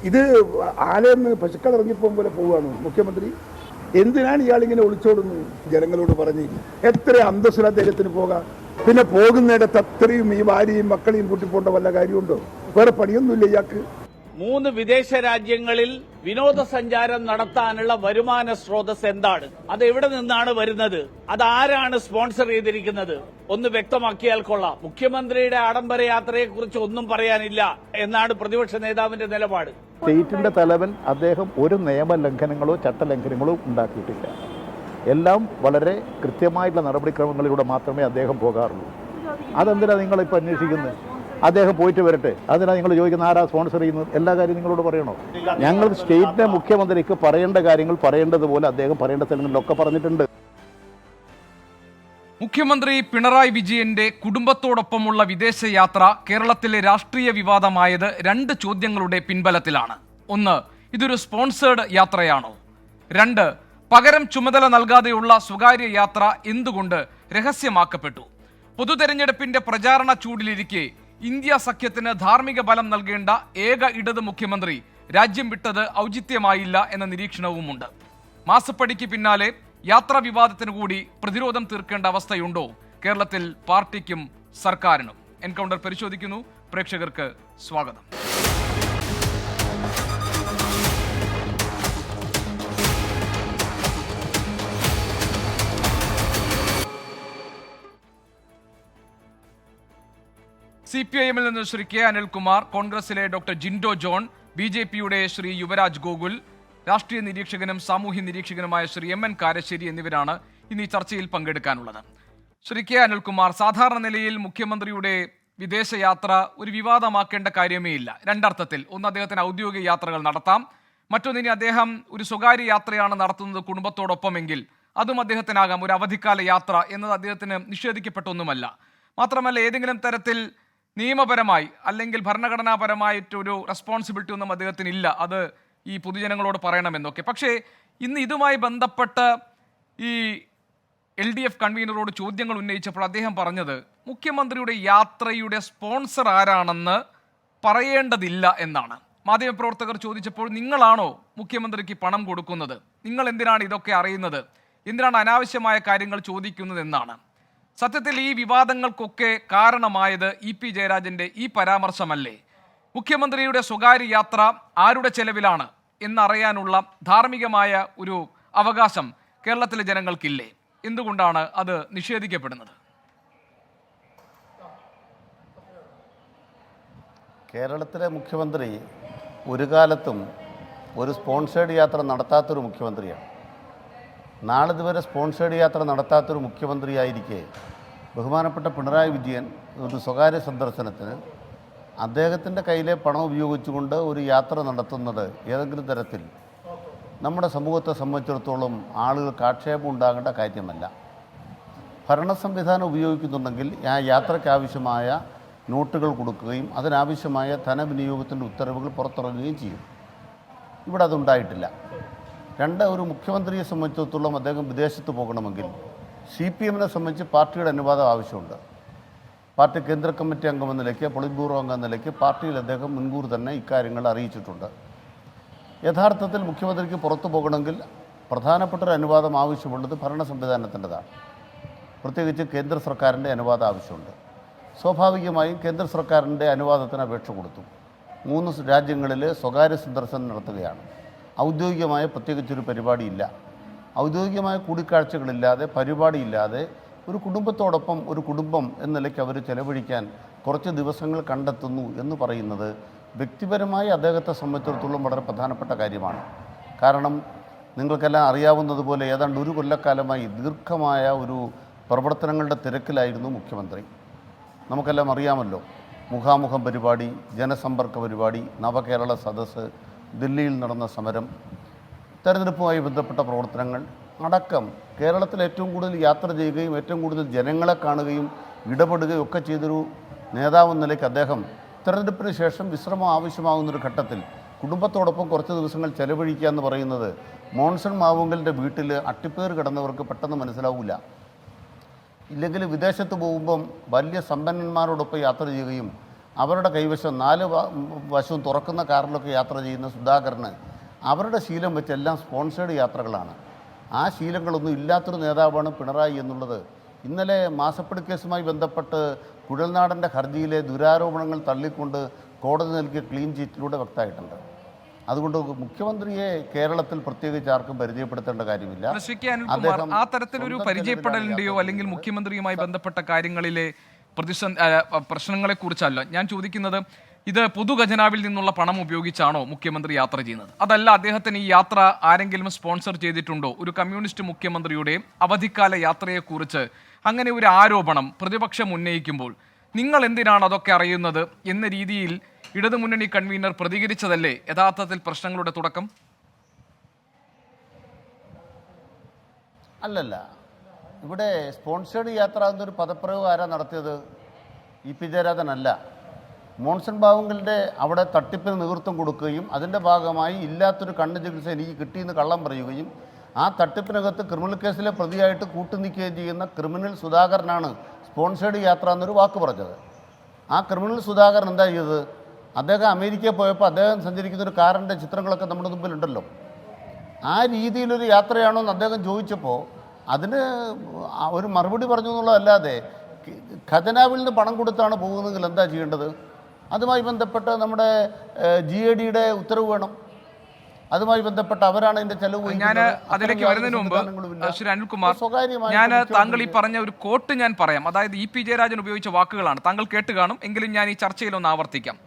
ഇത് ആലയെന്ന് പശുക്കൾ ഇറങ്ങിപ്പോകും പോലെ പോവുകയാണ് മുഖ്യമന്ത്രി. എന്തിനാണ് ഇയാളിങ്ങനെ ഒളിച്ചോടുന്നത്? ജനങ്ങളോട് പറഞ്ഞ് എത്ര അന്തസ്സുള്ള അദ്ദേഹത്തിന് പോകാം. പിന്നെ പോകുന്നിടത്ത് അത്രയും ഈ ഭാര്യയും മക്കളെയും കൂട്ടിപ്പോണ്ട വല്ല കാര്യമുണ്ടോ? വേറെ പണിയൊന്നുമില്ല ഇയാൾക്ക്. 3 വിദേശ രാജ്യങ്ങളിൽ വിനോദസഞ്ചാരം നടത്താനുള്ള വരുമാന സ്രോതസ് എന്താണ്? അത് എവിടെ നിന്നാണ് വരുന്നത്? അത് ആരാണ് സ്പോൺസർ ചെയ്തിരിക്കുന്നത്? ഒന്ന് വ്യക്തമാക്കിയാൽ കൊള്ളാം. മുഖ്യമന്ത്രിയുടെ ആഡംബര യാത്രയെക്കുറിച്ച് ഒന്നും പറയാനില്ല എന്നാണ് പ്രതിപക്ഷ നേതാവിന്റെ നിലപാട്. സ്റ്റേറ്റിന്റെ തലവൻ അദ്ദേഹം ഒരു നിയമലംഘനങ്ങളോ ചട്ടലംഘനങ്ങളോ ഉണ്ടാക്കിയിട്ടില്ല. എല്ലാം വളരെ കൃത്യമായിട്ടുള്ള നടപടിക്രമങ്ങളിലൂടെ മാത്രമേ അദ്ദേഹം പോകാറുള്ളൂ. അതെന്തിനാണ് നിങ്ങളിപ്പോൾ അന്വേഷിക്കുന്നത്? അദ്ദേഹം പോയിട്ട് വരട്ടെ. അതിനാണ് നിങ്ങൾ ചോദിക്കുന്നത് ആരാ സ്പോൺസർ ചെയ്യുന്നത്? എല്ലാ കാര്യം നിങ്ങളോട് പറയണോ? ഞങ്ങൾ സ്റ്റേറ്റിന്റെ മുഖ്യമന്ത്രിക്ക് പറയേണ്ട കാര്യങ്ങൾ പറയേണ്ടതുപോലെ അദ്ദേഹം പറയേണ്ട സ്ഥലങ്ങളിലൊക്കെ പറഞ്ഞിട്ടുണ്ട്. മുഖ്യമന്ത്രി പിണറായി വിജയന്റെ കുടുംബത്തോടൊപ്പമുള്ള വിദേശയാത്ര കേരളത്തിലെ രാഷ്ട്രീയ വിവാദമായത് 2 ചോദ്യങ്ങളുടെ പിൻബലത്തിലാണ്. ഒന്ന്, ഇതൊരു സ്പോൺസേഡ് യാത്രയാണോ? 2, പകരം ചുമതല നൽകാതെയുള്ള സ്വകാര്യ യാത്ര എന്തുകൊണ്ട് രഹസ്യമാക്കപ്പെട്ടു? പൊതുതെരഞ്ഞെടുപ്പിന്റെ പ്രചാരണ ചൂടിലിരിക്കെ ഇന്ത്യ സഖ്യത്തിന് ധാർമ്മിക ബലം നൽകേണ്ട ഏക ഇടത് മുഖ്യമന്ത്രി രാജ്യം വിട്ടത് ഔചിത്യമായില്ല എന്ന നിരീക്ഷണവുമുണ്ട്. മാസപ്പടിക്ക് പിന്നാലെ യാത്രാ വിവാദത്തിന് കൂടി പ്രതിരോധം തീർക്കേണ്ട അവസ്ഥയുണ്ടോ കേരളത്തിൽ പാർട്ടിക്കും സർക്കാരിനും? എൻകൗണ്ടർ പരിശോധിക്കുന്നു. പ്രേക്ഷകർക്ക് സ്വാഗതം. CPIM-ൽ നിന്ന് ശ്രീ കെ അനിൽകുമാർ, കോൺഗ്രസിലെ ഡോക്ടർ ജിൻഡോ ജോൺ, BJP-യുടെ ശ്രീ യുവരാജ് ഗോകുൽ, രാഷ്ട്രീയ നിരീക്ഷകനും സാമൂഹ്യ നിരീക്ഷകനുമായ ശ്രീ MN കാരശ്ശേരി എന്നിവരാണ് ഇന്ന് ഈ ചർച്ചയിൽ പങ്കെടുക്കാനുള്ളത്. ശ്രീ കെ അനിൽകുമാർ, സാധാരണ നിലയിൽ മുഖ്യമന്ത്രിയുടെ വിദേശയാത്ര ഒരു വിവാദമാക്കേണ്ട കാര്യമേ ഇല്ല. 2 അർത്ഥത്തിൽ. ഒന്ന്, അദ്ദേഹത്തിന് ഔദ്യോഗിക യാത്രകൾ നടത്താം. മറ്റൊന്നിനി അദ്ദേഹം ഒരു സ്വകാര്യ യാത്രയാണ് നടത്തുന്നത് കുടുംബത്തോടൊപ്പമെങ്കിൽ അതും അദ്ദേഹത്തിനാകാം. ഒരു അവധിക്കാല യാത്ര എന്നത് അദ്ദേഹത്തിന് നിഷേധിക്കപ്പെട്ടൊന്നുമല്ല. മാത്രമല്ല, ഏതെങ്കിലും തരത്തിൽ നിയമപരമായി അല്ലെങ്കിൽ ഭരണഘടനാപരമായിട്ടൊരു റെസ്പോൺസിബിലിറ്റി ഒന്നും അദ്ദേഹത്തിന് ഇല്ല. അത് ഈ പൊതുജനങ്ങളോട് പറയണമെന്നൊക്കെ. പക്ഷേ ഇന്ന് ഇതുമായി ബന്ധപ്പെട്ട് ഈ LDF കൺവീനറോട് ചോദ്യങ്ങൾ ഉന്നയിച്ചപ്പോൾ അദ്ദേഹം പറഞ്ഞത് മുഖ്യമന്ത്രിയുടെ യാത്രയുടെ സ്പോൺസർ ആരാണെന്ന് പറയേണ്ടതില്ല എന്നാണ്. മാധ്യമപ്രവർത്തകർ ചോദിച്ചപ്പോൾ നിങ്ങളാണോ മുഖ്യമന്ത്രിക്ക് പണം കൊടുക്കുന്നത്? നിങ്ങൾ എന്തിനാണ് ഇതൊക്കെ അറിയുന്നത്? എന്തിനാണ് അനാവശ്യമായ കാര്യങ്ങൾ ചോദിക്കുന്നത് എന്നാണ്. സത്യത്തിൽ ഈ വിവാദങ്ങൾക്കൊക്കെ കാരണമായത് EP ജയരാജന്റെ ഈ പരാമർശമല്ലേ? മുഖ്യമന്ത്രിയുടെ സ്വകാര്യ യാത്ര ആരുടെ ചെലവിലാണ് എന്നറിയാനുള്ള ധാർമ്മികമായ ഒരു അവകാശം കേരളത്തിലെ ജനങ്ങൾക്കില്ലേ? എന്തുകൊണ്ടാണ് അത് നിഷേധിക്കപ്പെടുന്നത്? കേരളത്തിലെ മുഖ്യമന്ത്രി ഒരു കാലത്തും ഒരു സ്പോൺസേഡ് യാത്ര നടത്താത്തൊരു മുഖ്യമന്ത്രിയാണ്. നാളിതുവരെ സ്പോൺസേഡ് യാത്ര നടത്താത്തൊരു മുഖ്യമന്ത്രിയായിരിക്കെ ബഹുമാനപ്പെട്ട പിണറായി വിജയൻ ഒരു സ്വകാര്യ സന്ദർശനത്തിന് അദ്ദേഹത്തിൻ്റെ കയ്യിലെ പണം ഉപയോഗിച്ചുകൊണ്ട് ഒരു യാത്ര നടത്തുന്നത് ഏതെങ്കിലും തരത്തിൽ നമ്മുടെ സമൂഹത്തെ സംബന്ധിച്ചിടത്തോളം ആളുകൾക്ക് ആക്ഷേപം ഉണ്ടാകേണ്ട കാര്യമല്ല. ഭരണ സംവിധാനം ഉപയോഗിക്കുന്നുണ്ടെങ്കിൽ ആ യാത്രയ്ക്ക് ആവശ്യമായ നോട്ടുകൾ കൊടുക്കുകയും അതിനാവശ്യമായ ധനവിനിയോഗത്തിൻ്റെ ഉത്തരവുകൾ പുറത്തിറങ്ങുകയും ചെയ്യും. ഇവിടെ അതുണ്ടായിട്ടില്ല. 2, ഒരു മുഖ്യമന്ത്രിയെ സംബന്ധിച്ചിടത്തോളം അദ്ദേഹം വിദേശത്ത് പോകണമെങ്കിൽ CPM-നെ സംബന്ധിച്ച് പാർട്ടിയുടെ അനുവാദം ആവശ്യമുണ്ട്. പാർട്ടി കേന്ദ്ര കമ്മിറ്റി അംഗമെന്ന നിലയ്ക്ക്, പൊളിറ്റ് ബ്യൂറോ അംഗം എന്ന നിലയ്ക്ക് പാർട്ടിയിൽ അദ്ദേഹം മുൻകൂർ തന്നെ ഇക്കാര്യങ്ങൾ അറിയിച്ചിട്ടുണ്ട്. യഥാർത്ഥത്തിൽ മുഖ്യമന്ത്രിക്ക് പുറത്തു പോകണമെങ്കിൽ പ്രധാനപ്പെട്ട ഒരു അനുവാദം ആവശ്യമുള്ളത് ഭരണ സംവിധാനത്തിൻ്റെതാണ്. പ്രത്യേകിച്ച് കേന്ദ്ര സർക്കാരിൻ്റെ അനുവാദം ആവശ്യമുണ്ട്. സ്വാഭാവികമായും കേന്ദ്ര സർക്കാരിൻ്റെ അനുവാദത്തിന് അപേക്ഷ കൊടുത്തു. 3 രാജ്യങ്ങളിൽ സ്വകാര്യ സന്ദർശനം നടത്തുകയാണ്. ഔദ്യോഗികമായ പ്രത്യേകിച്ചൊരു പരിപാടിയില്ല. ഔദ്യോഗികമായ കൂടിക്കാഴ്ചകളില്ലാതെ, പരിപാടിയില്ലാതെ ഒരു കുടുംബത്തോടൊപ്പം ഒരു കുടുംബം എന്ന നിലയ്ക്ക് അവർ ചെലവഴിക്കാൻ കുറച്ച് ദിവസങ്ങൾ കണ്ടെത്തുന്നു എന്ന് പറയുന്നത് വ്യക്തിപരമായി അദ്ദേഹത്തെ സംബന്ധിച്ചിടത്തോളം വളരെ പ്രധാനപ്പെട്ട കാര്യമാണ്. കാരണം നിങ്ങൾക്കെല്ലാം അറിയാവുന്നതുപോലെ ഏതാണ്ട് 1 കൊല്ലക്കാലമായി ദീർഘമായ ഒരു പ്രവർത്തനങ്ങളുടെ തിരക്കിലായിരുന്നു മുഖ്യമന്ത്രി. നമുക്കെല്ലാം അറിയാമല്ലോ, മുഖാമുഖം പരിപാടി, ജനസമ്പർക്ക പരിപാടി, നവകേരള സദസ്സ്, ദില്ലിയിൽ നടന്ന സമരം, തെരഞ്ഞെടുപ്പുമായി ബന്ധപ്പെട്ട പ്രവർത്തനങ്ങൾ അടക്കം കേരളത്തിൽ ഏറ്റവും കൂടുതൽ യാത്ര ചെയ്യുകയും ഏറ്റവും കൂടുതൽ ജനങ്ങളെ കാണുകയും ഇടപെടുകയും ഒക്കെ ചെയ്തൊരു നേതാവെന്ന നിലയ്ക്ക് അദ്ദേഹം തെരഞ്ഞെടുപ്പിന് ശേഷം വിശ്രമം ആവശ്യമാകുന്നൊരു ഘട്ടത്തിൽ കുടുംബത്തോടൊപ്പം കുറച്ച് ദിവസങ്ങൾ ചെലവഴിക്കുക എന്ന് പറയുന്നത് മോൺസൺ മാവുങ്കലിൻ്റെ വീട്ടിൽ അട്ടിപ്പേർ കിടന്നവർക്ക് പെട്ടെന്ന് മനസ്സിലാവില്ല. ഇല്ലെങ്കിൽ വിദേശത്ത് പോകുമ്പം വലിയ സമ്പന്നന്മാരോടൊപ്പം യാത്ര ചെയ്യുകയും അവരുടെ കൈവശം 4 വശവും തുറക്കുന്ന കാറിലൊക്കെ യാത്ര ചെയ്യുന്ന സുധാകരന് അവരുടെ ശീലം വെച്ചെല്ലാം സ്പോൺസേഡ് യാത്രകളാണ്. ആ ശീലങ്ങളൊന്നും ഇല്ലാത്തൊരു നേതാവാണ് പിണറായി എന്നുള്ളത് ഇന്നലെ മാസപ്പടി കേസുമായി ബന്ധപ്പെട്ട് കുഴൽനാടൻ്റെ ഹർജിയിലെ ദുരാരോപണങ്ങൾ തള്ളിക്കൊണ്ട് കോടതി നൽകിയ ക്ലീൻ ചീറ്റിലൂടെ വ്യക്തമായിട്ടുണ്ട്. അതുകൊണ്ട് മുഖ്യമന്ത്രിയെ കേരളത്തിൽ പ്രത്യേകിച്ച് ആർക്കും പരിചയപ്പെടുത്തേണ്ട കാര്യമില്ല. ആ തരത്തിലൊരു പരിചയപ്പെടലിന്റെയോ അല്ലെങ്കിൽ മുഖ്യമന്ത്രിയുമായി ബന്ധപ്പെട്ട കാര്യങ്ങളിലെ പ്രശ്നങ്ങളെ കുറിച്ചല്ല ഞാൻ ചോദിക്കുന്നത്. ഇത് പൊതുഖജനാവിൽ നിന്നുള്ള പണം ഉപയോഗിച്ചാണോ മുഖ്യമന്ത്രി യാത്ര ചെയ്യുന്നത്? അതല്ല അദ്ദേഹത്തിന് ഈ യാത്ര ആരെങ്കിലും സ്പോൺസർ ചെയ്തിട്ടുണ്ടോ? ഒരു കമ്മ്യൂണിസ്റ്റ് മുഖ്യമന്ത്രിയുടെ അവധിക്കാല യാത്രയെക്കുറിച്ച് അങ്ങനെ ഒരു ആരോപണം പ്രതിപക്ഷം ഉന്നയിക്കുമ്പോൾ നിങ്ങൾ എന്തിനാണ് അതൊക്കെ അറിയുന്നത് എന്ന രീതിയിൽ ഇടതുമുന്നണി കൺവീനർ പ്രതികരിച്ചതല്ലേ യഥാർത്ഥത്തിൽ പ്രശ്നങ്ങളുടെ തുടക്കം? അല്ലല്ല, ഇവിടെ സ്പോൺസേഡ് യാത്ര എന്നൊരു പദപ്രയോഗം ആരാ നടത്തിയത്? ഇ പി ജയരാജനല്ല. മോൺസൺ ബാവുങ്കലിൻ്റെ അവിടെ തട്ടിപ്പിന് നേതൃത്വം കൊടുക്കുകയും അതിൻ്റെ ഭാഗമായി ഇല്ലാത്തൊരു കണ്ണ് ചികിത്സ എനിക്ക് കിട്ടിയെന്ന് കള്ളം പറയുകയും ആ തട്ടിപ്പിനകത്ത് ക്രിമിനൽ കേസിലെ പ്രതിയായിട്ട് കൂട്ടുനിൽക്കുകയും ചെയ്യുന്ന ക്രിമിനൽ സുധാകരനാണ് സ്പോൺസേഡ് യാത്ര എന്നൊരു വാക്ക് പറഞ്ഞത്. ആ ക്രിമിനൽ സുധാകരൻ എന്താ ചെയ്തത്? അദ്ദേഹം അമേരിക്കയിൽ പോയപ്പോൾ അദ്ദേഹം സഞ്ചരിക്കുന്ന ഒരു കാറിൻ്റെ ചിത്രങ്ങളൊക്കെ നമ്മുടെ മുമ്പിലുണ്ടല്ലോ. ആ രീതിയിലൊരു യാത്രയാണോ എന്ന് അദ്ദേഹം ചോദിച്ചപ്പോൾ അതിന് ഒരു മറുപടി പറഞ്ഞു എന്നുള്ളതല്ലാതെ ഖജനാവിൽ നിന്ന് പണം കൊടുത്താണ് പോകുന്നതെങ്കിൽ എന്താ ചെയ്യേണ്ടത്? അതുമായി ബന്ധപ്പെട്ട് നമ്മുടെ GADയുടെ ഉത്തരവ് വേണം. അതുമായി ബന്ധപ്പെട്ട് അവരാണ് ഇതിന്റെ ചെലവ്. ഞാൻ അതിലേക്ക് വരുന്നതിന് മുമ്പ് ശ്രീ അനിൽകുമാർ, ഞാൻ താങ്കൾ ഈ പറഞ്ഞ ഒരു കോട്ട് ഞാൻ പറയാം. അതായത് ഇ പി ജയരാജൻ ഉപയോഗിച്ച വാക്കുകളാണ്. താങ്കൾ കേട്ട് കാണും, എങ്കിലും ഞാൻ ഈ ചർച്ചയിലൊന്ന് ആവർത്തിക്കാം.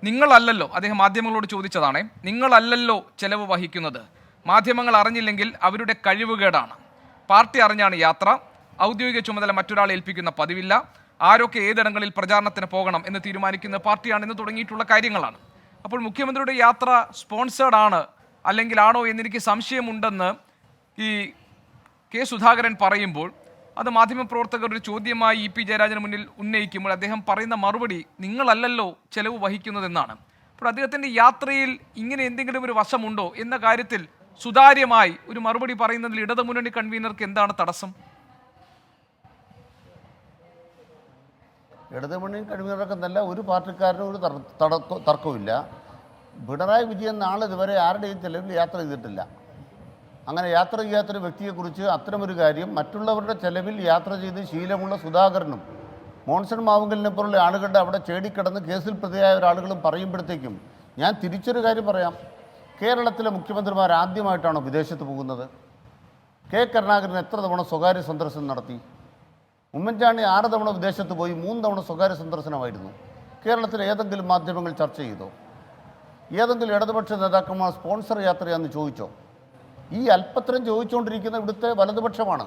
നിങ്ങളല്ലല്ലോ, അദ്ദേഹം മാധ്യമങ്ങളോട് ചോദിച്ചതാണേ, നിങ്ങളല്ലല്ലോ ചെലവ് വഹിക്കുന്നത്. മാധ്യമങ്ങൾ അറിഞ്ഞില്ലെങ്കിൽ അവരുടെ കഴിവുകേടാണ്. പാർട്ടി അറിഞ്ഞാണ് യാത്ര. ഔദ്യോഗിക ചുമതല മറ്റൊരാളെ ഏൽപ്പിക്കുന്ന പതിവില്ല. ആരൊക്കെ ഏതിടങ്ങളിൽ പ്രചാരണത്തിന് പോകണം എന്ന് തീരുമാനിക്കുന്ന പാർട്ടിയാണെന്ന് തുടങ്ങിയിട്ടുള്ള കാര്യങ്ങളാണ്. അപ്പോൾ മുഖ്യമന്ത്രിയുടെ യാത്ര സ്പോൺസേഡ് ആണ് അല്ലെങ്കിൽ ആണോ എന്നെനിക്ക് സംശയമുണ്ടെന്ന് ഈ കെ സുധാകരൻ പറയുമ്പോൾ അത് മാധ്യമപ്രവർത്തകർ ഒരു ചോദ്യമായി ഇ പി ജയരാജന് മുന്നിൽ ഉന്നയിക്കുമ്പോൾ അദ്ദേഹം പറയുന്ന മറുപടി നിങ്ങളല്ലല്ലോ ചെലവ് വഹിക്കുന്നതെന്നാണ്. അപ്പോൾ അദ്ദേഹത്തിൻ്റെ യാത്രയിൽ ഇങ്ങനെ എന്തെങ്കിലും ഒരു വശമുണ്ടോ എന്ന കാര്യത്തിൽ സുതാര്യമായി ഒരു മറുപടി പറയുന്നതിൽ ഇടതുമുന്നണി കൺവീനർക്ക് എന്താണ് തടസ്സം? ഇടതുമുന്നണി കൺവീനറൊക്കെ നല്ല ഒരു പാർട്ടിക്കാരനും ഒരു തർക്കമില്ല. പിണറായി വിജയൻ നാളെ ഇതുവരെ ആരുടെയും ചെലവിൽ യാത്ര ചെയ്തിട്ടില്ല. അങ്ങനെ യാത്ര ചെയ്യാത്തൊരു വ്യക്തിയെക്കുറിച്ച് അത്തരമൊരു കാര്യം മറ്റുള്ളവരുടെ ചെലവിൽ യാത്ര ചെയ്ത് ശീലമുള്ള സുധാകരനും മോൺസൺ മാവുങ്കലിനെ പോലുള്ള ആളുകളുടെ അവിടെ ചേടിക്കിടന്ന് കേസിൽ പ്രതിയായ ഒരാളുകളും പറയുമ്പോഴത്തേക്കും ഞാൻ തിരിച്ചൊരു കാര്യം പറയാം. കേരളത്തിലെ മുഖ്യമന്ത്രിമാർ ആദ്യമായിട്ടാണോ വിദേശത്ത് പോകുന്നത്? കെ കരുണാകരൻ എത്ര തവണ സ്വകാര്യ സന്ദർശനം നടത്തി? ഉമ്മൻചാണ്ടി 6 തവണ വിദേശത്ത് പോയി, 3 തവണ സ്വകാര്യ സന്ദർശനമായിരുന്നു. കേരളത്തിലെ ഏതെങ്കിലും മാധ്യമങ്ങൾ ചർച്ച ചെയ്തോ? ഏതെങ്കിലും ഇടതുപക്ഷ നേതാക്കന്മാർ സ്പോൺസർ യാത്രയാണെന്ന് ചോദിച്ചോ? ഈ അല്പത്തരം ചോദിച്ചുകൊണ്ടിരിക്കുന്ന ഇവിടുത്തെ വലതുപക്ഷമാണ്.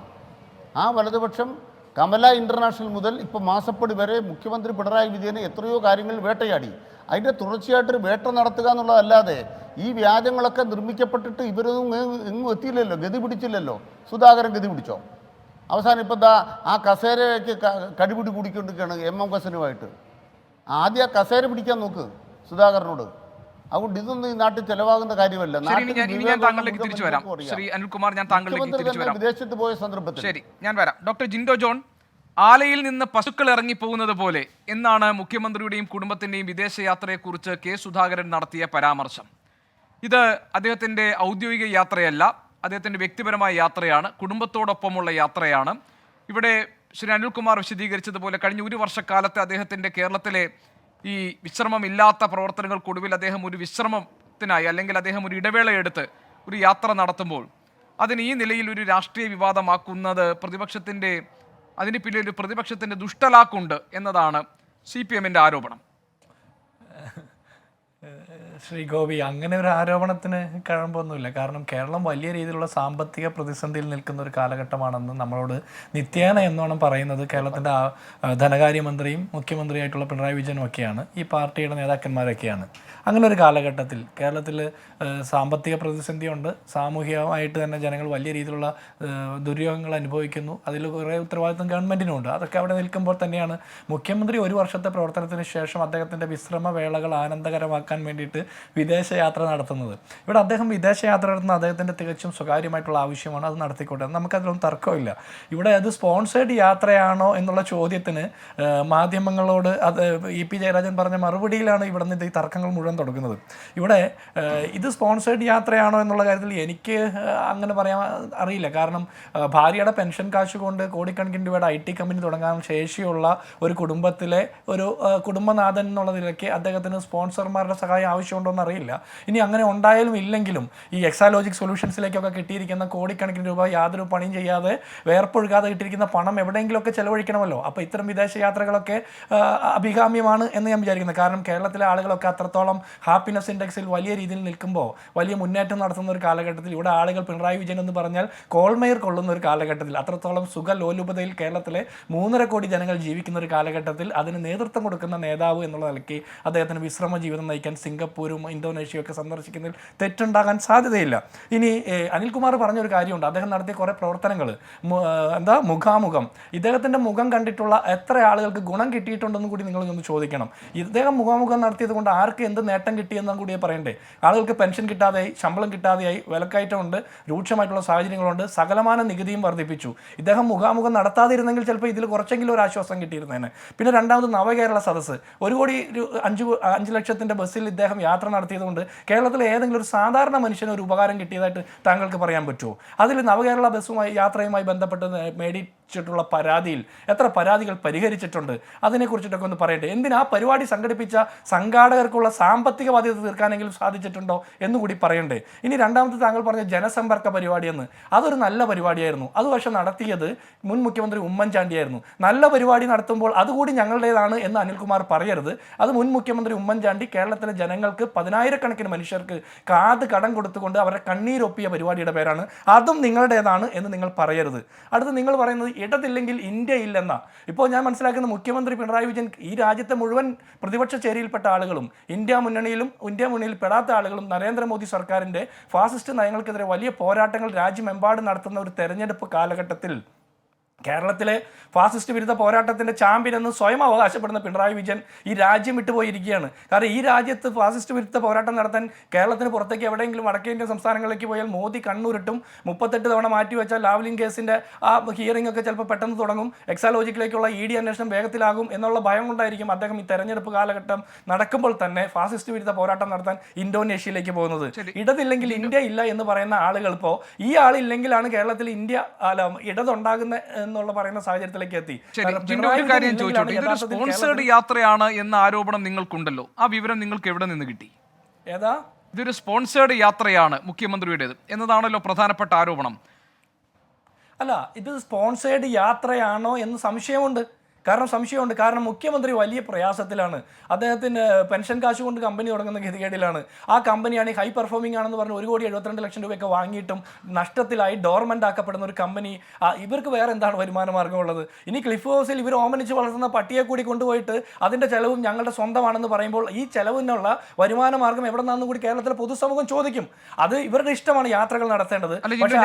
ആ വലതുപക്ഷം കമല ഇൻ്റർനാഷണൽ മുതൽ ഇപ്പോൾ മാസപ്പടി വരെ മുഖ്യമന്ത്രി പിണറായി വിജയനെ എത്രയോ കാര്യങ്ങൾ വേട്ടയാടി. അതിൻ്റെ തുടർച്ചയായിട്ടൊരു വേട്ട നടത്തുക എന്നുള്ളതല്ലാതെ ഈ വ്യാജങ്ങളൊക്കെ നിർമ്മിക്കപ്പെട്ടിട്ട് ഇവരൊന്നും എങ്ങും എത്തിയില്ലല്ലോ, ഗതി പിടിച്ചില്ലല്ലോ. സുധാകരൻ ഗതി പിടിച്ചോ? അവസാനം ഇപ്പം ആ കസേരയ്ക്ക് കടിപിടി കൂടിക്കൊണ്ടിരിക്കുകയാണ് MM ഹസനുമായിട്ട്. ആദ്യം ആ കസേര പിടിക്കാൻ നോക്ക് സുധാകരനോട്. അതുകൊണ്ട് ഇതൊന്നും ഈ നാട്ടിൽ ചെലവാകുന്ന കാര്യമല്ല. വിദേശത്ത് പോയ സന്ദർഭത്തിൽ ശരി, ഞാൻ വരാം. ഡോക്ടർ ജിൻഡോ ജോൺ, ആലയിൽ നിന്ന് പശുക്കൾ ഇറങ്ങിപ്പോകുന്നത് പോലെ എന്നാണ് മുഖ്യമന്ത്രിയുടെയും കുടുംബത്തിൻ്റെയും വിദേശയാത്രയെക്കുറിച്ച് കെ സുധാകരൻ നടത്തിയ പരാമർശം. ഇത് അദ്ദേഹത്തിൻ്റെ ഔദ്യോഗിക യാത്രയല്ല, അദ്ദേഹത്തിൻ്റെ വ്യക്തിപരമായ യാത്രയാണ്, കുടുംബത്തോടൊപ്പമുള്ള യാത്രയാണ്. ഇവിടെ ശ്രീ അനിൽകുമാർ വിശദീകരിച്ചതുപോലെ കഴിഞ്ഞ 1 വർഷക്കാലത്തെ അദ്ദേഹത്തിൻ്റെ കേരളത്തിലെ ഈ വിശ്രമമില്ലാത്ത പ്രവർത്തനങ്ങൾക്കൊടുവിൽ അദ്ദേഹം ഒരു വിശ്രമത്തിനായി അല്ലെങ്കിൽ അദ്ദേഹം ഒരു ഇടവേള എടുത്ത് ഒരു യാത്ര നടത്തുമ്പോൾ അതിന് ഈ നിലയിൽ ഒരു രാഷ്ട്രീയ വിവാദമാക്കുന്നത് അതിന് പിന്നിൽ ഒരു പ്രതിപക്ഷത്തിൻ്റെ ദുഷ്ടലാക്കുണ്ട് എന്നതാണ് CPMൻ്റെ ആരോപണം. ശ്രീ ഗോപി, അങ്ങനെ ഒരു ആരോപണത്തിന് കഴമ്പൊന്നുമില്ല. കാരണം കേരളം വലിയ രീതിയിലുള്ള സാമ്പത്തിക പ്രതിസന്ധിയിൽ നിൽക്കുന്ന ഒരു കാലഘട്ടമാണെന്ന് നമ്മളോട് നിത്യേന എന്നോണം പറയുന്നത് കേരളത്തിൻ്റെ ധനകാര്യമന്ത്രിയും മുഖ്യമന്ത്രിയായിട്ടുള്ള പിണറായി വിജയനും ഒക്കെയാണ്, ഈ പാർട്ടിയുടെ നേതാക്കന്മാരൊക്കെയാണ്. അങ്ങനെ ഒരു കാലഘട്ടത്തിൽ കേരളത്തിൽ സാമ്പത്തിക പ്രതിസന്ധിയുണ്ട്, സാമൂഹികമായിട്ട് തന്നെ ജനങ്ങൾ വലിയ രീതിയിലുള്ള ദുര്യോഗങ്ങൾ അനുഭവിക്കുന്നു. അതിൽ കുറേ ഉത്തരവാദിത്വം ഗവൺമെൻറ്റിനുണ്ട്. അതൊക്കെ അവിടെ നിൽക്കുമ്പോൾ തന്നെയാണ് മുഖ്യമന്ത്രി 1 വർഷത്തെ പ്രവർത്തനത്തിന് ശേഷം അദ്ദേഹത്തിൻ്റെ വിശ്രമവേളകൾ ആനന്ദകരമാക്കാൻ വേണ്ടിയിട്ട് വിദേശയാത്ര നടത്തുന്നത്. ഇവിടെ അദ്ദേഹം വിദേശയാത്ര നടത്തുന്ന അദ്ദേഹത്തിൻ്റെ തികച്ചും സ്വകാര്യമായിട്ടുള്ള ആവശ്യമാണ്, അത് നടത്തിക്കോട്ടെ, നമുക്കതിലൊന്നും തർക്കമില്ല. ഇവിടെ അത് സ്പോൺസേഡ് യാത്രയാണോ എന്നുള്ള ചോദ്യത്തിന് മാധ്യമങ്ങളോട് അത് ഇ.പി. ജയരാജൻ പറഞ്ഞ മറുപടിയിലാണ് ഇവിടെ നിന്ന് ഈ തർക്കങ്ങൾ മുഴുവൻ തുടങ്ങുന്നത്. ഇവിടെ ഇത് സ്പോൺസേഡ് യാത്രയാണോ എന്നുള്ള കാര്യത്തിൽ എനിക്ക് അങ്ങനെ പറയാൻ അറിയില്ല. കാരണം ഭാര്യയുടെ പെൻഷൻ കാശ് കൊണ്ട് കോടിക്കണക്കിന് രൂപയുടെ IT കമ്പനി തുടങ്ങാൻ ശേഷിയുള്ള ഒരു കുടുംബത്തിലെ ഒരു കുടുംബനാഥൻ എന്നുള്ള നിലയ്ക്ക് അദ്ദേഹത്തിന് സ്പോൺസർമാരുടെ സഹായം ആവശ്യമുണ്ടോയെന്ന് അറിയില്ല. ഇനി അങ്ങനെ ഉണ്ടായാലും ഇല്ലെങ്കിലും ഈ എക്സാലോജിക് സൊല്യൂഷൻസിലേക്കൊക്കെ കിട്ടിയിരിക്കുന്ന കോടിക്കണക്കിന് രൂപ യാതൊരു പണിയും ചെയ്യാതെ വേർപ്പൊഴുകാതെ കിട്ടിയിരിക്കുന്ന പണം എവിടെയെങ്കിലുമൊക്കെ ചെലവഴിക്കണമല്ലോ. അപ്പോൾ ഇത്തരം വിദേശ യാത്രകളൊക്കെ അഭികാമ്യമാണ് എന്ന് ഞാൻ വിചാരിക്കുന്നത്. കാരണം കേരളത്തിലെ ആളുകളൊക്കെ അത്രത്തോളം ഹാപ്പിനെസ് ഇൻഡെക്സിൽ വലിയ രീതിയിൽ നിൽക്കുമ്പോൾ, വലിയ മുന്നേറ്റം നടത്തുന്ന ഒരു കാലഘട്ടത്തിൽ, ഇവിടെ ആളുകൾ പിണറായി വിജയൻ എന്ന് പറഞ്ഞാൽ കോൾമേർ കൊള്ളുന്ന ഒരു കാലഘട്ടത്തിൽ, അത്രത്തോളം സുഖലോലുപതയിൽ കേരളത്തിലെ 3.5 കോടി ജനങ്ങൾ ജീവിക്കുന്ന ഒരു കാലഘട്ടത്തിൽ അതിന് നേതൃത്വം കൊടുക്കുന്ന നേതാവ് എന്നുള്ള നിലയ്ക്ക് അദ്ദേഹത്തിന് വിശ്രമ ജീവിതം നയിക്കാൻ സിംഗപ്പൂരും ഇന്തോനേഷ്യയും ഒക്കെ സന്ദർശിക്കുന്നതിൽ തെറ്റുണ്ടാകാൻ സാധ്യതയില്ല. ഇനി അനിൽകുമാർ പറഞ്ഞൊരു കാര്യമുണ്ട്, അദ്ദേഹം നടത്തിയ കുറേ പ്രവർത്തനങ്ങൾ, മുഖാമുഖം, ഇദ്ദേഹത്തിൻ്റെ മുഖം കണ്ടിട്ടുള്ള എത്ര ആളുകൾക്ക് ഗുണം കിട്ടിയിട്ടുണ്ടെന്ന് കൂടി നിങ്ങളൊന്ന് ചോദിക്കണം. ഇദ്ദേഹം മുഖാമുഖം നടത്തിയത് കൊണ്ട് ആർക്ക് എന്ത് നേട്ടം കിട്ടിയെന്നും കൂടി പറയണ്ടേ. ആളുകൾക്ക് പെൻഷൻ കിട്ടാതെയായി, ശമ്പളം കിട്ടാതെയായി, വിലക്കയറ്റമുണ്ട്, രൂക്ഷമായിട്ടുള്ള സാഹചര്യങ്ങളുണ്ട്, സകലമാന നികുതിയും വർദ്ധിപ്പിച്ചു. ഇദ്ദേഹം മുഖാമുഖം നടത്താതിരുന്നെങ്കിൽ ചിലപ്പോൾ ഇതിൽ കുറച്ചെങ്കിലും ഒരു ആശ്വാസം കിട്ടിയിരുന്നേനെ. പിന്നെ രണ്ടാമത് നവകേരള സദസ്സ്, 1.5 ലക്ഷത്തിൻ്റെ ബസ്സിൽ ഇദ്ദേഹം യാത്ര നടത്തിയതുകൊണ്ട് കേരളത്തിലെ ഏതെങ്കിലും ഒരു സാധാരണ മനുഷ്യന് ഒരു ഉപകാരം കിട്ടിയതായിട്ട് താങ്കൾക്ക് പറയാൻ പറ്റുമോ? അതിൽ നവകേരള ബസ്സുമായി യാത്രയുമായി ബന്ധപ്പെട്ട് മേടിച്ചിട്ടുള്ള പരാതിയിൽ എത്ര പരാതികൾ പരിഹരിച്ചിട്ടുണ്ട്, അതിനെക്കുറിച്ചിട്ടൊക്കെ ഒന്ന് പറയട്ടെ. എന്തിനാ പരിപാടി സംഘടിപ്പിച്ച സംഘാടകർക്കുള്ള സാമ്പത്തിക ബാധ്യത തീർക്കാനെങ്കിലും സാധിച്ചിട്ടുണ്ടോ എന്നുകൂടി പറയണ്ടേ. ഇനി രണ്ടാമത്തെ താങ്കൾ പറഞ്ഞ ജനസമ്പർക്ക പരിപാടിയെന്ന്, അതൊരു നല്ല പരിപാടിയായിരുന്നു. അത് പക്ഷേ നടത്തിയത് മുൻ മുഖ്യമന്ത്രി ഉമ്മൻചാണ്ടിയായിരുന്നു. നല്ല പരിപാടി നടത്തുമ്പോൾ അതുകൂടി ഞങ്ങളുടേതാണ് എന്ന് അനിൽകുമാർ പറയരുത്. അത് മുൻ മുഖ്യമന്ത്രി ഉമ്മൻചാണ്ടി കേരളത്തിലെ ജനങ്ങൾക്ക് 10,000-കണക്കിന് മനുഷ്യർക്ക് കാത് കടം കൊടുത്തുകൊണ്ട് അവരുടെ കണ്ണീരൊപ്പിയ പരിപാടിയുടെ പേരാണ്. അതും നിങ്ങളുടേതാണ് എന്ന് നിങ്ങൾ പറയരുത്. അടുത്ത് നിങ്ങൾ പറയുന്നത് ഇടതില്ലെങ്കിൽ ഇന്ത്യ ഇല്ലെന്ന. ഇപ്പോൾ ഞാൻ മനസ്സിലാക്കുന്ന മുഖ്യമന്ത്രി പിണറായി വിജയൻ ഈ രാജ്യത്തെ മുഴുവൻ പ്രതിപക്ഷ ചേരിയിൽപ്പെട്ട ആളുകളും ഇന്ത്യ മുന്നണിയിൽ പെടാത്ത ആളുകളും നരേന്ദ്രമോദി സർക്കാരിൻ്റെ ഫാസിസ്റ്റ് നയങ്ങൾക്കെതിരെ വലിയ പോരാട്ടങ്ങൾ രാജ്യമെമ്പാടും നടത്തുന്ന ഒരു തെരഞ്ഞെടുപ്പ് കാലഘട്ടത്തിൽ കേരളത്തിലെ ഫാസിസ്റ്റ് വിരുദ്ധ പോരാട്ടത്തിൻ്റെ ചാമ്പ്യൻ എന്ന് സ്വയം അവകാശപ്പെടുന്ന പിണറായി വിജയൻ ഈ രാജ്യം വിട്ടുപോയിരിക്കുകയാണ്. കാരണം ഈ രാജ്യത്ത് ഫാസിസ്റ്റ് വിരുദ്ധ പോരാട്ടം നടത്താൻ കേരളത്തിന് പുറത്തേക്ക് എവിടെയെങ്കിലും വടക്കേ ഇന്ത്യൻ സംസ്ഥാനങ്ങളിലേക്ക് പോയാൽ മോദി കണ്ണൂരിട്ടും 38 തവണ മാറ്റിവെച്ചാൽ ലാവ്ലിൻ കേസിൻ്റെ ആ ഹിയറിംഗ് ഒക്കെ ചിലപ്പോൾ പെട്ടെന്ന് തുടങ്ങും, എക്സാലോജിക്കിലേക്കുള്ള ED അന്വേഷണം വേഗത്തിലാകും എന്നുള്ള ഭയം കൊണ്ടായിരിക്കും അദ്ദേഹം ഈ തെരഞ്ഞെടുപ്പ് കാലഘട്ടം നടക്കുമ്പോൾ തന്നെ ഫാസിസ്റ്റ് വിരുദ്ധ പോരാട്ടം നടത്താൻ ഇന്തോനേഷ്യയിലേക്ക് പോകുന്നത്. ഇടതില്ലെങ്കിൽ ഇന്ത്യ ഇല്ല എന്ന് പറയുന്ന ആളുകൾ ഇപ്പോൾ ഈ ആളില്ലെങ്കിലാണ് കേരളത്തിൽ ഇടതുണ്ടാകുന്ന എന്നുള്ള പറയുന്ന സാഹചര്യത്തിലേക്ക് എത്തി. ഇതൊരു സ്പോൺസേഡ് യാത്രയാണ് എന്ന ആരോപണം നിങ്ങൾക്കുണ്ടല്ലോ, ആ വിവരം നിങ്ങൾക്ക് എവിടെ നിന്ന് കിട്ടി? ഏതാ? ഇതൊരു സ്പോൺസേഡ് യാത്രയാണ് മുഖ്യമന്ത്രിയുടേത് എന്നതാണല്ലോ പ്രധാനപ്പെട്ട ആരോപണം. അല്ല, ഇത് സ്പോൺസേഡ് യാത്രയാണോ എന്ന് സംശയമുണ്ട്. കാരണം മുഖ്യമന്ത്രി വലിയ പ്രയാസത്തിലാണ്. അദ്ദേഹത്തിന് പെൻഷൻ കാശ് കൊണ്ട് കമ്പനി തുടങ്ങുന്ന ഗതികേടിലാണ്. ആ കമ്പനിയാണ് ഹൈ പെർഫോമിംഗ് ആണെന്ന് പറഞ്ഞ് 1,72 ലക്ഷം രൂപയൊക്കെ വാങ്ങിയിട്ടും നഷ്ടത്തിലായി ഡോർമെൻ്റ് ആക്കപ്പെടുന്ന ഒരു കമ്പനി. ഇവർക്ക് വേറെ എന്താണ് വരുമാന മാർഗ്ഗമുള്ളത്? ഇനി ക്ലിഫ് ഹൗസിൽ ഇവർ ഓമനിച്ച് വളർത്തുന്ന പട്ടിയെ കൂടി കൊണ്ടുപോയിട്ട് അതിൻ്റെ ചെലവും ഞങ്ങളുടെ സ്വന്തമാണെന്ന് പറയുമ്പോൾ ഈ ചെലവിനുള്ള വരുമാന മാർഗ്ഗം എവിടെ നിന്നാണെന്ന് കൂടി കേരളത്തിലെ പൊതുസമൂഹം ചോദിക്കും. അത് ഇവരുടെ ഇഷ്ടമാണ് യാത്രകൾ നടത്തേണ്ടത്.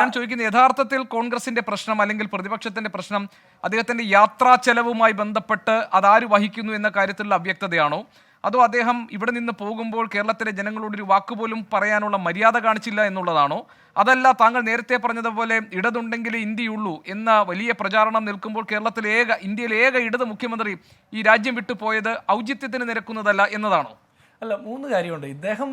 ഞാൻ ചോദിക്കുന്നത്, യഥാർത്ഥത്തിൽ കോൺഗ്രസിന്റെ പ്രശ്നം അല്ലെങ്കിൽ പ്രതിപക്ഷത്തിന്റെ പ്രശ്നം അദ്ദേഹത്തിന്റെ യാത്രാ ചെലവുമായി ബന്ധപ്പെട്ട് അതാര് വഹിക്കുന്നു എന്ന കാര്യത്തിലുള്ള അവ്യക്തതയാണോ, അതോ അദ്ദേഹം ഇവിടെ നിന്ന് പോകുമ്പോൾ കേരളത്തിലെ ജനങ്ങളോട് ഒരു വാക്കുപോലും പറയാനുള്ള മര്യാദ കാണിച്ചില്ല എന്നുള്ളതാണോ, അതല്ല താങ്കൾ നേരത്തെ പറഞ്ഞതുപോലെ ഇടതുണ്ടെങ്കിലേ ഇന്ത്യയുള്ളൂ എന്ന വലിയ പ്രചാരണം നിൽക്കുമ്പോൾ ഇന്ത്യയിലെ ഏക ഇടത് മുഖ്യമന്ത്രി ഈ രാജ്യം വിട്ടുപോയത് ഔചിത്യത്തിന് നിരക്കുന്നതല്ല എന്നതാണോ? അല്ല, 3 കാര്യമുണ്ട്. ഇദ്ദേഹം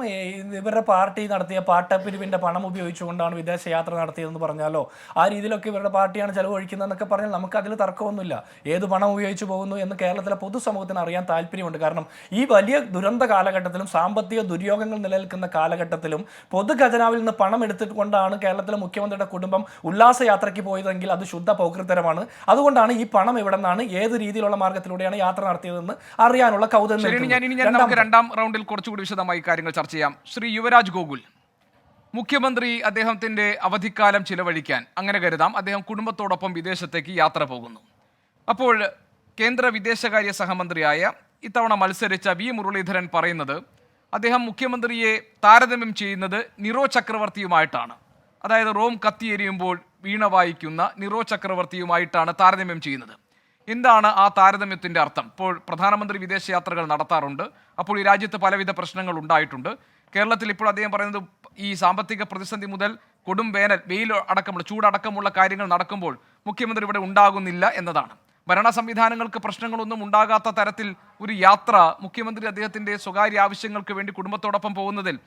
ഇവരുടെ പാർട്ടി നടത്തിയ പാട്ടപ്പിരിവിൻ്റെ പണം ഉപയോഗിച്ചുകൊണ്ടാണ് വിദേശയാത്ര നടത്തിയതെന്ന് പറഞ്ഞാലോ, ആ രീതിയിലൊക്കെ ഇവരുടെ പാർട്ടിയാണ് ചെലവഴിക്കുന്നതെന്നൊക്കെ പറഞ്ഞാൽ നമുക്ക് അതിൽ തർക്കമൊന്നുമില്ല. ഏത് പണം ഉപയോഗിച്ച് പോകുന്നു എന്ന് കേരളത്തിലെ പൊതുസമൂഹത്തിന് അറിയാൻ താല്പര്യമുണ്ട്. കാരണം ഈ വലിയ ദുരന്ത കാലഘട്ടത്തിലും സാമ്പത്തിക ദുര്യോഗങ്ങൾ നിലനിൽക്കുന്ന കാലഘട്ടത്തിലും പൊതു ഖജനാവിൽ നിന്ന് പണം എടുത്തുകൊണ്ടാണ് കേരളത്തിലെ മുഖ്യമന്ത്രിയുടെ കുടുംബം ഉല്ലാസയാത്രയ്ക്ക് പോയതെങ്കിൽ അത് ശുദ്ധ പൗകൃത്തരമാണ്. അതുകൊണ്ടാണ് ഈ പണം എവിടെ നിന്നാണ്, ഏത് രീതിയിലുള്ള മാർഗത്തിലൂടെയാണ് യാത്ര നടത്തിയതെന്ന് അറിയാനുള്ള കൗതുകം. രണ്ടാം റൗണ്ടിൽ കുറച്ചുകൂടി വിശദമായി കാര്യങ്ങൾ ചർച്ച ചെയ്യാം. ശ്രീ യുവരാജ് ഗോകുൽ, മുഖ്യമന്ത്രി അദ്ദേഹത്തിന്റെ അവധിക്കാലം ചിലവഴിക്കാൻ, അങ്ങനെ കരുതാം, അദ്ദേഹം കുടുംബത്തോടൊപ്പം വിദേശത്തേക്ക് യാത്ര പോകുന്നു. അപ്പോൾ കേന്ദ്ര വിദേശകാര്യ സഹമന്ത്രിയായ ഇത്തവണ മത്സരിച്ച വി മുരളീധരൻ പറയുന്നത് അദ്ദേഹം മുഖ്യമന്ത്രിയെ താരതമ്യം ചെയ്യുന്നത് നിറോ ചക്രവർത്തിയുമായിട്ടാണ്. അതായത് റോം കത്തിയെരിയുമ്പോൾ വീണ വായിക്കുന്ന നിറോ ചക്രവർത്തിയുമായിട്ടാണ് താരതമ്യം ചെയ്യുന്നത്. എന്താണ് ആ താരതമ്യത്തിൻ്റെ അർത്ഥം? ഇപ്പോൾ പ്രധാനമന്ത്രി വിദേശയാത്രകൾ നടത്താറുണ്ട്. അപ്പോൾ ഈ രാജ്യത്ത് പലവിധ പ്രശ്നങ്ങൾ ഉണ്ടായിട്ടുണ്ട്. കേരളത്തിൽ ഇപ്പോൾ അദ്ദേഹം പറയുന്നത് ഈ സാമ്പത്തിക പ്രതിസന്ധി മുതൽ കൊടും വേനൽ, വെയിൽ അടക്കമുള്ള ചൂടടക്കമുള്ള കാര്യങ്ങൾ നടക്കുമ്പോൾ മുഖ്യമന്ത്രി ഇവിടെ ഉണ്ടാകുന്നില്ല എന്നതാണ്. ഭരണ സംവിധാനങ്ങൾക്ക് പ്രശ്നങ്ങളൊന്നും ഉണ്ടാകാത്ത തരത്തിൽ ഒരു യാത്ര മുഖ്യമന്ത്രി അദ്ദേഹത്തിന്റെ സ്വകാര്യ ആവശ്യങ്ങൾക്ക് വേണ്ടി കുടുംബത്തോടൊപ്പം പോകുന്നതിൽ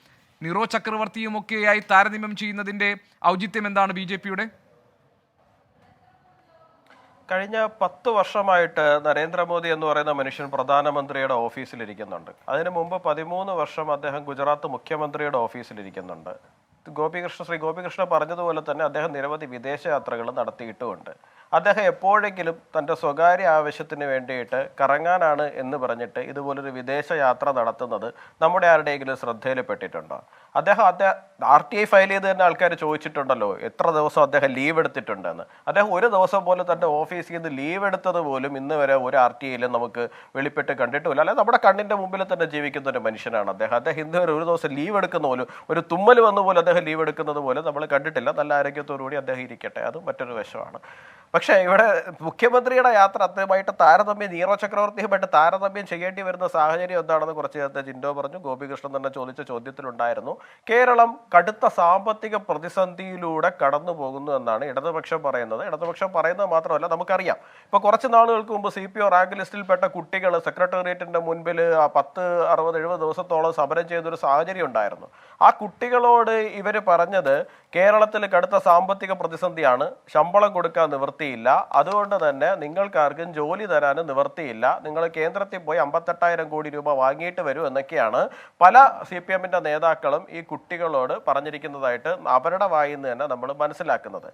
നിറോ ചക്രവർത്തിയുമൊക്കെയായി താരതമ്യം ചെയ്യുന്നതിന്റെ ഔചിത്യം എന്താണ് BJP-യുടെ? കഴിഞ്ഞ 10 വർഷമായിട്ട് നരേന്ദ്രമോദി എന്ന് പറയുന്ന മനുഷ്യൻ പ്രധാനമന്ത്രിയുടെ ഓഫീസിലിരിക്കുന്നുണ്ട്. അതിനു മുമ്പ് 13 വർഷം അദ്ദേഹം ഗുജറാത്ത് മുഖ്യമന്ത്രിയുടെ ഓഫീസിലിരിക്കുന്നുണ്ട്. ശ്രീ ഗോപികൃഷ്ണ പറഞ്ഞതുപോലെ തന്നെ അദ്ദേഹം നിരവധി വിദേശയാത്രകൾ നടത്തിയിട്ടുമുണ്ട്. അദ്ദേഹം എപ്പോഴെങ്കിലും തൻ്റെ സ്വകാര്യ ആവശ്യത്തിന് വേണ്ടിയിട്ട് കറങ്ങാനാണ് എന്ന് പറഞ്ഞിട്ട് ഇതുപോലൊരു വിദേശയാത്ര നടത്തുന്നത് നമ്മുടെ ആരുടെയെങ്കിലും ശ്രദ്ധയിൽപ്പെട്ടിട്ടുണ്ടോ? അദ്ദേഹം RTI ഫയൽ ചെയ്ത് തന്നെ ആൾക്കാർ ചോദിച്ചിട്ടുണ്ടല്ലോ എത്ര ദിവസം അദ്ദേഹം ലീവ് എടുത്തിട്ടുണ്ടെന്ന്. അദ്ദേഹം ഒരു ദിവസം പോലും തൻ്റെ ഓഫീസിൽ നിന്ന് ലീവ് എടുത്തത് പോലും ഇന്ന് വരെ ഒരു RTIയിലും നമുക്ക് വെളിപ്പെട്ട് കണ്ടിട്ടുമില്ല. അല്ലെ, നമ്മുടെ കണ്ണിൻ്റെ മുമ്പിൽ തന്നെ ജീവിക്കുന്ന ഒരു മനുഷ്യനാണ് അദ്ദേഹം. ഇന്ന് വരെ ഒരു ദിവസം ലീവ് എടുക്കുന്ന പോലും, ഒരു തുമ്മൽ വന്ന പോലെ അദ്ദേഹം ലീവ് എടുക്കുന്നത് പോലെ നമ്മൾ കണ്ടിട്ടില്ല. നല്ല ആരോഗ്യത്തോടുകൂടി അദ്ദേഹം ഇരിക്കട്ടെ, അത് മറ്റൊരു വശമാണ്. പക്ഷേ ഇവിടെ മുഖ്യമന്ത്രിയുടെ യാത്ര അദ്ദേഹമായിട്ട് നീറോ ചക്രവർത്തിയുമായിട്ട് താരതമ്യം ചെയ്യേണ്ടി വരുന്ന സാഹചര്യം എന്താണെന്ന് കുറച്ച് നേരത്തെ ജിൻഡോ പറഞ്ഞു. ഗോപികൃഷ്ണൻ തന്നെ ചോദിച്ച ചോദ്യത്തിലുണ്ടായിരുന്നു. കേരളം കടുത്ത സാമ്പത്തിക പ്രതിസന്ധിയിലൂടെ കടന്നു പോകുന്നു എന്നാണ് ഇടതുപക്ഷം പറയുന്നത്. ഇടതുപക്ഷം പറയുന്നത് മാത്രമല്ല, നമുക്കറിയാം. ഇപ്പോൾ കുറച്ച് നാളുകൾക്ക് മുമ്പ് CPO റാങ്ക് ലിസ്റ്റിൽപ്പെട്ട കുട്ടികൾ സെക്രട്ടേറിയറ്റിന്റെ മുൻപിൽ 10, 60, 70 ദിവസത്തോളം സമരം ചെയ്തൊരു സാഹചര്യം ഉണ്ടായിരുന്നു. ആ കുട്ടികളോട് ഇവർ പറഞ്ഞത് കേരളത്തിൽ കടുത്ത സാമ്പത്തിക പ്രതിസന്ധിയാണ്, ശമ്പളം കൊടുക്കാൻ നിവൃത്തിയില്ല, അതുകൊണ്ട് തന്നെ നിങ്ങൾക്കാർക്കും ജോലി തരാൻ നിവൃത്തിയില്ല, നിങ്ങൾ കേന്ദ്രത്തിൽ പോയി 58,000 കോടി രൂപ വാങ്ങിയിട്ട് വരൂ എന്നൊക്കെയാണ് പല CPM-ന്റെ നേതാക്കളും ഈ കുട്ടികളോട് പറഞ്ഞിരിക്കുന്നതായിട്ട് അവരുടെ വായിൽ നിന്ന് തന്നെ നമ്മൾ മനസ്സിലാക്കുന്നത്.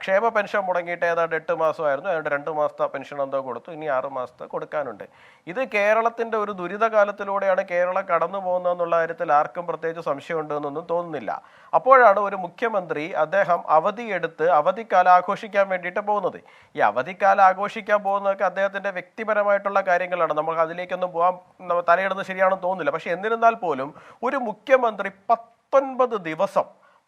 ക്ഷേമ പെൻഷൻ മുടങ്ങിയിട്ട് ഏതാണ്ട് 8 മാസമായിരുന്നു, അതുകൊണ്ട് 2 മാസത്തെ പെൻഷൻ എന്തോ കൊടുത്തു, ഇനി 6 മാസത്തെ കൊടുക്കാനുണ്ട്. ഇത് കേരളത്തിന്റെ ഒരു ദുരിതകാലത്തിലൂടെയാണ് കേരളം കടന്നു പോകുന്നതെന്നുള്ള കാര്യത്തിൽ ആർക്കും പ്രത്യേകിച്ച് സംശയമുണ്ടെന്നൊന്നും തോന്നുന്നില്ല. അപ്പോഴാണ് ഒരു മുഖ്യമന്ത്രി അദ്ദേഹം അവധിയെടുത്ത് അവധിക്കാലം ആഘോഷിക്കാൻ വേണ്ടിയിട്ട് പോകുന്നത്. ഈ അവധിക്കാലം ആഘോഷിക്കാൻ പോകുന്നതൊക്കെ അദ്ദേഹത്തിന്റെ വ്യക്തിപരമായിട്ടുള്ള കാര്യങ്ങളാണ്. നമുക്ക് അതിലേക്കൊന്നും പോകാൻ തലയിടുന്നത് ശരിയാണെന്ന് തോന്നുന്നില്ല. പക്ഷെ എന്നിരുന്നാൽ പോലും ഒരു മുഖ്യമന്ത്രി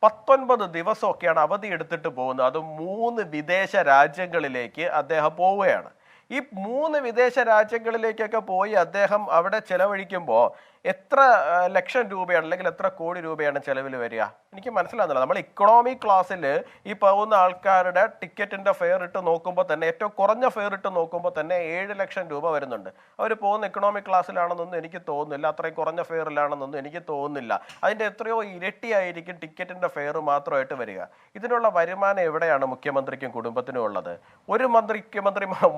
19 ദിവസമൊക്കെയാണ് അവധി എടുത്തിട്ട് പോകുന്നത്. അത് 3 വിദേശ രാജ്യങ്ങളിലേക്ക് അദ്ദേഹം പോവുകയാണ്. ഈ 3 വിദേശ രാജ്യങ്ങളിലേക്കൊക്കെ പോയി അദ്ദേഹം അവിടെ ചെലവഴിക്കുമ്പോൾ എത്ര ലക്ഷം രൂപയാണ് അല്ലെങ്കിൽ എത്ര കോടി രൂപയാണ് ചെലവിൽ വരിക? എനിക്ക് മനസ്സിലാകുന്നില്ല. നമ്മൾ ഇക്കണോമി ക്ലാസ്സിൽ ഈ പോകുന്ന ആൾക്കാരുടെ ടിക്കറ്റിന്റെ ഫെയർ ഇട്ട് നോക്കുമ്പോൾ തന്നെ, ഏറ്റവും കുറഞ്ഞ ഫെയർ ഇട്ട് നോക്കുമ്പോൾ തന്നെ 7 ലക്ഷം രൂപ വരുന്നുണ്ട്. അവർ പോകുന്ന ഇക്കണോമി ക്ലാസ്സിലാണെന്നൊന്നും എനിക്ക് തോന്നുന്നില്ല, അത്രയും കുറഞ്ഞ ഫെയറിലാണെന്നൊന്നും എനിക്ക് തോന്നുന്നില്ല. അതിൻ്റെ എത്രയോ ഇരട്ടിയായിരിക്കും ടിക്കറ്റിന്റെ ഫെയർ മാത്രമായിട്ട് വരിക. ഇതിനുള്ള വരുമാനം എവിടെയാണ് മുഖ്യമന്ത്രിക്കും കുടുംബത്തിനും ഉള്ളത്? ഒരു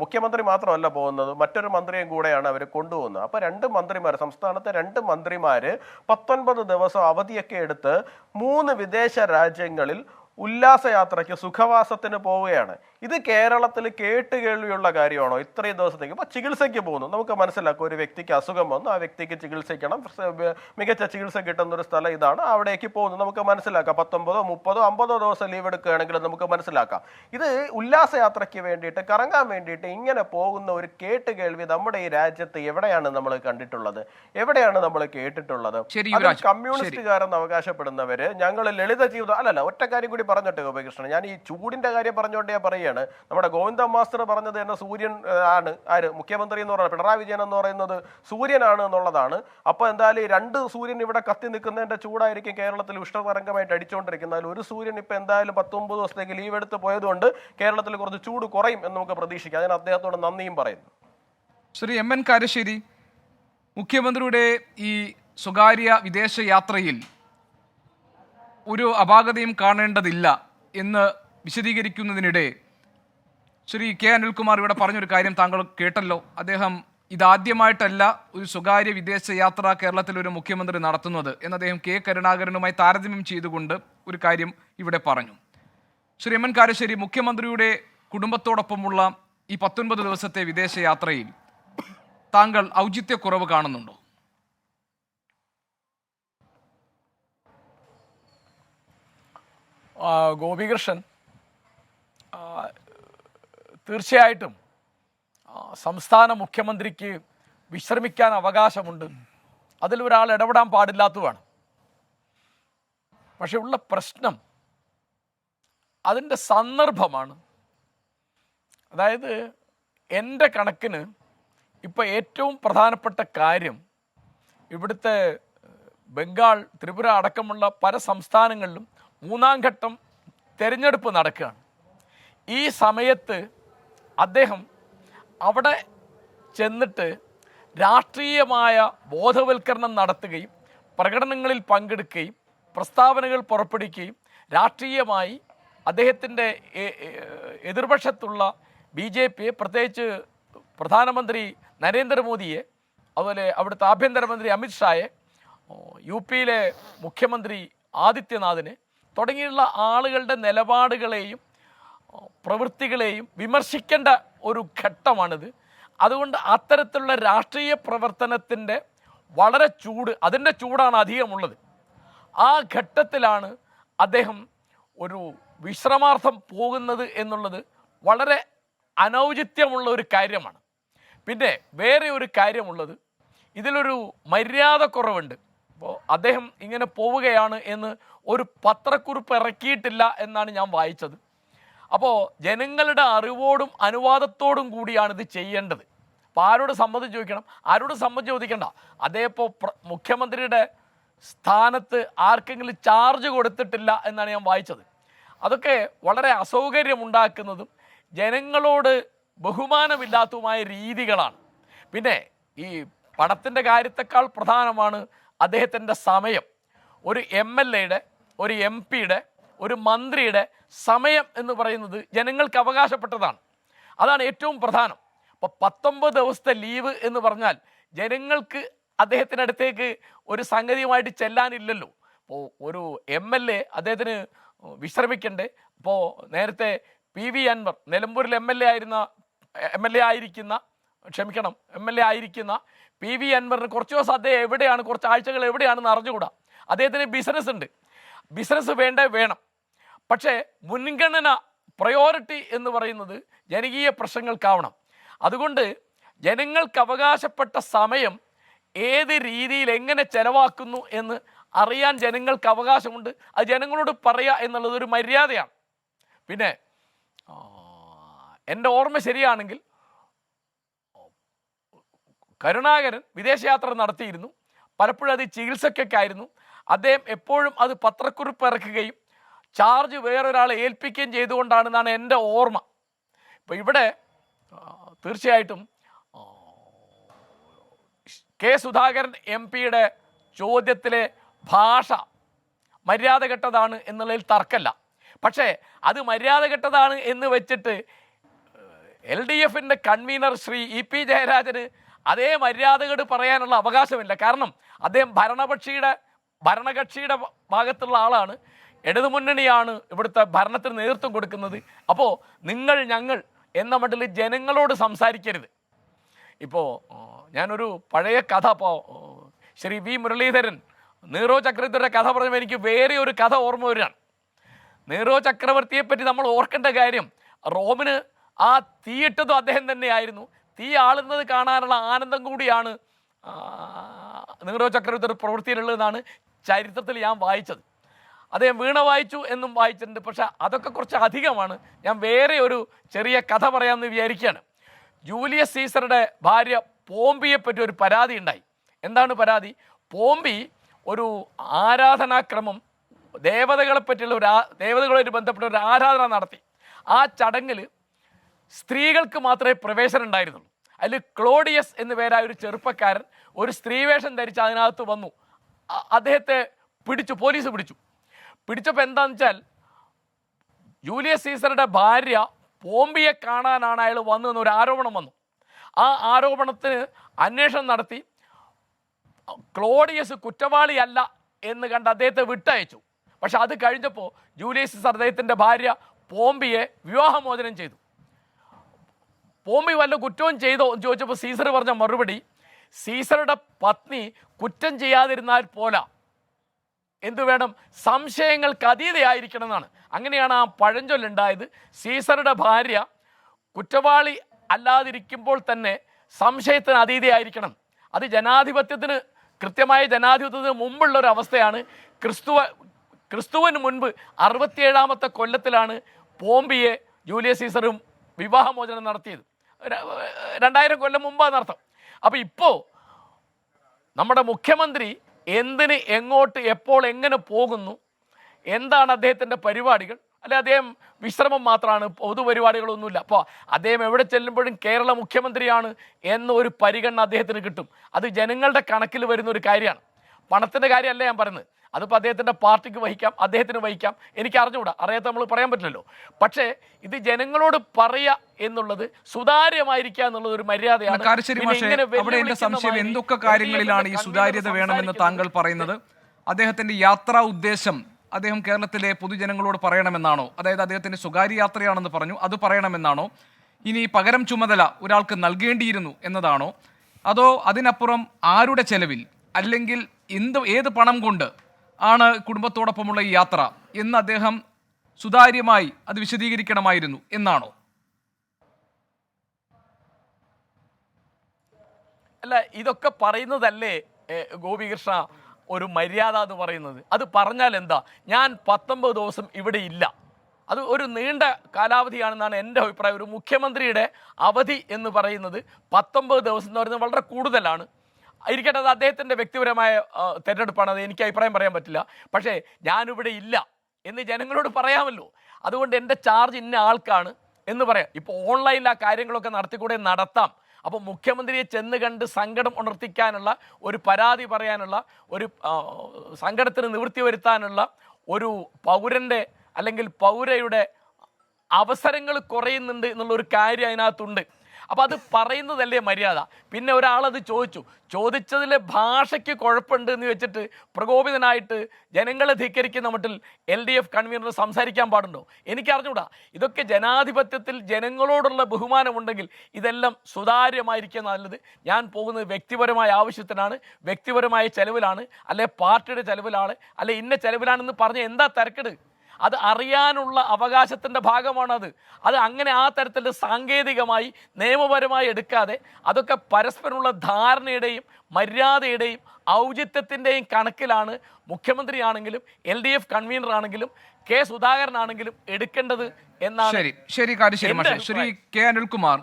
മുഖ്യമന്ത്രി മാത്രമല്ല പോകുന്നത്, മറ്റൊരു മന്ത്രിയും കൂടെയാണ് അവർ കൊണ്ടുപോകുന്നത്. അപ്പോൾ 2 മന്ത്രിമാർ, സംസ്ഥാനത്തെ 2 മന്ത്രിമാര് 19 ദിവസം അവധിയൊക്കെ എടുത്ത് 3 വിദേശ രാജ്യങ്ങളിൽ ഉല്ലാസയാത്രയ്ക്ക്, സുഖവാസത്തിന് പോവുകയാണ്. ഇത് കേരളത്തിൽ കേട്ടുകേൾവിയുള്ള കാര്യമാണോ? ഇത്രയും ദിവസത്തേക്ക് ഇപ്പോൾ ചികിത്സയ്ക്ക് പോകുന്നു, നമുക്ക് മനസ്സിലാക്കും. ഒരു വ്യക്തിക്ക് അസുഖം വന്നു, ആ വ്യക്തിക്ക് ചികിത്സിക്കണം, മികച്ച ചികിത്സ കിട്ടുന്ന ഒരു സ്ഥലം ഇതാണ്, അവിടേക്ക് പോകുന്നു, നമുക്ക് മനസ്സിലാക്കാം. 19, 30, 50 ദിവസം ലീവ് എടുക്കുകയാണെങ്കിൽ നമുക്ക് മനസ്സിലാക്കാം. ഇത് ഉല്ലാസയാത്രയ്ക്ക് വേണ്ടിയിട്ട്, കറങ്ങാൻ വേണ്ടിയിട്ട് ഇങ്ങനെ പോകുന്ന ഒരു കേട്ടുകേൾവി നമ്മുടെ ഈ രാജ്യത്ത് എവിടെയാണ് നമ്മൾ കണ്ടിട്ടുള്ളത്? എവിടെയാണ് നമ്മൾ കേട്ടിട്ടുള്ളത്? കമ്മ്യൂണിസ്റ്റുകാരെന്ന് അവകാശപ്പെടുന്നവര് ഞങ്ങൾ ലളിത ജീവിതം, അല്ലല്ല, ഒറ്റ കാര്യം കൂടി പറഞ്ഞിട്ട് ഗോപികൃഷ്ണൻ, ഞാൻ ഈ ചൂടിന്റെ കാര്യം പറഞ്ഞുകൊണ്ട് ഞാൻ പറയുകയാണ്. നമ്മുടെ ഗോവിന്ദ മാസ്റ്റർ പറഞ്ഞത് തന്നെ സൂര്യൻ ആണ്, ആര് മുഖ്യമന്ത്രി എന്ന് പറയുന്നത്, പിണറായി വിജയൻ എന്ന് പറയുന്നത് സൂര്യനാണ് എന്നുള്ളതാണ്. അപ്പൊ എന്തായാലും 2 സൂര്യൻ ഇവിടെ കത്തി നിൽക്കുന്നതിന്റെ ചൂടായിരിക്കും കേരളത്തിൽ ഉഷ്ണതരംഗമായിട്ട് അടിച്ചുകൊണ്ടിരിക്കുന്നത്. അതിൽ ഒരു സൂര്യൻ ഇപ്പൊ എന്തായാലും 19 ദിവസത്തേക്ക് ലീവ് എടുത്ത് പോയതുകൊണ്ട് കേരളത്തിൽ കുറച്ച് ചൂട് കുറയും എന്ന് നമുക്ക് പ്രതീക്ഷിക്കാം. അതിന് അദ്ദേഹത്തോട് നന്ദിയും പറയുന്നു. ശ്രീ MN കാരശ്ശേരി, മുഖ്യമന്ത്രിയുടെ ഈ സ്വകാര്യ വിദേശ യാത്രയിൽ ഒരു അപാകതയും കാണേണ്ടതില്ല എന്ന് വിശദീകരിക്കുന്നതിനിടെ ശ്രീ K. അനിൽകുമാർ ഇവിടെ പറഞ്ഞൊരു കാര്യം താങ്കൾ കേട്ടല്ലോ. അദ്ദേഹം ഇതാദ്യമായിട്ടല്ല ഒരു സ്വകാര്യ വിദേശ യാത്ര കേരളത്തിൽ ഒരു മുഖ്യമന്ത്രി നടത്തുന്നത് എന്ന് അദ്ദേഹം K. കരുണാകരനുമായി താരതമ്യം ചെയ്തുകൊണ്ട് ഒരു കാര്യം ഇവിടെ പറഞ്ഞു. ശ്രീ MN കാരശ്ശേരി, മുഖ്യമന്ത്രിയുടെ കുടുംബത്തോടൊപ്പമുള്ള ഈ 19 ദിവസത്തെ വിദേശ യാത്രയിൽ താങ്കൾ ഔചിത്യക്കുറവ് കാണുന്നുണ്ടോ? ഗോപികൃഷ്ണൻ, തീർച്ചയായിട്ടും സംസ്ഥാന മുഖ്യമന്ത്രിക്ക് വിശ്രമിക്കാൻ അവകാശമുണ്ട്. അതിൽ ഒരാൾ ഇടപെടാൻ പാടില്ലാത്തതാണ്. പക്ഷെ ഉള്ള പ്രശ്നം അതിൻ്റെ സന്ദർഭമാണ്. അതായത് എൻ്റെ കണക്കിന് ഇപ്പോൾ ഏറ്റവും പ്രധാനപ്പെട്ട കാര്യം ഇവിടുത്തെ ബംഗാൾ, ത്രിപുര അടക്കമുള്ള പല സംസ്ഥാനങ്ങളിലും 3ാം ഘട്ടം തെരഞ്ഞെടുപ്പ് നടക്കുകയാണ്. ഈ സമയത്ത് അദ്ദേഹം അവിടെ ചെന്നിട്ട് രാഷ്ട്രീയമായ ബോധവൽക്കരണം നടത്തുകയും പ്രകടനങ്ങളിൽ പങ്കെടുക്കുകയും പ്രസ്താവനകൾ പുറപ്പെടുവിക്കുകയും രാഷ്ട്രീയമായി അദ്ദേഹത്തിൻ്റെ എതിർപക്ഷത്തുള്ള BJPയെ, പ്രത്യേകിച്ച് പ്രധാനമന്ത്രി നരേന്ദ്രമോദിയെ, അതുപോലെ അവിടുത്തെ ആഭ്യന്തരമന്ത്രി അമിത്ഷായെ, UPയിലെ മുഖ്യമന്ത്രി ആദിത്യനാഥിനെ തുടങ്ങിയുള്ള ആളുകളുടെ നിലപാടുകളെയും പ്രവൃത്തികളെയും വിമർശിക്കേണ്ട ഒരു ഘട്ടമാണിത്. അതുകൊണ്ട് അത്തരത്തിലുള്ള രാഷ്ട്രീയ പ്രവർത്തനത്തിൻ്റെ വളരെ അതിൻ്റെ ചൂടാണ് അധികമുള്ളത്. ആ ഘട്ടത്തിലാണ് അദ്ദേഹം ഒരു വിശ്രമാർത്ഥം പോകുന്നത് എന്നുള്ളത് വളരെ അനൗചിത്യമുള്ള ഒരു കാര്യമാണ്. പിന്നെ വേറെ ഒരു കാര്യമുള്ളത്, ഇതിലൊരു മര്യാദ കുറവുണ്ട്. അപ്പോൾ അദ്ദേഹം ഇങ്ങനെ പോവുകയാണ് എന്ന് ഒരു പത്രക്കുറിപ്പ് ഇറക്കിയിട്ടില്ല എന്നാണ് ഞാൻ വായിച്ചത്. അപ്പോൾ ജനങ്ങളുടെ അറിവോടും അനുവാദത്തോടും കൂടിയാണ് ഇത് ചെയ്യേണ്ടത്. അപ്പോൾ ആരോട് സമ്മതം ചോദിക്കണം? ആരോട് സമ്മതം ചോദിക്കേണ്ട. അതേപ്പോൾ മുഖ്യമന്ത്രിയുടെ സ്ഥാനത്ത് ആർക്കെങ്കിലും ചാർജ് കൊടുത്തിട്ടില്ല എന്നാണ് ഞാൻ വായിച്ചത്. അതൊക്കെ വളരെ അസൗകര്യമുണ്ടാക്കുന്നതും ജനങ്ങളോട് ബഹുമാനമില്ലാത്തതുമായ രീതികളാണ്. പിന്നെ ഈ പണത്തിൻ്റെ കാര്യത്തെക്കാൾ പ്രധാനമാണ് അദ്ദേഹത്തിൻ്റെ സമയം. ഒരു MLAയുടെ, ഒരു MP യുടെ, ഒരു മന്ത്രിയുടെ സമയം എന്ന് പറയുന്നത് ജനങ്ങൾക്ക് അവകാശപ്പെട്ടതാണ്. അതാണ് ഏറ്റവും പ്രധാനം. അപ്പോൾ 19 ദിവസത്തെ ലീവ് എന്ന് പറഞ്ഞാൽ ജനങ്ങൾക്ക് അദ്ദേഹത്തിൻ്റെ അടുത്തേക്ക് ഒരു സംഗതിയുമായിട്ട് ചെല്ലാനില്ലല്ലോ. അപ്പോൾ ഒരു MLA അദ്ദേഹത്തിന് വിശ്രമിക്കണ്ടേ? അപ്പോൾ നേരത്തെ PV അൻവർ, നിലമ്പൂരിൽ MLA ആയിരിക്കുന്ന PV അൻവറിന് കുറച്ച് ദിവസം അദ്ദേഹം എവിടെയാണ്, കുറച്ച് ആഴ്ചകൾ എവിടെയാണെന്ന് അറിഞ്ഞുകൂടാ. അദ്ദേഹത്തിന് ബിസിനസ് ഉണ്ട്. ബിസിനസ് വേണം. പക്ഷേ മുൻഗണന, പ്രയോറിറ്റി എന്ന് പറയുന്നത് ജനകീയ പ്രശ്നങ്ങൾക്കാവണം. അതുകൊണ്ട് ജനങ്ങൾക്ക് അവകാശപ്പെട്ട സമയം ഏത് രീതിയിൽ എങ്ങനെ ചെലവാക്കുന്നു എന്ന് അറിയാൻ ജനങ്ങൾക്ക് അവകാശമുണ്ട്. അത് ജനങ്ങളോട് പറയുക എന്നുള്ളത് ഒരു മര്യാദയാണ്. പിന്നെ എൻ്റെ ഓർമ്മ ശരിയാണെങ്കിൽ കരുണാകരൻ വിദേശയാത്ര നടത്തിയിരുന്നു. പലപ്പോഴും അത് ചികിത്സക്കൊക്കെ ആയിരുന്നു. അദ്ദേഹം എപ്പോഴും അത് പത്രക്കുറിപ്പ് ഇറക്കുകയും ചാർജ് വേറൊരാളെ ഏൽപ്പിക്കുകയും ചെയ്തുകൊണ്ടാണെന്നാണ് എൻ്റെ ഓർമ്മ. ഇപ്പോൾ ഇവിടെ തീർച്ചയായിട്ടും K. സുധാകരൻ MP യുടെ ചോദ്യത്തിലെ ഭാഷ മര്യാദകെട്ടതാണ് എന്നുള്ളതിൽ തർക്കമില്ല. പക്ഷേ അത് മര്യാദകെട്ടതാണ് എന്ന് വെച്ചിട്ട് LDFൻ്റെ കൺവീനർ ശ്രീ EP ജയരാജന് അതേ മര്യാദകേട് പറയാനുള്ള അവകാശമില്ല. കാരണം അദ്ദേഹം ഭരണകക്ഷിയുടെ ഭാഗത്തുള്ള ആളാണ്. ഇടതുമുന്നണിയാണ് ഇവിടുത്തെ ഭരണത്തിന് നേതൃത്വം കൊടുക്കുന്നത്. അപ്പോൾ നിങ്ങൾ, ഞങ്ങൾ എന്ന മട്ടിൽ ജനങ്ങളോട് സംസാരിക്കരുത്. ഇപ്പോൾ ഞാനൊരു പഴയ കഥ, ഇപ്പോൾ ശ്രീ V. മുരളീധരൻ നീറോ ചക്രവർത്തിയുടെ കഥ പറഞ്ഞപ്പോൾ എനിക്ക് വേറെ ഒരു കഥ ഓർമ്മ വരികയാണ്. നീറോ ചക്രവർത്തിയെപ്പറ്റി നമ്മൾ ഓർക്കേണ്ട കാര്യം, റോമിന് ആ തീയിട്ടതും അദ്ദേഹം തന്നെയായിരുന്നു. തീ ആളുന്നത് കാണാനുള്ള ആനന്ദം കൂടിയാണ് നീറോ ചക്രവർത്തിയുടെ പ്രവൃത്തിയിലുള്ളതെന്നാണ് ചരിത്രത്തിൽ ഞാൻ വായിച്ചത്. അദ്ദേഹം വീണ വായിച്ചു എന്നും വായിച്ചിട്ടുണ്ട്. പക്ഷെ അതൊക്കെ കുറച്ച് അധികമാണ്. ഞാൻ വേറെ ഒരു ചെറിയ കഥ പറയാമെന്ന് വിചാരിക്കുകയാണ്. ജൂലിയസ് സീസറുടെ ഭാര്യ പോംപിയെപ്പറ്റി ഒരു പരാതി ഉണ്ടായി. എന്താണ് പരാതി? പോംപി ഒരു ആരാധനാക്രമം, ദേവതകളുമായിട്ട് ബന്ധപ്പെട്ട ഒരു ആരാധന നടത്തി. ആ ചടങ്ങിൽ സ്ത്രീകൾക്ക് മാത്രമേ പ്രവേശനം ഉണ്ടായിരുന്നുള്ളൂ. അതിൽ ക്ലോഡിയസ് എന്നു പേരായ ഒരു ചെറുപ്പക്കാരൻ ഒരു സ്ത്രീവേഷം ധരിച്ച് അതിനകത്ത് വന്നു. അദ്ദേഹത്തെ പോലീസ് പിടിച്ചപ്പോൾ എന്താണെന്ന് വെച്ചാൽ ജൂലിയസ് സീസറുടെ ഭാര്യ പോംപിയെ കാണാനാണ് അയാൾ വന്നതെന്നൊരു ആരോപണം വന്നു. ആ ആരോപണത്തിന് അന്വേഷണം നടത്തി ക്ലോഡിയസ് കുറ്റവാളിയല്ല എന്ന് കണ്ട് അദ്ദേഹത്തെ വിട്ടയച്ചു. പക്ഷെ അത് കഴിഞ്ഞപ്പോൾ ജൂലിയസ് സീസർ അദ്ദേഹത്തിൻ്റെ ഭാര്യ പോംപിയെ വിവാഹമോചനം ചെയ്തു. പോംപി വല്ല കുറ്റവും ചെയ്തോ എന്ന് ചോദിച്ചപ്പോൾ സീസർ പറഞ്ഞ മറുപടി, സീസറുടെ പത്നി കുറ്റം ചെയ്യാതിരുന്നാൽ പോരാ, എന്തു വേണം, സംശയങ്ങൾക്ക് അതീതയായിരിക്കണം എന്നാണ്. അങ്ങനെയാണ് ആ പഴഞ്ചൊല്ലുണ്ടായത്. സീസറുടെ ഭാര്യ കുറ്റവാളി അല്ലാതിരിക്കുമ്പോൾ തന്നെ സംശയത്തിന് അതീതയായിരിക്കണം. അത് കൃത്യമായ ജനാധിപത്യത്തിന് മുമ്പുള്ള ഒരു അവസ്ഥയാണ്. ക്രിസ്തുവിന് മുൻപ് 67ാമത്തെ കൊല്ലത്തിലാണ് പോംപിയെ ജൂലിയസ് സീസറും വിവാഹമോചനം നടത്തിയത്. 2000 കൊല്ലം മുമ്പാണ് നടത്തം. അപ്പോൾ ഇപ്പോൾ നമ്മുടെ മുഖ്യമന്ത്രി എന്തിന്, എങ്ങോട്ട്, എപ്പോൾ, എങ്ങനെ പോകുന്നു, എന്താണ് അദ്ദേഹത്തിൻ്റെ പരിപാടികൾ, അല്ലെ അദ്ദേഹം വിശ്രമം മാത്രമാണ്, പൊതുപരിപാടികളൊന്നുമില്ല. അപ്പോൾ അദ്ദേഹം എവിടെ ചെല്ലുമ്പോഴും കേരള മുഖ്യമന്ത്രിയാണ് എന്നൊരു പരിഗണന അദ്ദേഹത്തിന് കിട്ടും. അത് ജനങ്ങളുടെ കണക്കിൽ വരുന്ന ഒരു കാര്യമാണ്. പണത്തിൻ്റെ കാര്യമല്ല ഞാൻ പറയുന്നത്. അതിപ്പോൾ അദ്ദേഹത്തിൻ്റെ പാർട്ടിക്ക് വഹിക്കാം, അദ്ദേഹത്തിന് വഹിക്കാം, എനിക്ക് അറിഞ്ഞുകൂടാ, അറിയാത്ത നമ്മൾ പറയാൻ പറ്റില്ലല്ലോ. പക്ഷേ ഇത് ജനങ്ങളോട് പറയുക എന്നുള്ളത്, സുതാര്യമായിരിക്കുക എന്നുള്ളത് ഒരു മര്യാദയാണ്. അവിടെ എന്റെ സംശയം, എന്തൊക്കെ കാര്യങ്ങളിലാണ് ഈ സുതാര്യത വേണമെന്ന് താങ്കൾ പറയുന്നത്? അദ്ദേഹത്തിന്റെ യാത്രാ ഉദ്ദേശം അദ്ദേഹം കേരളത്തിലെ പൊതുജനങ്ങളോട് പറയണമെന്നാണോ? അതായത് അദ്ദേഹത്തിന്റെ സ്വകാര്യ യാത്രയാണെന്ന് പറഞ്ഞു, അത് പറയണമെന്നാണോ? ഇനി പകരം ചുമതല ഒരാൾക്ക് നൽകേണ്ടിയിരുന്നു എന്നതാണോ? അതോ അതിനപ്പുറം ആരുടെ ചെലവിൽ, അല്ലെങ്കിൽ ഏത് പണം കൊണ്ട് ആണ് കുടുംബത്തോടൊപ്പമുള്ള ഈ യാത്ര എന്ന് അദ്ദേഹം സുതാര്യമായി അത് വിശദീകരിക്കണമായിരുന്നു എന്നാണോ? അല്ല, ഇതൊക്കെ പറയുന്നതല്ലേ ഗോപികൃഷ്ണ ഒരു മര്യാദ എന്ന് പറയുന്നത്? അത് പറഞ്ഞാൽ എന്താ? ഞാൻ 19 ദിവസം ഇവിടെ ഇല്ല, അത് ഒരു നീണ്ട കാലാവധിയാണെന്നാണ് എൻ്റെ അഭിപ്രായം. ഒരു മുഖ്യമന്ത്രിയുടെ അവധി എന്ന് പറയുന്നത് 19 ദിവസം എന്ന് പറയുന്നത് വളരെ കൂടുതലാണ്. ഇരിക്കട്ടെ, അത് അദ്ദേഹത്തിൻ്റെ വ്യക്തിപരമായ തിരഞ്ഞെടുപ്പാണ്, അത് എനിക്ക് അഭിപ്രായം പറയാൻ പറ്റില്ല. പക്ഷേ ഞാനിവിടെ ഇല്ല എന്ന് ജനങ്ങളോട് പറയാമല്ലോ. അതുകൊണ്ട് എൻ്റെ ചാർജ് ഇന്ന ആൾക്കാണ് എന്ന് പറയാം. ഇപ്പോൾ ഓൺലൈനിൽ ആ കാര്യങ്ങളൊക്കെ നടത്താം. അപ്പോൾ മുഖ്യമന്ത്രിയെ ചെന്ന് കണ്ട് സങ്കടം ഉണർത്തിക്കാനുള്ള, ഒരു പരാതി പറയാനുള്ള, ഒരു സങ്കടത്തിന് നിവൃത്തി വരുത്താനുള്ള ഒരു പൗരൻ്റെ അല്ലെങ്കിൽ പൗരയുടെ അവസരങ്ങൾ കുറയുന്നുണ്ട് എന്നുള്ളൊരു കാര്യം അതിനകത്തുണ്ട്. അപ്പോൾ അത് പറയുന്നതല്ലേ മര്യാദ? പിന്നെ ഒരാളത് ചോദിച്ചതിലെ ഭാഷയ്ക്ക് കുഴപ്പമുണ്ട് എന്ന് വെച്ചിട്ട് പ്രകോപിതനായിട്ട് ജനങ്ങളെ ധിക്കരിക്കുന്ന മട്ടിൽ LDF കൺവീനർ സംസാരിക്കാൻ പാടുണ്ടോ? എനിക്കറിഞ്ഞൂടാ. ഇതൊക്കെ ജനാധിപത്യത്തിൽ ജനങ്ങളോടുള്ള ബഹുമാനമുണ്ടെങ്കിൽ ഇതെല്ലാം സുതാര്യമായിരിക്കുക നല്ലത്. ഞാൻ പോകുന്നത് വ്യക്തിപരമായ ആവശ്യത്തിനാണ്, വ്യക്തിപരമായ ചെലവിലാണ്, അല്ലെ പാർട്ടിയുടെ ചെലവിലാണ്, അല്ലെ ഇന്ന ചെലവിലാണെന്ന് പറഞ്ഞ് എന്താ തിരക്കട്? അത് അറിയാനുള്ള അവകാശത്തിൻ്റെ ഭാഗമാണത്. അത് അങ്ങനെ ആ തരത്തിൽ സാങ്കേതികമായി നിയമപരമായി എടുക്കാതെ അതൊക്കെ പരസ്പരമുള്ള ധാരണയുടെയും മര്യാദയുടെയും ഔചിത്യത്തിൻ്റെയും കണക്കിലാണ് മുഖ്യമന്ത്രിയാണെങ്കിലും LDF കൺവീനർ ആണെങ്കിലും കെ സുധാകരനാണെങ്കിലും എടുക്കേണ്ടത് എന്നാണ്. ശരി ശ്രീ കെ അനിൽകുമാർ,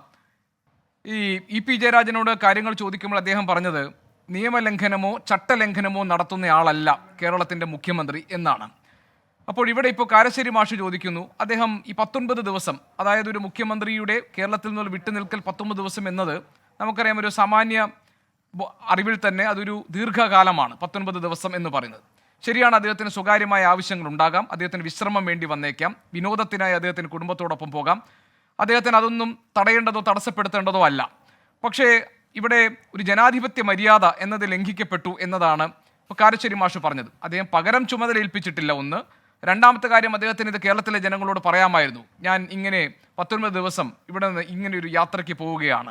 ഈ EP ജയരാജനോട് കാര്യങ്ങൾ ചോദിക്കുമ്പോൾ അദ്ദേഹം പറഞ്ഞത് നിയമലംഘനമോ ചട്ടലംഘനമോ നടത്തുന്നയാളല്ല കേരളത്തിൻ്റെ മുഖ്യമന്ത്രി എന്നാണ്. അപ്പോൾ ഇവിടെ ഇപ്പോൾ കാരശ്ശേരി മാഷ് ചോദിക്കുന്നു, അദ്ദേഹം ഈ 19 ദിവസം, അതായത് ഒരു മുഖ്യമന്ത്രിയുടെ കേരളത്തിൽ നിന്ന് വിട്ടുനിൽക്കൽ 19 ദിവസം എന്നത് നമുക്കറിയാം, ഒരു സാമാന്യ അറിവിൽ തന്നെ അതൊരു ദീർഘകാലമാണ് 19 ദിവസം എന്ന് പറയുന്നത്. ശരിയാണ്, അദ്ദേഹത്തിന് സ്വകാര്യമായ ആവശ്യങ്ങൾ ഉണ്ടാകാം, അദ്ദേഹത്തിന് വിശ്രമം വേണ്ടി വന്നേക്കാം, വിനോദത്തിനായി അദ്ദേഹത്തിന് കുടുംബത്തോടൊപ്പം പോകാം, അദ്ദേഹത്തിന് അതൊന്നും തടയേണ്ടതോ തടസ്സപ്പെടുത്തേണ്ടതോ അല്ല. പക്ഷേ ഇവിടെ ഒരു ജനാധിപത്യ മര്യാദ എന്നത് ലംഘിക്കപ്പെട്ടു എന്നതാണ് ഇപ്പോൾ കാരശ്ശേരി മാഷ് പറഞ്ഞത്. അദ്ദേഹം പകരം ചുമതല ഏൽപ്പിച്ചിട്ടില്ല, ഒന്ന്. രണ്ടാമത്തെ കാര്യം, അദ്ദേഹത്തിന് ഇത് കേരളത്തിലെ ജനങ്ങളോട് പറയാമായിരുന്നു, ഞാൻ ഇങ്ങനെ 19 ദിവസം ഇവിടെ നിന്ന് ഇങ്ങനെ ഒരു യാത്രയ്ക്ക് പോവുകയാണ്,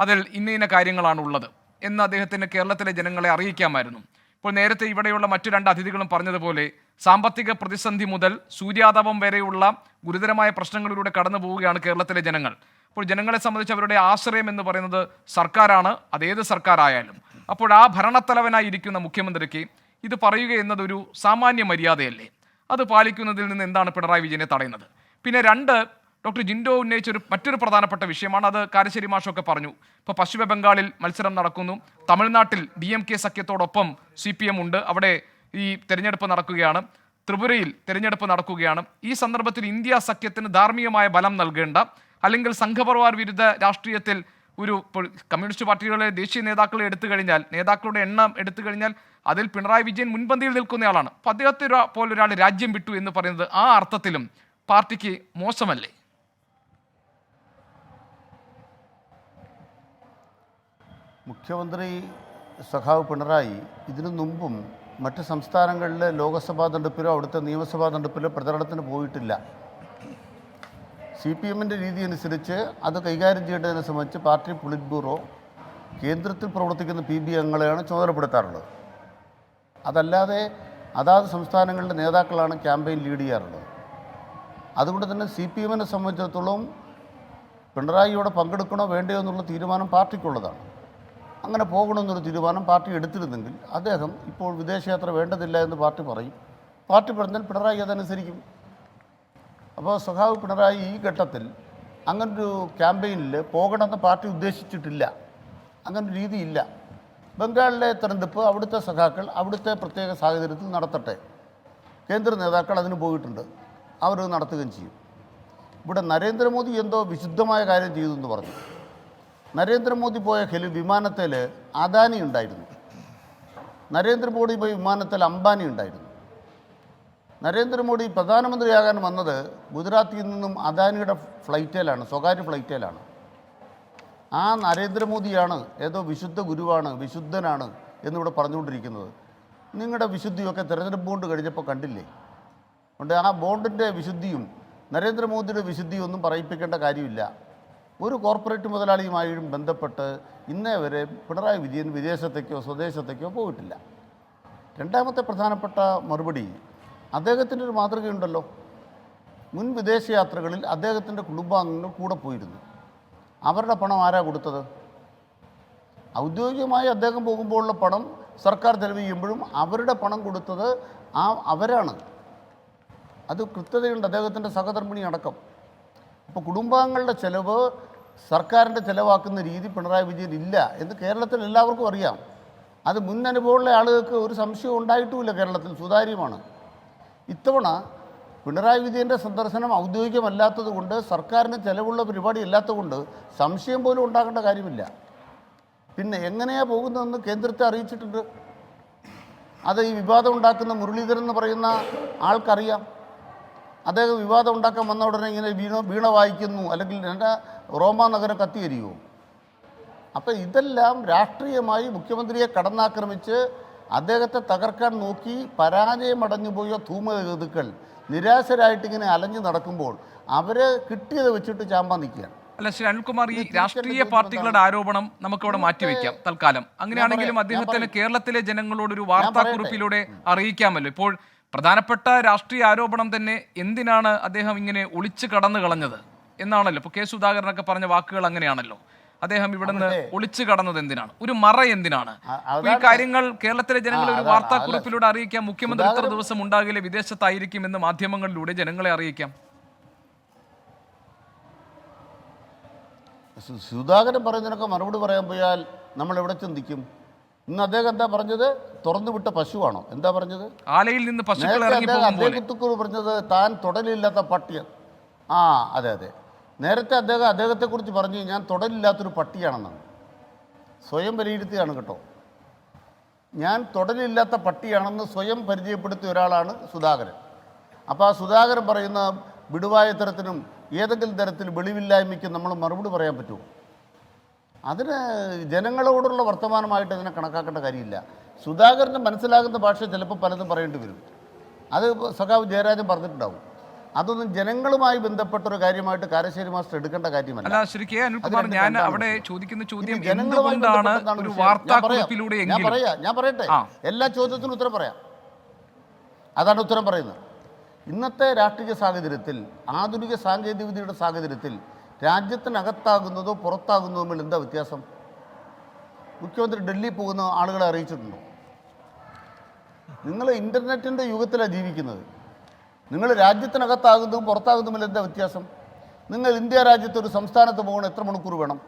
അതിൽ ഇന്ന കാര്യങ്ങളാണ് ഉള്ളത് എന്ന് അദ്ദേഹത്തിന് കേരളത്തിലെ ജനങ്ങളെ അറിയിക്കാമായിരുന്നു. ഇപ്പോൾ നേരത്തെ ഇവിടെയുള്ള മറ്റു 2 അതിഥികളും പറഞ്ഞതുപോലെ സാമ്പത്തിക പ്രതിസന്ധി മുതൽ സൂര്യാതപം വരെയുള്ള ഗുരുതരമായ പ്രശ്നങ്ങളിലൂടെ കടന്നു പോവുകയാണ് കേരളത്തിലെ ജനങ്ങൾ. അപ്പോൾ ജനങ്ങളെ സംബന്ധിച്ച് അവരുടെ ആശ്രയം എന്ന് പറയുന്നത് സർക്കാരാണ്, അതേത് സർക്കാരായാലും. അപ്പോൾ ആ ഭരണത്തലവനായി ഇരിക്കുന്ന മുഖ്യമന്ത്രിക്ക് ഇത് പറയുക എന്നതൊരു സാമാന്യ മര്യാദയല്ലേ? അത് പാലിക്കുന്നതിൽ നിന്ന് എന്താണ് പിണറായി വിജയനെ തടയുന്നത്? പിന്നെ 2, ഡോക്ടർ ജിൻഡോ ഉന്നയിച്ച മറ്റൊരു പ്രധാനപ്പെട്ട വിഷയമാണ്, അത് കാരശ്ശേരി മാഷൊക്കെ പറഞ്ഞു. ഇപ്പോൾ പശ്ചിമ ബംഗാളിൽ മത്സരം നടക്കുന്നു, തമിഴ്നാട്ടിൽ DMK സഖ്യത്തോടൊപ്പം CPM ഉണ്ട്, അവിടെ ഈ തെരഞ്ഞെടുപ്പ് നടക്കുകയാണ്, ത്രിപുരയിൽ തെരഞ്ഞെടുപ്പ് നടക്കുകയാണ്. ഈ സന്ദർഭത്തിൽ ഇന്ത്യ സഖ്യത്തിന് ധാർമ്മികമായ ബലം നൽകേണ്ട, അല്ലെങ്കിൽ സംഘപരിവാർ വിരുദ്ധ രാഷ്ട്രീയത്തിൽ ഒരു കമ്മ്യൂണിസ്റ്റ് പാർട്ടികളെ ദേശീയ നേതാക്കളെ നേതാക്കളുടെ എണ്ണം എടുത്തു കഴിഞ്ഞാൽ അതിൽ പിണറായി വിജയൻ മുൻപന്തിയിൽ നിൽക്കുന്നയാളാണ്. അപ്പോൾ അദ്ദേഹത്തെ പോലൊരാൾ രാജ്യം വിട്ടു എന്ന് പറയുന്നത് ആ അർത്ഥത്തിലും പാർട്ടിക്ക് മോശമല്ലേ? മുഖ്യമന്ത്രി സഖാവ് പിണറായി ഇതിനു മുമ്പും മറ്റ് സംസ്ഥാനങ്ങളിലെ ലോക്സഭാ തെരഞ്ഞെടുപ്പിലോ അവിടുത്തെ നിയമസഭാ തെരഞ്ഞെടുപ്പിലോ പ്രചരണത്തിന് പോയിട്ടില്ല. CPMൻ്റെ രീതി അനുസരിച്ച് അത് കൈകാര്യം ചെയ്യേണ്ടതിനെ സംബന്ധിച്ച് പാർട്ടി പൊളിറ്റ് ബ്യൂറോ, കേന്ദ്രത്തിൽ പ്രവർത്തിക്കുന്ന PB അംഗങ്ങളെയാണ് ചുമതലപ്പെടുത്താറുള്ളത്. അതല്ലാതെ അതാത് സംസ്ഥാനങ്ങളിലെ നേതാക്കളാണ് ക്യാമ്പയിൻ ലീഡ് ചെയ്യാറുള്ളത്. അതുകൊണ്ട് തന്നെ CPMനെ സംബന്ധിച്ചിടത്തോളം പിണറായിയോടെ പങ്കെടുക്കണോ വേണ്ടയോ എന്നുള്ള തീരുമാനം പാർട്ടിക്കുള്ളതാണ്. അങ്ങനെ പോകണമെന്നൊരു തീരുമാനം പാർട്ടി എടുത്തിരുന്നെങ്കിൽ അദ്ദേഹം ഇപ്പോൾ വിദേശയാത്ര വേണ്ടതില്ല എന്ന് പാർട്ടി പറയും. പാർട്ടി പറഞ്ഞാൽ പിണറായി അതനുസരിക്കും. അപ്പോൾ സഖാവ് പിണറായി ഈ ഘട്ടത്തിൽ അങ്ങനൊരു ക്യാമ്പയിനിൽ പോകണമെന്ന് പാർട്ടി ഉദ്ദേശിച്ചിട്ടില്ല, അങ്ങനൊരു രീതിയില്ല. ബംഗാളിലെ തെരഞ്ഞെടുപ്പ് അവിടുത്തെ സഖാക്കൾ അവിടുത്തെ പ്രത്യേക സാഹചര്യത്തിൽ നടത്തട്ടെ. കേന്ദ്ര നേതാക്കൾ അതിന് പോയിട്ടുണ്ട്, അവർ നടത്തുകയും ചെയ്യും. ഇവിടെ നരേന്ദ്രമോദി എന്തോ വിശുദ്ധമായ കാര്യം ചെയ്തു എന്ന് പറഞ്ഞു. നരേന്ദ്രമോദി പോയ വിമാനത്തിൽ അദാനി ഉണ്ടായിരുന്നു, നരേന്ദ്രമോദി പോയ വിമാനത്തിൽ അംബാനി ഉണ്ടായിരുന്നു. നരേന്ദ്രമോദി പ്രധാനമന്ത്രിയാകാൻ വന്നത് ഗുജറാത്തിൽ നിന്നും അദാനിയുടെ ഫ്ലൈറ്റിലാണ്, സ്വകാര്യ ഫ്ലൈറ്റിലാണ്. ആ നരേന്ദ്രമോദിയാണ് ഏതോ വിശുദ്ധ ഗുരുവാണ്, വിശുദ്ധനാണ് എന്നിവിടെ പറഞ്ഞുകൊണ്ടിരിക്കുന്നത്. നിങ്ങളുടെ വിശുദ്ധിയൊക്കെ തെരഞ്ഞെടുപ്പ് ബോണ്ട് കഴിഞ്ഞപ്പോൾ കണ്ടില്ലേ? അതുകൊണ്ട് ആ ബോണ്ടിൻ്റെ വിശുദ്ധിയും നരേന്ദ്രമോദിയുടെ വിശുദ്ധിയും ഒന്നും പറയിപ്പിക്കേണ്ട കാര്യമില്ല. ഒരു കോർപ്പറേറ്റ് മുതലാളിയുമായും ബന്ധപ്പെട്ട് ഇന്നേ വരെ പിണറായി വിജയൻ വിദേശത്തേക്കോ സ്വദേശത്തേക്കോ പോയിട്ടില്ല. രണ്ടാമത്തെ പ്രധാനപ്പെട്ട മറുപടി, അദ്ദേഹത്തിൻ്റെ ഒരു മാതൃകയുണ്ടല്ലോ. മുൻ വിദേശയാത്രകളിൽ അദ്ദേഹത്തിൻ്റെ കുടുംബാംഗങ്ങൾ കൂടെ പോയിരുന്നു. അവരുടെ പണം ആരാ കൊടുത്തത്? ഔദ്യോഗികമായി അദ്ദേഹം പോകുമ്പോഴുള്ള പണം സർക്കാർ ചെലവ് ചെയ്യുമ്പോഴും അവരുടെ പണം കൊടുത്തത് അവരാണ്. അത് കൃത്യതയുണ്ട്, അദ്ദേഹത്തിൻ്റെ സഹധർമ്മിണി അടക്കം. അപ്പോൾ കുടുംബാംഗങ്ങളുടെ ചെലവ് സർക്കാരിൻ്റെ ചിലവാക്കുന്ന രീതി പിണറായി വിജയൻ ഇല്ല എന്ന് കേരളത്തിൽ എല്ലാവർക്കും അറിയാം. അത് മുൻ അനുഭവമുള്ള ആളുകൾക്ക് ഒരു സംശയം ഉണ്ടായിട്ടുമില്ല. കേരളത്തിൽ സുതാര്യമാണ്. ഇത്തവണ പിണറായി വിജയൻ്റെ സന്ദർശനം ഔദ്യോഗികമല്ലാത്തത് കൊണ്ട്, സർക്കാരിന് ചിലവുള്ള പരിപാടി അല്ലാത്തതുകൊണ്ട് സംശയം പോലും ഉണ്ടാകേണ്ട കാര്യമില്ല. പിന്നെ എങ്ങനെയാണ് പോകുന്നതെന്ന് കേന്ദ്രത്തെ അറിയിച്ചിട്ടുണ്ട്. അത് ഈ വിവാദം ഉണ്ടാക്കുന്ന മുരളീധരൻ എന്ന് പറയുന്ന ആൾക്കറിയാം. അദ്ദേഹം വിവാദം ഉണ്ടാക്കാൻ വന്ന ഉടനെ ഇങ്ങനെ വീണ വായിക്കുന്നു, അല്ലെങ്കിൽ എൻ്റെ റോമാ നഗരം കത്തിയെരിയുമോ? അപ്പം ഇതെല്ലാം രാഷ്ട്രീയമായി മുഖ്യമന്ത്രിയെ കടന്നാക്രമിച്ച് അദ്ദേഹത്തെ തകർക്കാൻ നോക്കി പരാജയമടഞ്ഞുപോയ ധൂമഗതുക്കൾ നിരാശരായിട്ടിങ്ങനെ അലഞ്ഞു നടക്കുമ്പോൾ അവരെ കിട്ടിയത് വെച്ചിട്ട് ചാമ്പാൻ നിൽക്കുകയാണ്. അല്ല, ശ്രീ അനിൽകുമാർ, ഈ രാഷ്ട്രീയ പാർട്ടികളുടെ ആരോപണം നമുക്കവിടെ മാറ്റിവെക്കാം തൽക്കാലം. അങ്ങനെയാണെങ്കിലും അദ്ദേഹത്തിന് കേരളത്തിലെ ജനങ്ങളോടൊരു വാർത്താക്കുറിപ്പിലൂടെ അറിയിക്കാമല്ലോ. ഇപ്പോൾ പ്രധാനപ്പെട്ട രാഷ്ട്രീയ ആരോപണം തന്നെ എന്തിനാണ് അദ്ദേഹം ഇങ്ങനെ ഒളിച്ചു കടന്നു കളഞ്ഞത് എന്നാണല്ലോ. ഇപ്പോൾ കെ സുധാകരനൊക്കെ പറഞ്ഞ വാക്കുകൾ അങ്ങനെയാണല്ലോ. അദ്ദേഹം ഇവിടെ നിന്ന് ഒളിച്ചു കടന്നത് എന്തിനാണ്? ഒരു മറ എന്തിനാണ്? ഈ കാര്യങ്ങൾ കേരളത്തിലെ ജനങ്ങളെ ഒരു വാർത്താക്കുറിപ്പിലൂടെ അറിയിക്കാം. മുഖ്യമന്ത്രി ഇത്ര ദിവസം ഉണ്ടാകില്ല, വിദേശത്തായിരിക്കും എന്ന് മാധ്യമങ്ങളിലൂടെ ജനങ്ങളെ അറിയിക്കാം. സുധാകരൻ പറയുന്നതിനൊക്കെ മറുപടി പറയാൻ പോയാൽ നമ്മൾ എവിടെ ചിന്തിക്കും? ഇന്ന് അദ്ദേഹം എന്താ പറഞ്ഞത്? തുറന്നു വിട്ട പശുവാണോ? എന്താ പറഞ്ഞത്? ആലയിൽ നിന്ന് പശുക്കൾ അദ്ദേഹം പറഞ്ഞത് താൻ തൊടലില്ലാത്ത പട്ടിയാണ്. അതെ അതെ, നേരത്തെ അദ്ദേഹത്തെക്കുറിച്ച് പറഞ്ഞു ഞാൻ തൊടലില്ലാത്തൊരു പട്ടിയാണെന്നാണ്. സ്വയം വിലയിരുത്തുകയാണ് കേട്ടോ. ഞാൻ തൊടലില്ലാത്ത പട്ടിയാണെന്ന് സ്വയം പരിചയപ്പെടുത്തിയ ഒരാളാണ് സുധാകരൻ. അപ്പോൾ ആ സുധാകരൻ പറയുന്ന വിടുവായ തരത്തിനും ഏതെങ്കിലും തരത്തിൽ വെളിവില്ലായ്മയ്ക്കും നമ്മൾ മറുപടി പറയാൻ പറ്റുമോ? അതിന് ജനങ്ങളോടുള്ള വർത്തമാനമായിട്ട് അതിനെ കണക്കാക്കേണ്ട കാര്യമില്ല. സുധാകരന് മനസ്സിലാകുന്ന ഭാഷ ചിലപ്പോൾ പലതും പറയേണ്ടി വരും. അത് സഖാവ് ജയരാജൻ പറഞ്ഞിട്ടുണ്ടാവും. അതൊന്നും ജനങ്ങളുമായി ബന്ധപ്പെട്ടൊരു കാര്യമായിട്ട് കാരശ്ശേരി മാസ്റ്റർ എടുക്കേണ്ട കാര്യമല്ല. അല്ല, ശ്രീ കെ അനിൽകുമാർ, ഞാൻ അവിടെ ചോദിക്കുന്ന ചോദ്യം എന്തുകൊണ്ടാണ് ഒരു വാർത്താക്കുറിപ്പിലൂടെ ഞാൻ പറയട്ടെ, എല്ലാ ചോദ്യത്തിനും ഉത്തരം പറയാം. അതാണ് ഉത്തരം പറയുന്നത്. ഇന്നത്തെ രാഷ്ട്രീയ സാഹചര്യത്തിൽ, ആധുനിക സാങ്കേതികവിദ്യയുടെ സാഹചര്യത്തിൽ രാജ്യത്തിനകത്താകുന്നതോ പുറത്താകുന്നതോ തമ്മിൽ എന്താ വ്യത്യാസം? മുഖ്യമന്ത്രി ഡൽഹി പോകുന്ന ആളുകളെ അറിയിച്ചിട്ടുണ്ടോ? നിങ്ങൾ ഇൻ്റർനെറ്റിൻ്റെ യുഗത്തിലാണ് ജീവിക്കുന്നത്. നിങ്ങൾ രാജ്യത്തിനകത്താകുന്നതും പുറത്താകുന്നതും എന്താ വ്യത്യാസം? നിങ്ങൾ ഇന്ത്യ രാജ്യത്ത് ഒരു സംസ്ഥാനത്ത് പോകണം എത്ര മണിക്കൂർ വേണം?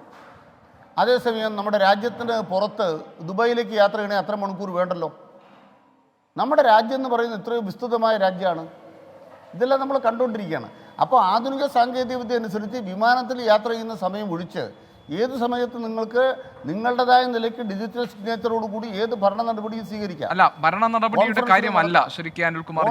അതേസമയം നമ്മുടെ രാജ്യത്തിന് പുറത്ത് ദുബായിലേക്ക് യാത്ര ചെയ്യണമെങ്കിൽ അത്ര മണിക്കൂർ വേണ്ടല്ലോ. നമ്മുടെ രാജ്യം എന്ന് പറയുന്നത് ഇത്രയും വിസ്തൃതമായ രാജ്യമാണ്. ഇതെല്ലാം നമ്മൾ കണ്ടുകൊണ്ടിരിക്കുകയാണ്. അപ്പോൾ ആധുനിക സാങ്കേതികവിദ്യ അനുസരിച്ച് വിമാനത്തിൽ യാത്ര ചെയ്യുന്ന സമയം ഒഴിച്ച് ഏത് സമയത്ത് നിങ്ങൾക്ക് നിങ്ങളുടേതായ നിലയ്ക്ക് ഡിജിറ്റൽ സിഗ്നേച്ചറോട് കൂടി ഏത് ഭരണ നടപടിയും സ്വീകരിക്കാം. അല്ല, ഭരണ നടപടിയുടെ കാര്യമല്ല ശ്രീ കെ അനിൽകുമാർ.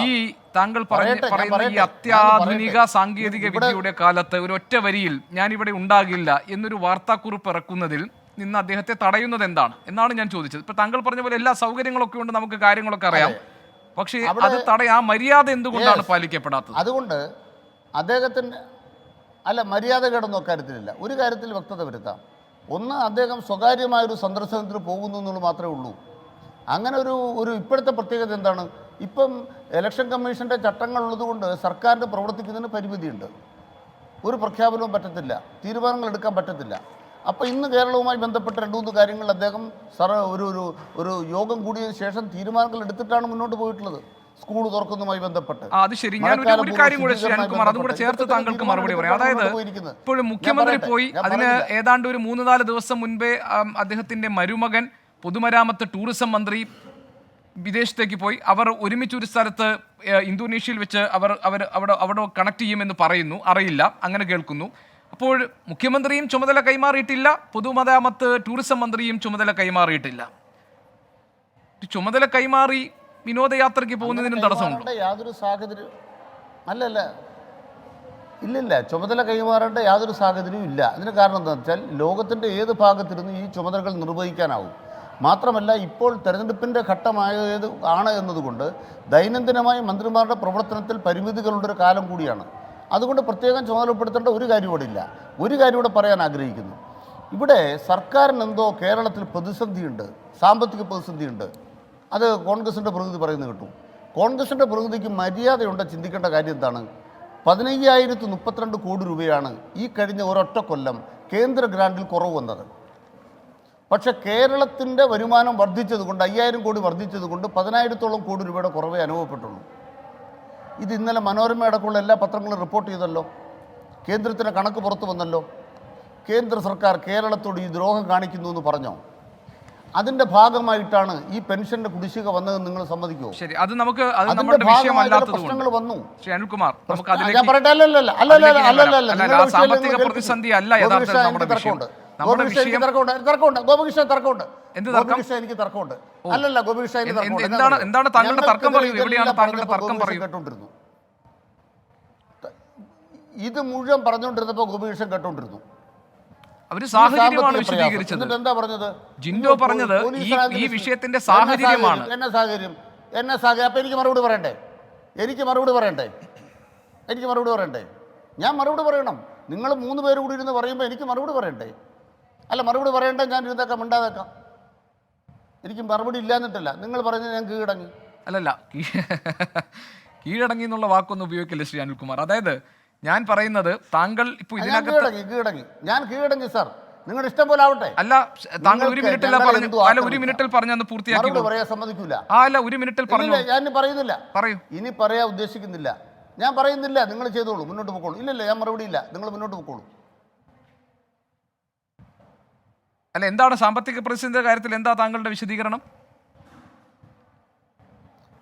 ഈ താങ്കൾ പറയുന്ന ഈ അത്യാധുനിക സാങ്കേതിക വിദ്യയുടെ കാലത്ത് ഒരു ഒറ്റ വരിയിൽ ഞാനിവിടെ ഉണ്ടാകില്ല എന്നൊരു വാർത്താക്കുറിപ്പ് ഇറക്കുന്നതിൽ നിന്ന് അദ്ദേഹത്തെ തടയുന്നത് എന്താണ് എന്നാണ് ഞാൻ ചോദിച്ചത്. ഇപ്പൊ താങ്കൾ പറഞ്ഞ പോലെ എല്ലാ സൗകര്യങ്ങളൊക്കെ ഉണ്ട്, നമുക്ക് കാര്യങ്ങളൊക്കെ അറിയാം. പക്ഷേ അത് ആ മര്യാദ എന്തുകൊണ്ടാണ് പാലിക്കപ്പെടാത്തത്? അതുകൊണ്ട് അദ്ദേഹത്തിന് മര്യാദ കേടൊന്നും അക്കാര്യത്തിലില്ല. ഒരു കാര്യത്തിൽ വ്യക്തത വരുത്താം. ഒന്ന്, അദ്ദേഹം സ്വകാര്യമായൊരു സന്ദർശനത്തിന് പോകുന്നു എന്നുള്ളത് മാത്രമേ ഉള്ളൂ. അങ്ങനെ ഒരു ഇപ്പോഴത്തെ പ്രത്യേകത എന്താണ്? ഇപ്പം ഇലക്ഷൻ കമ്മീഷൻ്റെ ചട്ടങ്ങളുള്ളതുകൊണ്ട് സർക്കാരിൻ്റെ പ്രവർത്തിക്കുന്നതിന് പരിമിതിയുണ്ട്. ഒരു പ്രഖ്യാപനവും പറ്റത്തില്ല, തീരുമാനങ്ങൾ എടുക്കാൻ പറ്റത്തില്ല. അപ്പോൾ ഇന്ന് കേരളവുമായി ബന്ധപ്പെട്ട 2-3 കാര്യങ്ങൾ അദ്ദേഹം ഒരു യോഗം കൂടിയതിന് ശേഷം തീരുമാനങ്ങൾ എടുത്തിട്ടാണ് മുന്നോട്ട് പോയിട്ടുള്ളത്. സ്കൂൾ തുറക്കുന്നതുമായി ബന്ധപ്പെട്ട്. അത് ശരി. ഞാൻ ഒരു കാര്യം കൂടെ ശ്രീ അനിൽകുമാർ അതും കൂടെ ചേർത്ത് താങ്കൾക്ക് മറുപടി പറയാം. അതായത് ഇപ്പോഴും മുഖ്യമന്ത്രി പോയി അതിന് ഏതാണ്ട് ഒരു 3-4 ദിവസം മുൻപേ അദ്ദേഹത്തിന്റെ മരുമകൻ പൊതുമരാമത്ത് ടൂറിസം മന്ത്രി വിദേശത്തേക്ക് പോയി. അവർ ഒരുമിച്ച് ഒരു സ്ഥലത്ത് ഇന്തോനേഷ്യയിൽ വെച്ച് അവിടെ കണക്ട് ചെയ്യുമെന്ന് പറയുന്നു. അറിയില്ല, അങ്ങനെ കേൾക്കുന്നു. അപ്പോൾ മുഖ്യമന്ത്രിയും ചുമതല കൈമാറിയിട്ടില്ല, പൊതുമരാമത്ത് ടൂറിസം മന്ത്രിയും ചുമതല കൈമാറിയിട്ടില്ല. ചുമതല കൈമാറി വിനോദയാത്രയ്ക്ക് പോകുന്നതിനും തടസ്സമുണ്ട്? യാതൊരു സാഹചര്യം ഇല്ലില്ല, ചുമതല കൈമാറേണ്ട യാതൊരു സാഹചര്യവും ഇല്ല. അതിന് കാരണം എന്താണെന്ന് വെച്ചാൽ ലോകത്തിൻ്റെ ഏത് ഭാഗത്തിരുന്ന് ഈ ചുമതലകൾ നിർവഹിക്കാനാവും. മാത്രമല്ല, ഇപ്പോൾ തെരഞ്ഞെടുപ്പിൻ്റെ ഘട്ടമായത് ആണ് എന്നതുകൊണ്ട് ദൈനംദിനമായി മന്ത്രിമാരുടെ പ്രവർത്തനത്തിൽ പരിമിതികളുള്ളൊരു കാലം കൂടിയാണ്. അതുകൊണ്ട് പ്രത്യേകം ചുമതലപ്പെടുത്തേണ്ട ഒരു കാര്യം ഇവിടെ ഇല്ല. ഒരു കാര്യം ഇവിടെ പറയാൻ ആഗ്രഹിക്കുന്നു. ഇവിടെ സർക്കാരിനെന്തോ കേരളത്തിൽ പ്രതിസന്ധിയുണ്ട്, സാമ്പത്തിക പ്രതിസന്ധിയുണ്ട്. അത് കോൺഗ്രസിൻ്റെ പ്രതിനിധി പറയുന്നത് കേട്ടു. കോൺഗ്രസിൻ്റെ പ്രതിനിധിക്ക് മര്യാദയുണ്ട് ചിന്തിക്കേണ്ട കാര്യം എന്താണ്? 15,032 കോടി രൂപയാണ് ഈ കഴിഞ്ഞ ഒരൊറ്റ കൊല്ലം കേന്ദ്ര ഗ്രാൻഡിൽ കുറവ് വന്നത്. പക്ഷേ കേരളത്തിൻ്റെ വരുമാനം വർദ്ധിച്ചതുകൊണ്ട് 5,000 കോടി വർദ്ധിച്ചതുകൊണ്ട് 10,000-ഓളം കോടി രൂപയുടെ കുറവേ അനുഭവപ്പെട്ടുള്ളൂ. ഇത് ഇന്നലെ മനോരമ അടക്കമുള്ള എല്ലാ പത്രങ്ങളും റിപ്പോർട്ട് ചെയ്തല്ലോ. കേന്ദ്രത്തിൻ്റെ കണക്ക് പുറത്തു വന്നല്ലോ. കേന്ദ്ര സർക്കാർ കേരളത്തോട് ഈ ദ്രോഹം കാണിക്കുന്നു എന്ന് പറഞ്ഞോ? അതിന്റെ ഭാഗമായിട്ടാണ് ഈ പെൻഷന്റെ കുടിശ്ശിക വന്നതെന്ന് നിങ്ങൾ സമ്മതിക്കുമോ? ശരി, അത് നമുക്ക് നമ്മുടെ വിഷയമല്ലാത്തതുകൊണ്ട് വന്നു. ശ്രീ അനിൽകുമാർ, നമുക്ക് ഞാൻ പറയട്ടെ, സാമ്പത്തിക പ്രതിസന്ധി അല്ല യഥാർത്ഥത്തിൽ നമ്മുടെ വിഷയം. നമ്മുടെ വിഷയം ഗോപികൃഷ്ണൻ തർക്കമുണ്ട്. എന്ത് തർക്കം? എനിക്ക് തർക്കമുണ്ട്. അല്ലല്ല, ഗോപികൃഷ്ണൻ എന്താണ് താങ്കളുടെ തർക്കം? പറയൂ, എവിടെയാണ് താങ്കളുടെ തർക്കം? പറയൂ. കേട്ടോണ്ടിരുന്നു, ഇത് മുഴുവൻ പറഞ്ഞുകൊണ്ടിരുന്നപ്പോൾ ഗോപികൃഷ്ണൻ കേട്ടോണ്ടിരുന്നു. അവര് സാഹചര്യമാണ് വിശദീകരിച്ചത്. എന്താ പറഞ്ഞത്? ജിൻഡോ പറഞ്ഞത് ഈ വിഷയത്തിന്റെ സാഹചര്യമാണ്. എന്നെ സാഹചര്യം അപ്പൊ എനിക്ക് മറുപടി പറയണ്ടേ? ഞാൻ മറുപടി പറയണം. നിങ്ങൾ 3 പേര് കൂടി ഇരുന്ന് പറയുമ്പോൾ എനിക്ക് മറുപടി പറയണ്ടേ? അല്ല, മറുപടി പറയണ്ടേ? ഞാൻ ഇരുന്നേക്കാം, മിണ്ടാതേക്കാം. എനിക്ക് മറുപടി ഇല്ലാന്നിട്ടല്ല, നിങ്ങൾ പറഞ്ഞത് ഞാൻ കീഴടങ്ങി. അല്ലല്ല, കീഴടങ്ങി എന്നുള്ള വാക്കൊന്നും ഉപയോഗിക്കില്ല ശ്രീ അനിൽകുമാർ. അതായത് ഞാൻ പറയുന്നത് താങ്കൾ ഇപ്പോൾ കീഴടങ്ങി ഞാൻ കീഴടങ്ങി സാർ, നിങ്ങളുടെ ഇഷ്ടം പോലെ ആവട്ടെ. അല്ല, താങ്കൾ 1 മിനിറ്റിൽ പറഞ്ഞു. അല്ല, 1 മിനിറ്റിൽ പറഞ്ഞൊന്ന് പൂർത്തിയാക്കി പറയാൻ സമ്മതിക്കൂല. അല്ല, 1 മിനിറ്റിൽ പറഞ്ഞു. ഞാൻ പറയുന്നില്ല, പറയൂ. ഇനി പറയാൻ ഉദ്ദേശിക്കുന്നില്ല. ഞാൻ പറയുന്നില്ല, നിങ്ങൾ ചെയ്തോളൂ, മുന്നോട്ട് പോക്കോളൂ. ഇല്ലല്ല, ഞാൻ മറുപടി ഇല്ല, നിങ്ങൾ മുന്നോട്ട് പോക്കോളൂ. അല്ല, എന്താണ് സാമ്പത്തിക പ്രതിസന്ധിയുടെ കാര്യത്തിൽ എന്താ താങ്കളുടെ വിശദീകരണം?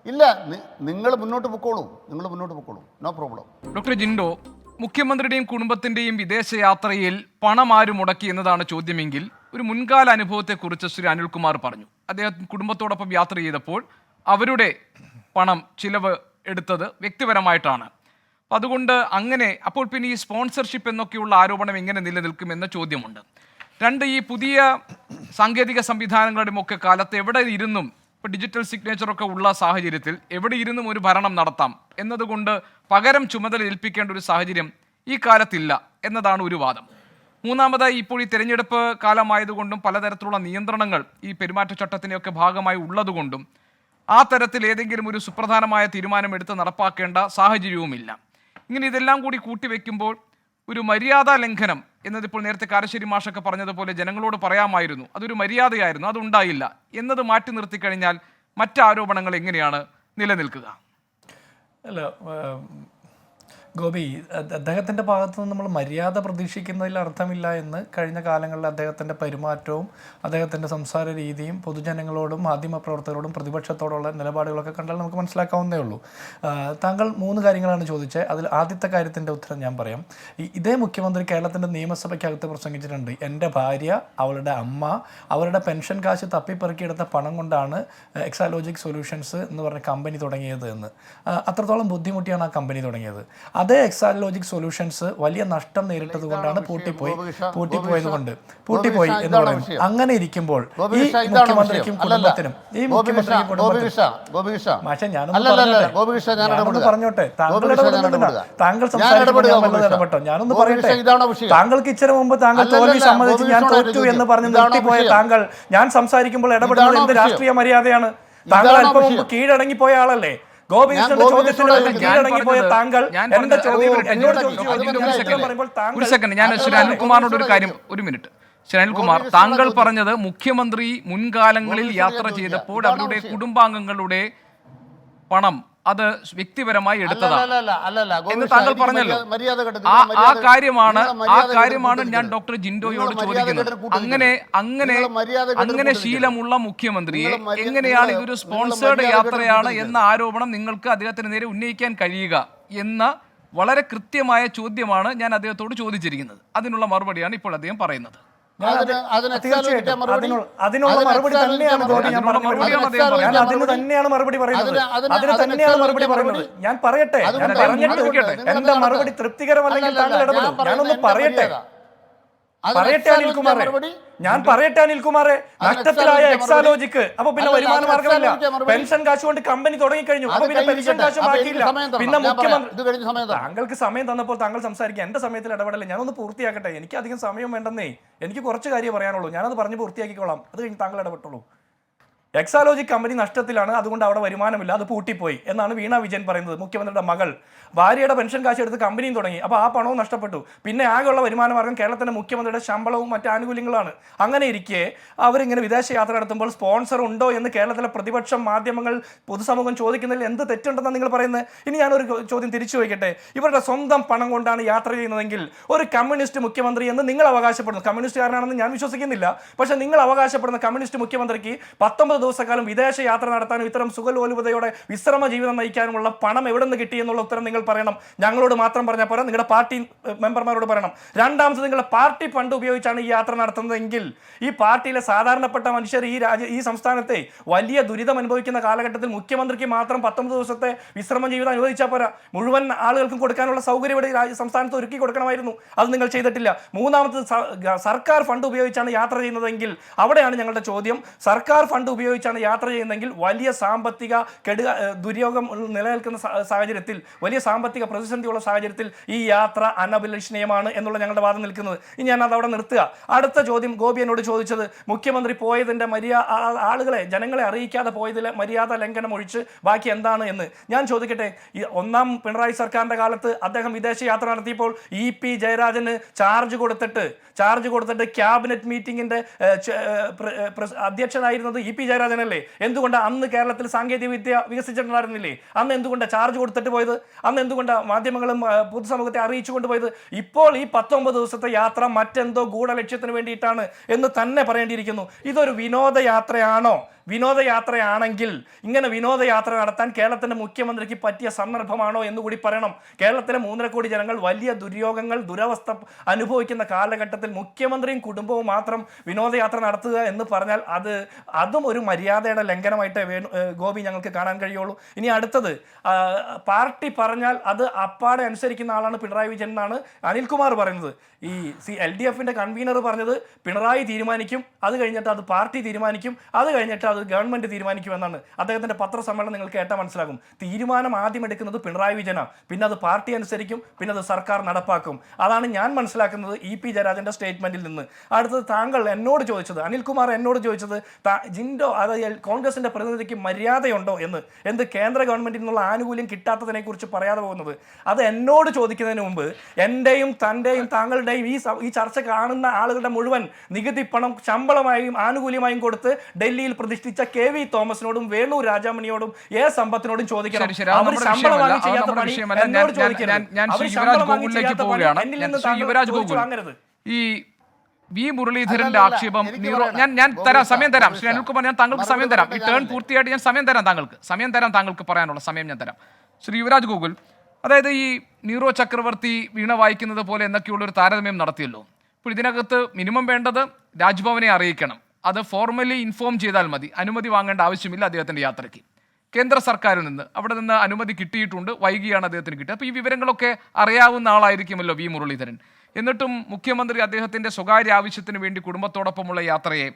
ഇല്ല, നിങ്ങൾ മുന്നോട്ട് പൊക്കോളൂ, നോ പ്രോബ്ലം. ഡോക്ടർ ജിൻഡോ, മുഖ്യമന്ത്രിയുടെയും കുടുംബത്തിന്റെയും വിദേശയാത്രയിൽ പണം ആര് മുടക്കി എന്നതാണ് ചോദ്യമെങ്കിൽ ഒരു മുൻകാല അനുഭവത്തെക്കുറിച്ച് ശ്രീ അനിൽകുമാർ പറഞ്ഞു. അദ്ദേഹം കുടുംബത്തോടൊപ്പം യാത്ര ചെയ്തപ്പോൾ അവരുടെ പണം ചിലവ് എടുത്തത് വ്യക്തിപരമായിട്ടാണ്. അപ്പം അതുകൊണ്ട് അങ്ങനെ അപ്പോൾ പിന്നെ ഈ സ്പോൺസർഷിപ്പ് എന്നൊക്കെയുള്ള ആരോപണം എങ്ങനെ നിലനിൽക്കുമെന്ന ചോദ്യമുണ്ട്. 2, ഈ പുതിയ സാങ്കേതിക സംവിധാനങ്ങളുടെ ഒക്കെ കാലത്ത് എവിടെ ഇരുന്നും, ഇപ്പോൾ ഡിജിറ്റൽ സിഗ്നേച്ചറൊക്കെ ഉള്ള സാഹചര്യത്തിൽ എവിടെ ഇരുന്നും ഒരു ഭരണം നടത്താം എന്നതുകൊണ്ട് പകരം ചുമതല ഏൽപ്പിക്കേണ്ട ഒരു സാഹചര്യം ഈ കാലത്തില്ല എന്നതാണ് ഒരു വാദം. മൂന്നാമതായി, ഇപ്പോൾ ഈ തെരഞ്ഞെടുപ്പ് കാലമായതുകൊണ്ടും പലതരത്തിലുള്ള നിയന്ത്രണങ്ങൾ ഈ പെരുമാറ്റച്ചട്ടത്തിൻ്റെയൊക്കെ ഭാഗമായി ഉള്ളതുകൊണ്ടും ആ തരത്തിൽ ഏതെങ്കിലും ഒരു സുപ്രധാനമായ തീരുമാനമെടുത്ത് നടപ്പാക്കേണ്ട സാഹചര്യവുമില്ല. ഇങ്ങനെ ഇതെല്ലാം കൂടി കൂട്ടിവെക്കുമ്പോൾ ഒരു മര്യാദാ ലംഘനം എന്നതിപ്പോൾ നേരത്തെ കാരശ്ശേരി മാഷൊക്കെ പറഞ്ഞതുപോലെ ജനങ്ങളോട് പറയാമായിരുന്നു, അതൊരു മര്യാദയായിരുന്നു, അതുണ്ടായില്ല എന്നത് മാറ്റി നിർത്തിക്കഴിഞ്ഞാൽ മറ്റ് ആരോപണങ്ങൾ എങ്ങനെയാണ് നിലനിൽക്കുക? അല്ല ഗോപി, അദ്ദേഹത്തിൻ്റെ ഭാഗത്തു നിന്ന് നമ്മൾ മര്യാദ പ്രതീക്ഷിക്കുന്നതിൽ അർത്ഥമില്ല എന്ന് കഴിഞ്ഞ കാലങ്ങളിൽ അദ്ദേഹത്തിൻ്റെ പെരുമാറ്റവും അദ്ദേഹത്തിൻ്റെ സംസാര രീതിയും പൊതുജനങ്ങളോടും മാധ്യമപ്രവർത്തകരോടും പ്രതിപക്ഷത്തോടുള്ള നിലപാടുകളൊക്കെ കണ്ടാൽ നമുക്ക് മനസ്സിലാക്കാവുന്നേ ഉള്ളൂ. താങ്കൾ 3 കാര്യങ്ങളാണ് ചോദിച്ചത്. അതിൽ ആദ്യത്തെ കാര്യത്തിൻ്റെ ഉത്തരം ഞാൻ പറയാം. ഇതേ മുഖ്യമന്ത്രി കേരളത്തിൻ്റെ നിയമസഭയ്ക്കകത്ത് പ്രസംഗിച്ചിട്ടുണ്ട്. എൻ്റെ ഭാര്യ, അവളുടെ അമ്മ, അവരുടെ പെൻഷൻ കാശ് തപ്പിപ്പെറുക്കിയെടുത്ത പണം കൊണ്ടാണ് എക്സാലോജിക് സൊല്യൂഷൻസ് എന്ന് പറഞ്ഞ കമ്പനി തുടങ്ങിയത് എന്ന്. അത്രത്തോളം ബുദ്ധിമുട്ടിയാണ് ആ കമ്പനി തുടങ്ങിയത്. അതേ എക്സാലോജിക് സൊല്യൂഷൻസ് വലിയ നഷ്ടം നേരിട്ടത് കൊണ്ടാണ് പൂട്ടിപ്പോയി എന്ന് പറയുന്നത്. അങ്ങനെ ഇരിക്കുമ്പോൾ ഈ മുഖ്യമന്ത്രിക്കും കുടുംബത്തിനും ഞാനൊന്ന് പറഞ്ഞോട്ടെ, താങ്കൾ സംസാരിക്കുമ്പോൾ ഇടപെട്ടോ, ഞാനൊന്ന് പറയട്ടെ. താങ്കൾക്ക് ഇച്ചിരി മുമ്പ് താങ്കൾ തോൽവി സമ്മതിച്ച് ഞാൻ തോറ്റു എന്ന് പറഞ്ഞ് നിർത്തിപ്പോയ താങ്കൾ ഞാൻ സംസാരിക്കുമ്പോൾ ഇടപെടുന്നത് എന്ത് രാഷ്ട്രീയ മര്യാദയാണ്? താങ്കൾ അല്പം മുമ്പ് കീഴടങ്ങിപ്പോയ ആളല്ലേ? ഗോപികൃഷ്ണന്റെ ചോദ്യത്തിന് കീഴടങ്ങിപ്പോയ താങ്കൾ എന്റെ ചോദ്യം എന്നോട് ഒരു സെക്കൻഡ്, ഞാൻ ശ്രീ അനിൽകുമാറിനോട് ഒരു കാര്യം, 1 മിനിറ്റ്. ശ്രീ അനിൽകുമാർ, താങ്കൾ പറഞ്ഞത് മുഖ്യമന്ത്രി മുൻകാലങ്ങളിൽ യാത്ര ചെയ്തപ്പോൾ അവരുടെ കുടുംബാംഗങ്ങളുടെ പണം അത് വ്യക്തിപരമായി എടുത്തതാണ് അല്ലല്ല എന്ന് താങ്കൾ പറഞ്ഞല്ലോ. ആ കാര്യമാണ് ഞാൻ ഡോക്ടർ ജിൻഡോയോട് ചോദിക്കുന്നത്. അങ്ങനെ ശീലമുള്ള മുഖ്യമന്ത്രിയെ എങ്ങനെയാണ് ഇതൊരു സ്പോൺസേർഡ് യാത്രയാണ് എന്ന ആരോപണം നിങ്ങൾക്ക് അദ്ദേഹത്തിന് നേരെ ഉന്നയിക്കാൻ കഴിയുക എന്ന വളരെ കൃത്യമായ ചോദ്യമാണ് ഞാൻ അദ്ദേഹത്തോട് ചോദിച്ചിരിക്കുന്നത്. അതിനുള്ള മറുപടിയാണ് ഇപ്പോൾ അദ്ദേഹം പറയുന്നത്. അതിനുള്ള മറുപടി തന്നെയാണ് മറുപടി പറയുന്നത്. ഞാൻ പറയട്ടെ, എന്റെ മറുപടി തൃപ്തികരമല്ലെങ്കിൽ താങ്കൾ ഇടപെടും. ഞാനൊന്ന് പറയട്ടെ അനിൽകുമാറെ, അനിൽകുമാറെ, നഷ്ടത്തിലായ എക്സാലോജിക്ക് അപ്പൊ പിന്നെ വരുമാന മാർഗമല്ല. പെൻഷൻ കാശ് കൊണ്ട് കമ്പനി തുടങ്ങിക്കഴിഞ്ഞു. അപ്പൊ പിന്നെ പെൻഷൻ കാശ് മാറ്റിയില്ല. പിന്നെ മുഖ്യമന്ത്രി താങ്കൾക്ക് സമയം തന്നപ്പോൾ താങ്കൾ സംസാരിക്കുക. എന്റെ സമയത്തിൽ ഇടപെടല്ലേ. ഞാനൊന്ന് പൂർത്തിയാക്കട്ടെ. എനിക്ക് അധികം സമയം വേണ്ടെന്നേ. എനിക്ക് കുറച്ച് കാര്യം പറയാനുള്ളൂ. ഞാനത് പറഞ്ഞ് പൂർത്തിയാക്കിക്കോളാം. അത് കഴിഞ്ഞ് താങ്കൾ ഇടപെട്ടുള്ളൂ. എക്സാലോജിക് കമ്പനി നഷ്ടത്തിലാണ്, അതുകൊണ്ട് അവിടെ വരുമാനമില്ല, അത് പൂട്ടിപ്പോയി എന്നാണ് വീണ വിജയൻ പറയുന്നത്. മുഖ്യമന്ത്രിയുടെ മകൾ ഭാര്യയുടെ പെൻഷൻ കാശ് എടുത്ത് കമ്പനിയും തുടങ്ങി. അപ്പോൾ ആ പണവും നഷ്ടപ്പെട്ടു. പിന്നെ ആകെയുള്ള വരുമാന മാർഗം കേരളത്തിലെ മുഖ്യമന്ത്രിയുടെ ശമ്പളവും മറ്റ് ആനുകൂല്യങ്ങളാണ്. അങ്ങനെ ഇരിക്കെ അവരിങ്ങനെ വിദേശ യാത്ര നടത്തുമ്പോൾ സ്പോൺസർ ഉണ്ടോ എന്ന് കേരളത്തിലെ പ്രതിപക്ഷം, മാധ്യമങ്ങൾ, പൊതുസമൂഹം ചോദിക്കുന്നതിൽ എന്ത് തെറ്റുണ്ടെന്നാണ് നിങ്ങൾ പറയുന്നത്? ഇനി ഞാനൊരു ചോദ്യം തിരിച്ചു വയ്ക്കട്ടെ. ഇവരുടെ സ്വന്തം പണം കൊണ്ടാണ് യാത്ര ചെയ്യുന്നതെങ്കിൽ ഒരു കമ്മ്യൂണിസ്റ്റ് മുഖ്യമന്ത്രി എന്ന് നിങ്ങൾ അവകാശപ്പെടുന്നു, കമ്മ്യൂണിസ്റ്റുകാരനാണെന്ന് ഞാൻ വിശ്വസിക്കുന്നില്ല, പക്ഷെ നിങ്ങൾ അവകാശപ്പെടുന്ന കമ്മ്യൂണിസ്റ്റ് മുഖ്യമന്ത്രിക്ക് 19 ദിവസക്കാലം വിദേശ യാത്ര നടത്താനും ഇത്തരം സുഖലോലുപതയോടെ വിശ്രമ ജീവിതം നയിക്കാനുമുള്ള പണം എവിടെ നിന്ന് കിട്ടി എന്നുള്ള ഉത്തരം നിങ്ങൾ പറയണം. ഞങ്ങളോട് മാത്രം പറഞ്ഞാൽ പോരാ, നിങ്ങളുടെ പാർട്ടി മെമ്പർമാരോട് പറയണം. രണ്ടാമത്, നിങ്ങളുടെ പാർട്ടി ഫണ്ട് ഉപയോഗിച്ചാണ് ഈ യാത്ര നടത്തുന്നതെങ്കിൽ ഈ പാർട്ടിയിലെ സാധാരണപ്പെട്ട മനുഷ്യർ ഈ സംസ്ഥാനത്തെ വലിയ ദുരിതം അനുഭവിക്കുന്ന കാലഘട്ടത്തിൽ മുഖ്യമന്ത്രിക്ക് മാത്രം 19 ദിവസത്തെ വിശ്രമ ജീവിതം അനുവദിച്ചാൽ പോരാ, മുഴുവൻ ആളുകൾക്കും കൊടുക്കാനുള്ള സൗകര്യം ഇവിടെ സംസ്ഥാനത്ത് ഒരുക്കി കൊടുക്കണമായിരുന്നു. അത് നിങ്ങൾ ചെയ്തിട്ടില്ല. മൂന്നാമത്, സർക്കാർ ഫണ്ട് ഉപയോഗിച്ചാണ് യാത്ര ചെയ്യുന്നതെങ്കിൽ അവിടെയാണ് ഞങ്ങളുടെ ചോദ്യം. സർക്കാർ ഫണ്ട് ഉപയോഗിച്ചാണ് യാത്ര ചെയ്യുന്നതെങ്കിൽ വലിയ സാമ്പത്തിക ദുര്യോഗം നിലനിൽക്കുന്ന സാഹചര്യത്തിൽ, വലിയ സാമ്പത്തിക പ്രതിസന്ധിയുള്ള സാഹചര്യത്തിൽ ഈ യാത്ര അനഭിലഷണീയമാണ് എന്നുള്ള ഞങ്ങളുടെ വാദം നിൽക്കുന്നത്. ഇനി ഞാൻ അത് അവിടെ നിർത്തുക. അടുത്ത ചോദ്യം ഗോപി എന്നോട് ചോദിച്ചത് മുഖ്യമന്ത്രി പോയതിൻ്റെ ആളുകളെ, ജനങ്ങളെ അറിയിക്കാതെ പോയതിലെ മര്യാദ ലംഘനം ഒഴിച്ച് ബാക്കി എന്താണ് എന്ന് ഞാൻ ചോദിക്കട്ടെ. ഈ ഒന്നാം പിണറായി സർക്കാരിൻ്റെ കാലത്ത് അദ്ദേഹം വിദേശ യാത്ര നടത്തിയപ്പോൾ EP ജയരാജന് ചാർജ് കൊടുത്തിട്ട് ക്യാബിനറ്റ് മീറ്റിംഗിന്റെ അധ്യക്ഷനായിരുന്നത് EP ജയരാജനല്ലേ? എന്തുകൊണ്ട് അന്ന് കേരളത്തിൽ സാങ്കേതിക വിദ്യ വികസിച്ചിട്ടുണ്ടായിരുന്നില്ലേ? അന്ന് എന്തുകൊണ്ട് ചാർജ് കൊടുത്തിട്ട് പോയത്? അന്ന് എന്തുകൊണ്ട് മാധ്യമങ്ങളും പൊതുസമൂഹത്തെ അറിയിച്ചു കൊണ്ടുപോയത്? ഇപ്പോൾ ഈ 19 ദിവസത്തെ യാത്ര മറ്റെന്തോ ഗൂഢലക്ഷ്യത്തിന് വേണ്ടിയിട്ടാണ് എന്ന് തന്നെ പറയേണ്ടിയിരിക്കുന്നു. ഇതൊരു വിനോദയാത്രയാണോ? വിനോദയാത്രയാണെങ്കിൽ ഇങ്ങനെ വിനോദയാത്ര നടത്താൻ കേരളത്തിൻ്റെ മുഖ്യമന്ത്രിക്ക് പറ്റിയ സന്ദർഭമാണോ എന്ന് കൂടി പറയണം. കേരളത്തിലെ 3.5 കോടി ജനങ്ങൾ വലിയ ദുര്യോഗങ്ങൾ, ദുരവസ്ഥ അനുഭവിക്കുന്ന കാലഘട്ടത്തിൽ മുഖ്യമന്ത്രിയും കുടുംബവും മാത്രം വിനോദയാത്ര നടത്തുക എന്ന് പറഞ്ഞാൽ അതും ഒരു മര്യാദയുടെ ലംഘനമായിട്ട് ഗോപി ഞങ്ങൾക്ക് കാണാൻ കഴിയുള്ളൂ. ഇനി അടുത്തത്, പാർട്ടി പറഞ്ഞാൽ അത് അപ്പാടെ അനുസരിക്കുന്ന ആളാണ് പിണറായി വിജയൻ എന്നാണ് അനിൽകുമാർ പറയുന്നത്. ഈ LDFിൻ്റെ കൺവീനർ പറഞ്ഞത് പിണറായി തീരുമാനിക്കും, അത് കഴിഞ്ഞിട്ട് അത് പാർട്ടി തീരുമാനിക്കും, അത് കഴിഞ്ഞിട്ട് അത് ഗവൺമെൻറ് തീരുമാനിക്കുമെന്നാണ്. അദ്ദേഹത്തിൻ്റെ പത്രസമ്മേളനം നിങ്ങൾ കേട്ടാൽ മനസ്സിലാകും. തീരുമാനം ആദ്യം എടുക്കുന്നത് പിണറായി വിജയനാണ്, പിന്നെ അത് പാർട്ടി അനുസരിക്കും, പിന്നെ അത് സർക്കാർ നടപ്പാക്കും. അതാണ് ഞാൻ മനസ്സിലാക്കുന്നത് EP ജയരാജൻ്റെ സ്റ്റേറ്റ്മെൻറ്റിൽ നിന്ന്. അടുത്തത്, താങ്കൾ എന്നോട് ചോദിച്ചത്, അനിൽകുമാർ എന്നോട് ചോദിച്ചത്, ജിൻഡോ അതായത് കോൺഗ്രസിൻ്റെ പ്രതിനിധിക്ക് മര്യാദയുണ്ടോ എന്ന്, എന്ത് കേന്ദ്ര ഗവൺമെൻറ്റിൽ നിന്നുള്ള ആനുകൂല്യം കിട്ടാത്തതിനെ കുറിച്ച് പറയാതെ പോകുന്നത്. അത് എന്നോട് ചോദിക്കുന്നതിന് മുമ്പ് എൻ്റെയും തൻ്റെയും താങ്കളുടെയും ഈ ചർച്ച കാണുന്ന ആളുകളുടെ മുഴുവൻ നികുതി പണം ശമ്പളമായും ആനുകൂല്യമായും കൊടുത്ത് ഡൽഹിയിൽ പ്രതിഷ്ഠിച്ച KV തോമസിനോടും വേണു രാജാമണിയോടും സമ്പത്തിനോടും ചോദിക്കണം. അവർ ശമ്പളം വാങ്ങി ചെയ്യാത്ത പണി എന്നോട് ചോദിക്കരുത്. ഈ വി മുരളീധരന്റെ ആക്ഷേപം ഞാൻ തരാം, സമയം തരാം. ശ്രീ അനിൽകുമാർ, ഞാൻ താങ്കൾക്ക് സമയം തരാം. ഈ ടേൺ പൂർത്തിയായിട്ട് ഞാൻ സമയം തരാം. താങ്കൾക്ക് പറയാനുള്ള സമയം ഞാൻ തരാം. ശ്രീ യുവരാജ് ഗോകുൽ, അതായത് ഈ നീറോ ചക്രവർത്തി വീണ വായിക്കുന്നത് പോലെ എന്നൊക്കെയുള്ളൊരു താരതമ്യം നടത്തിയല്ലോ. ഇപ്പോൾ ഇതിനകത്ത് മിനിമം വേണ്ടത് രാജ്ഭവനെ അറിയിക്കണം, അത് ഫോർമലി ഇൻഫോം ചെയ്താൽ മതി, അനുമതി വാങ്ങേണ്ട ആവശ്യമില്ല അദ്ദേഹത്തിൻ്റെ യാത്രയ്ക്ക്. കേന്ദ്ര സർക്കാരിൽ നിന്ന് അവിടെ നിന്ന് അനുമതി കിട്ടിയിട്ടുണ്ട്, വൈകിയാണ് അദ്ദേഹത്തിന് കിട്ടിയത്. അപ്പോൾ ഈ വിവരങ്ങളൊക്കെ അറിയാവുന്ന ആളായിരിക്കുമല്ലോ വി മുരളീധരൻ. എന്നിട്ടും മുഖ്യമന്ത്രി അദ്ദേഹത്തിൻ്റെ സ്വകാര്യ ആവശ്യത്തിന് വേണ്ടി കുടുംബത്തോടൊപ്പമുള്ള യാത്രയെ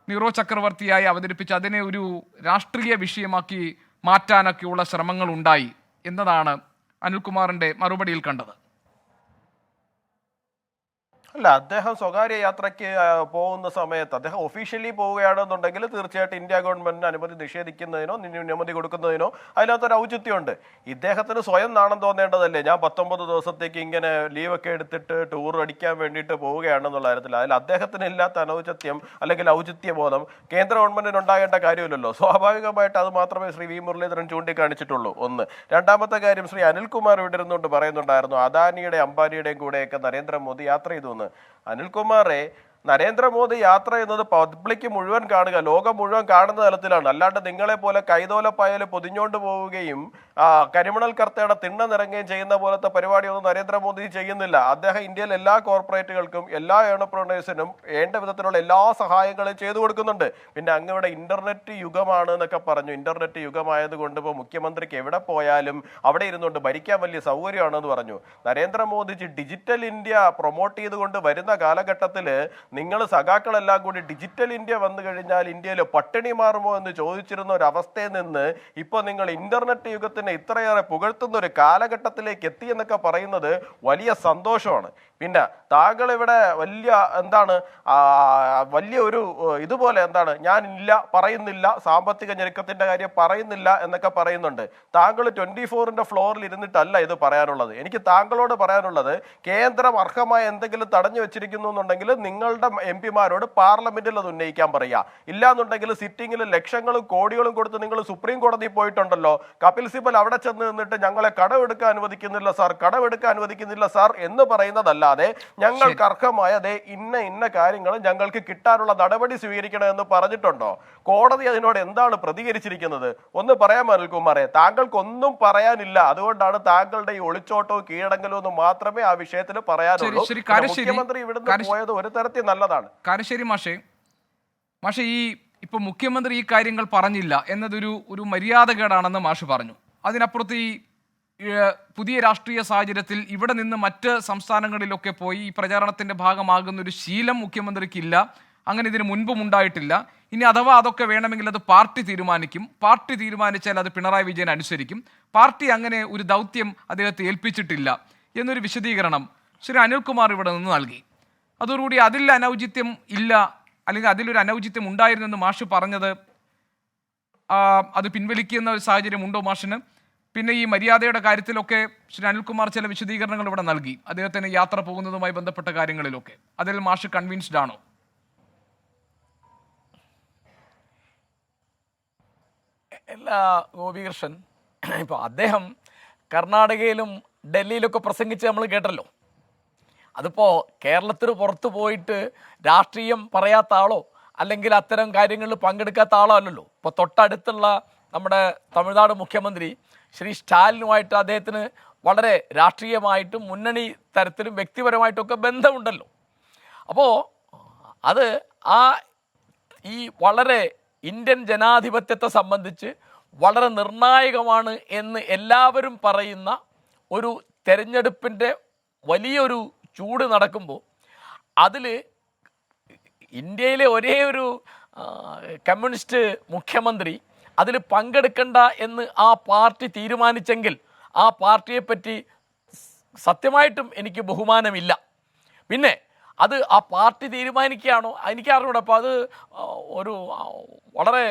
നീറോ ചക്രവർത്തിയായി അവതരിപ്പിച്ച് അതിനെ ഒരു രാഷ്ട്രീയ വിഷയമാക്കി മാറ്റാനൊക്കെയുള്ള ശ്രമങ്ങൾ ഉണ്ടായി എന്നതാണ് അനിൽകുമാറിൻ്റെ മറുപടിയിൽ കണ്ടത്. അല്ല, അദ്ദേഹം സ്വകാര്യ യാത്രയ്ക്ക് പോകുന്ന സമയത്ത് അദ്ദേഹം ഒഫീഷ്യലി പോവുകയാണെന്നുണ്ടെങ്കിൽ തീർച്ചയായിട്ടും ഇന്ത്യ ഗവൺമെന്റിന് അനുമതി നിഷേധിക്കുന്നതിനോ അനുമതി കൊടുക്കുന്നതിനോ അതിനകത്തൊരു ഔചിത്യമുണ്ട്. ഇദ്ദേഹത്തിന് സ്വയം നാണം തോന്നേണ്ടതല്ലേ, ഞാൻ 19 ദിവസത്തേക്ക് ഇങ്ങനെ ലീവൊക്കെ എടുത്തിട്ട് ടൂർ അടിക്കാൻ വേണ്ടിയിട്ട് പോവുകയാണെന്നുള്ള കാര്യത്തിൽ. അതിൽ അദ്ദേഹത്തിന് ഇല്ലാത്ത അനൗചിത്യം അല്ലെങ്കിൽ ഔചിത്യബോധം കേന്ദ്ര ഗവൺമെന്റിന് ഉണ്ടാകേണ്ട കാര്യമില്ലല്ലോ. സ്വാഭാവികമായിട്ട് അത് മാത്രമേ ശ്രീ വി മുരളീധരൻ ചൂണ്ടിക്കാണിച്ചിട്ടുള്ളൂ. ഒന്ന്. രണ്ടാമത്തെ കാര്യം, ശ്രീ അനിൽകുമാർ ഇവിടെ ഇരുന്നുകൊണ്ട് പറയുന്നുണ്ടായിരുന്നു അദാനിയുടെ അംബാനിയുടെയും കൂടെയൊക്കെ നരേന്ദ്രമോദി യാത്ര ചെയ്തു. അനിൽകുമാറെ, നരേന്ദ്രമോദി യാത്ര ചെയ്യുന്നത് പബ്ലിക്ക് മുഴുവൻ കാണുക, ലോകം മുഴുവൻ കാണുന്ന തലത്തിലാണ്. അല്ലാണ്ട് നിങ്ങളെ പോലെ കൈതോലപ്പായൽ പൊതിഞ്ഞോണ്ട് പോവുകയും കരിമണൽ കർത്തയുടെ തിണ്ണ നിറങ്ങുകയും ചെയ്യുന്ന പോലത്തെ പരിപാടിയൊന്നും നരേന്ദ്രമോദി ചെയ്യുന്നില്ല. അദ്ദേഹം ഇന്ത്യയിലെ എല്ലാ കോർപ്പറേറ്റുകൾക്കും എല്ലാ എന്റർപ്രണേഴ്സിനും വേണ്ട വിധത്തിലുള്ള എല്ലാ സഹായങ്ങളും ചെയ്തു കൊടുക്കുന്നുണ്ട്. പിന്നെ അങ്ങയുടെ ഇന്റർനെറ്റ് യുഗമാണ് എന്നൊക്കെ പറഞ്ഞു. ഇന്റർനെറ്റ് യുഗമായതുകൊണ്ട് ഇപ്പോൾ മുഖ്യമന്ത്രിക്ക് എവിടെ പോയാലും അവിടെ ഇരുന്നുകൊണ്ട് ഭരിക്കാൻ വലിയ സൗകര്യമാണെന്ന് പറഞ്ഞു. നരേന്ദ്രമോദിജി ഡിജിറ്റൽ ഇന്ത്യ പ്രൊമോട്ട് ചെയ്തുകൊണ്ട് വരുന്ന കാലഘട്ടത്തിൽ നിങ്ങൾ സഖാക്കളെല്ലാം കൂടി ഡിജിറ്റൽ ഇന്ത്യ വന്നു കഴിഞ്ഞാൽ ഇന്ത്യയിൽ പട്ടിണി മാറുമോ എന്ന് ചോദിച്ചിരുന്ന ഒരു അവസ്ഥയിൽ നിന്ന് ഇപ്പോൾ നിങ്ങൾ ഇന്റർനെറ്റ് യുഗത്തിന് ഇത്രയേറെ പുകഴ്ത്തുന്ന ഒരു കാലഘട്ടത്തിലേക്ക് എത്തി എന്നൊക്കെ പറയുന്നത് വലിയ സന്തോഷമാണ്. പിന്നെ താങ്കൾ ഇവിടെ വലിയ ഒരു ഇതുപോലെ ഞാൻ ഇല്ല പറയുന്നില്ല, സാമ്പത്തിക ഞെരുക്കത്തിന്റെ കാര്യം പറയുന്നില്ല എന്നൊക്കെ പറയുന്നുണ്ട്. താങ്കൾ 24ന്റെ ഫ്ലോറിൽ ഇരുന്നിട്ടല്ല ഇത് പറയാനുള്ളത്. എനിക്ക് താങ്കളോട് പറയാനുള്ളത്, കേന്ദ്രം അർഹമായ എന്തെങ്കിലും തടഞ്ഞു വെച്ചിരിക്കുന്നു എന്നുണ്ടെങ്കിൽ നിങ്ങളുടെ MP-മാരോട് പാർലമെന്റിൽ അത് ഉന്നയിക്കാൻ പറയുക. ഇല്ലാന്നുണ്ടെങ്കിൽ സിറ്റിംഗിൽ ലക്ഷങ്ങളും കോടികളും കൊടുത്ത് നിങ്ങൾ സുപ്രീം കോടതിയിൽ പോയിട്ടുണ്ടല്ലോ. കപിൽ സിബൽ അവിടെ ചെന്ന് നിന്നിട്ട് ഞങ്ങളെ കടമെടുക്കാൻ അനുവദിക്കുന്നില്ല സാർ എന്ന് പറയുന്നതല്ലാതെ ഞങ്ങൾക്ക് അർഹമായ ഇന്ന കാര്യങ്ങൾ ഞങ്ങൾക്ക് കിട്ടാനുള്ള നടപടി സ്വീകരിക്കണമെന്ന് പറഞ്ഞിട്ടുണ്ടോ? കോടതി അതിനോട് എന്താണ് പ്രതികരിച്ചിരിക്കുന്നത്? ഒന്ന് പറയാമോ അനിൽകുമാറെ? താങ്കൾക്കൊന്നും പറയാനില്ല, അതുകൊണ്ടാണ് താങ്കളുടെ ഈ ഒളിച്ചോട്ടവും കീഴടങ്ങലും എന്ന് മാത്രമേ ആ വിഷയത്തിൽ പറയാനുള്ളൂ. മുഖ്യമന്ത്രി ഇവിടുന്ന് പോയത് ഒരു തരത്തിൽ നല്ലതാണ്. കാരശ്ശേരി മാഷെ, ഇപ്പൊ മുഖ്യമന്ത്രി ഈ കാര്യങ്ങൾ പറഞ്ഞില്ല എന്നതൊരു മര്യാദകേടാണെന്ന് മാഷ് പറഞ്ഞു. അതിനപ്പുറത്ത് ഈ പുതിയ രാഷ്ട്രീയ സാഹചര്യത്തിൽ ഇവിടെ നിന്ന് മറ്റ് സംസ്ഥാനങ്ങളിലൊക്കെ പോയി ഈ പ്രചാരണത്തിന്റെ ഭാഗമാകുന്ന ഒരു ശീലം മുഖ്യമന്ത്രിക്കില്ല. അങ്ങനെ ഇതിന് മുൻപും ഉണ്ടായിട്ടില്ല. ഇനി അഥവാ അതൊക്കെ വേണമെങ്കിൽ അത് പാർട്ടി തീരുമാനിക്കും. പാർട്ടി തീരുമാനിച്ചാൽ അത് പിണറായി വിജയൻ അനുസരിക്കും. പാർട്ടി അങ്ങനെ ഒരു ദൗത്യം അദ്ദേഹത്തെ ഏൽപ്പിച്ചിട്ടില്ല എന്നൊരു വിശദീകരണം ശ്രീ അനിൽകുമാർ ഇവിടെ നിന്ന് നൽകി. അതോടുകൂടി അതിൽ അനൗചിത്യം ഇല്ല, അല്ലെങ്കിൽ അതിലൊരു അനൗചിത്യം ഉണ്ടായിരുന്നെന്ന് മാഷ് പറഞ്ഞത് അത് പിൻവലിക്കുന്ന ഒരു സാഹചര്യം ഉണ്ടോ മാഷിന്? പിന്നെ ഈ മര്യാദയുടെ കാര്യത്തിലൊക്കെ ശ്രീ അനിൽകുമാർ ചില വിശദീകരണങ്ങൾ ഇവിടെ നൽകി, അദ്ദേഹത്തിന് യാത്ര പോകുന്നതുമായി ബന്ധപ്പെട്ട കാര്യങ്ങളിലൊക്കെ. അതിൽ മാഷ് കൺവിൻസ്ഡ് ആണോ? എല്ലാ ഗോപികൃഷ്ണൻ, ഇപ്പോൾ അദ്ദേഹം കർണാടകയിലും ഡൽഹിയിലൊക്കെ പ്രസംഗിച്ച് നമ്മൾ കേട്ടല്ലോ. അതിപ്പോൾ കേരളത്തിന് പുറത്ത് പോയിട്ട് രാഷ്ട്രീയം പറയാത്ത ആളോ അല്ലെങ്കിൽ അത്തരം കാര്യങ്ങളിൽ പങ്കെടുക്കാത്ത ആളോ അല്ലല്ലോ. ഇപ്പോൾ തൊട്ടടുത്തുള്ള നമ്മുടെ തമിഴ്നാട് മുഖ്യമന്ത്രി ശ്രീ സ്റ്റാലിനുമായിട്ട് അദ്ദേഹത്തിന് വളരെ രാഷ്ട്രീയമായിട്ടും മുന്നണി തരത്തിലും വ്യക്തിപരമായിട്ടൊക്കെ ബന്ധമുണ്ടല്ലോ. അപ്പോൾ അത് ഈ വളരെ ഇന്ത്യൻ ജനാധിപത്യത്തെ സംബന്ധിച്ച് വളരെ നിർണായകമാണ് എന്ന് എല്ലാവരും പറയുന്ന ഒരു തെരഞ്ഞെടുപ്പിൻ്റെ വലിയൊരു ചൂട് നടക്കുമ്പോൾ അതിൽ ഇന്ത്യയിലെ ഒരേ ഒരു കമ്മ്യൂണിസ്റ്റ് മുഖ്യമന്ത്രി അതിൽ പങ്കെടുക്കണ്ട എന്ന് ആ പാർട്ടി തീരുമാനിച്ചെങ്കിൽ ആ പാർട്ടിയെപ്പറ്റി സത്യമായിട്ടും എനിക്ക് ബഹുമാനമില്ല. പിന്നെ അത് ആ പാർട്ടി തീരുമാനിക്കുകയാണോ എനിക്കറിഞ്ഞൂടെ. അപ്പോൾ അത് ഒരു വളരെ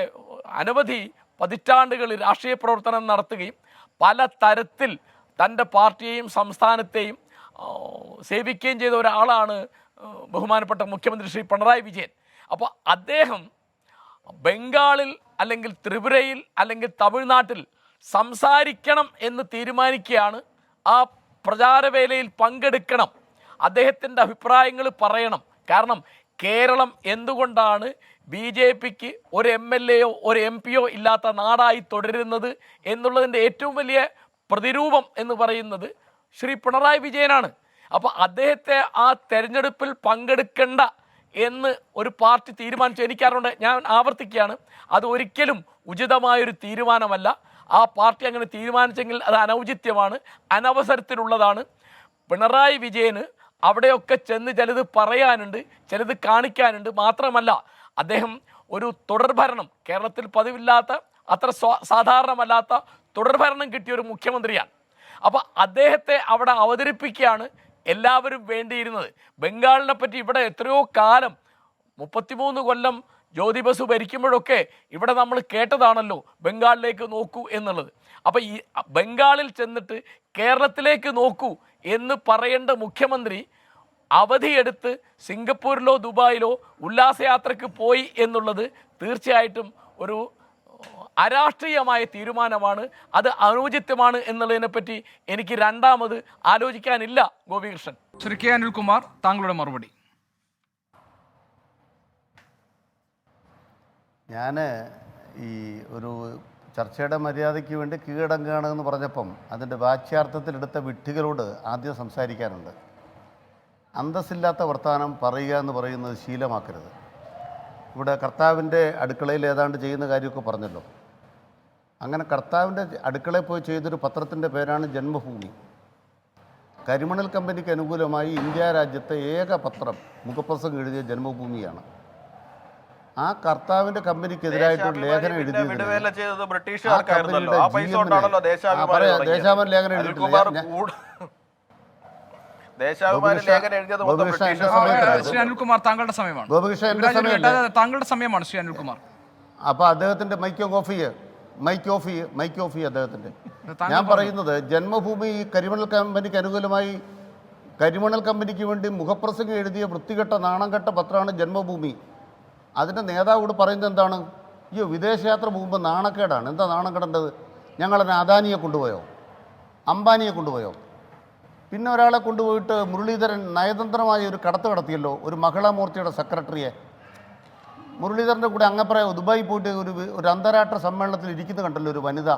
അനവധി പതിറ്റാണ്ടുകൾ രാഷ്ട്രീയ പ്രവർത്തനം നടത്തുകയും പല തരത്തിൽ തൻ്റെ പാർട്ടിയെയും സംസ്ഥാനത്തെയും സേവിക്കുകയും ചെയ്ത ഒരാളാണ് ബഹുമാനപ്പെട്ട മുഖ്യമന്ത്രി ശ്രീ പിണറായി വിജയൻ. അപ്പോൾ അദ്ദേഹം ബംഗാളിൽ അല്ലെങ്കിൽ ത്രിപുരയിൽ അല്ലെങ്കിൽ തമിഴ്നാട്ടിൽ സംസാരിക്കണം എന്ന് തീരുമാനിക്കുകയാണ്. ആ പ്രചാരവേലയിൽ പങ്കെടുക്കണം, അദ്ദേഹത്തിൻ്റെ അഭിപ്രായങ്ങൾ പറയണം. കാരണം കേരളം എന്തുകൊണ്ടാണ് BJPക്ക് ഒരു MLAയോ ഒരു MPയോ ഇല്ലാത്ത നാടായി തുടരുന്നത് എന്നുള്ളതിൻ്റെ ഏറ്റവും വലിയ പ്രതിരൂപം എന്ന് പറയുന്നത് ശ്രീ പിണറായി വിജയനാണ്. അപ്പോൾ അദ്ദേഹത്തെ ആ തെരഞ്ഞെടുപ്പിൽ പങ്കെടുക്കേണ്ട എന്ന് ഒരു പാർട്ടി തീരുമാനിച്ചു. എനിക്കറിയുണ്ട്, ഞാൻ ആവർത്തിക്കുകയാണ്, അത് ഒരിക്കലും ഉചിതമായൊരു തീരുമാനമല്ല. ആ പാർട്ടി അങ്ങനെ തീരുമാനിച്ചെങ്കിൽ അത് അനൗചിത്യമാണ്, അനവസരത്തിലുള്ളതാണ്. പിണറായി വിജയന് അവിടെയൊക്കെ ചെന്ന് ചിലത് പറയാനുണ്ട്, ചിലത് കാണിക്കാനുണ്ട്. മാത്രമല്ല അദ്ദേഹം ഒരു തുടർഭരണം, കേരളത്തിൽ പതിവില്ലാത്ത അത്ര സാധാരണമല്ലാത്ത തുടർഭരണം കിട്ടിയൊരു മുഖ്യമന്ത്രിയാണ്. അപ്പോൾ അദ്ദേഹത്തെ അവിടെ അവതരിപ്പിക്കുകയാണ് എല്ലാവരും വേണ്ടിയിരുന്നത്. ബംഗാളിനെ പറ്റി ഇവിടെ എത്രയോ കാലം 33 കൊല്ലം ജ്യോതി ബസു ഭരിക്കുമ്പോഴൊക്കെ ഇവിടെ നമ്മൾ കേട്ടതാണല്ലോ ബംഗാളിലേക്ക് നോക്കൂ എന്നുള്ളത്. അപ്പോൾ ഈ ബംഗാളിൽ ചെന്നിട്ട് കേരളത്തിലേക്ക് നോക്കൂ എന്ന് പറയേണ്ട മുഖ്യമന്ത്രി അവധിയെടുത്ത് സിംഗപ്പൂരിലോ ദുബായിലോ ഉല്ലാസയാത്രയ്ക്ക് പോയി എന്നുള്ളത് തീർച്ചയായിട്ടും ഒരു അരാഷ്ട്രീയമായ തീരുമാനമാണ്. അത് അനുചിത്യമാണ് എന്നുള്ളതിനെപ്പറ്റി എനിക്ക് രണ്ടാമത് ആലോചിക്കാനില്ല. ഗോപികൃഷ്ണൻ. ശ്രീ കെ അനിൽകുമാർ, താങ്കളുടെ മറുപടി. ഞാൻ ഈ ഒരു ചർച്ചയുടെ മര്യാദയ്ക്ക് വേണ്ടി കീഴടങ്ങുകയാണ് എന്ന് പറഞ്ഞപ്പം അതിൻ്റെ വാച്യാർത്ഥത്തിലെടുത്ത വിഡ്ഢികളോട് ആദ്യം സംസാരിക്കാനുണ്ട്. അന്തസ്സില്ലാത്ത വർത്തമാനം പറയുക എന്ന് പറയുന്നത് ശീലമാക്കരുത്. ഇവിടെ കർത്താവിൻ്റെ അടുക്കളയിൽ ഏതാണ്ട് ചെയ്യുന്ന കാര്യമൊക്കെ പറഞ്ഞല്ലോ. അങ്ങനെ കർത്താവിൻ്റെ അടുക്കളയിൽ പോയി ചെയ്തൊരു പത്രത്തിൻ്റെ പേരാണ് ജന്മഭൂമി. കരിമണൽ കമ്പനിക്ക് അനുകൂലമായി ഇന്ത്യ രാജ്യത്തെ ഏക പത്രം മുഖപ്രസംഗം എഴുതിയ ജന്മഭൂമിയാണ്. ആ കർത്താവിൻ്റെ കമ്പനിക്കെതിരായിട്ടൊരു ലേഖനം എഴുതിയത് ദേശാഭിമാനി ലേഖനം എഴുതിയിട്ടില്ല. ശ്രീ അനിൽകുമാർ, താങ്കളുടെ സമയമാണ്. താങ്കളുടെ സമയമാണ് ശ്രീ അനിൽകുമാർ. അപ്പോൾ അദ്ദേഹത്തിൻ്റെ മൈക്ക് ഓഫ് അദ്ദേഹത്തിൻ്റെ. ഞാൻ പറയുന്നത് ജന്മഭൂമി കരിമണൽ കമ്പനിക്ക് അനുകൂലമായി കരിമണൽ കമ്പനിക്ക് വേണ്ടി മുഖപ്രസംഗം എഴുതിയ വൃത്തികെട്ട നാണം കെട്ട പത്രമാണ് ജന്മഭൂമി. അതിൻ്റെ നേതാവോട് പറയുന്നത് എന്താണ്? ഈ വിദേശയാത്ര പോകുമ്പോൾ നാണക്കേടാണ്. എന്താ നാണം കെടേണ്ടത്? ഞങ്ങളതിനെ അദാനിയെ കൊണ്ടുപോയോ, അംബാനിയെ കൊണ്ടുപോയോ? പിന്നെ ഒരാളെ കൊണ്ടുപോയിട്ട് മുരളീധരൻ നയതന്ത്രമായ ഒരു കടത്ത് കടത്തിയല്ലോ, ഒരു മഹിളാ മോർച്ചയുടെ സെക്രട്ടറിയെ. മുരളീധരൻ്റെ കൂടെ അങ്ങപ്പറയോ ദുബായി പോയിട്ട് ഒരു അന്താരാഷ്ട്ര സമ്മേളനത്തിൽ ഇരിക്കുന്നത് കണ്ടല്ലോ ഒരു വനിത.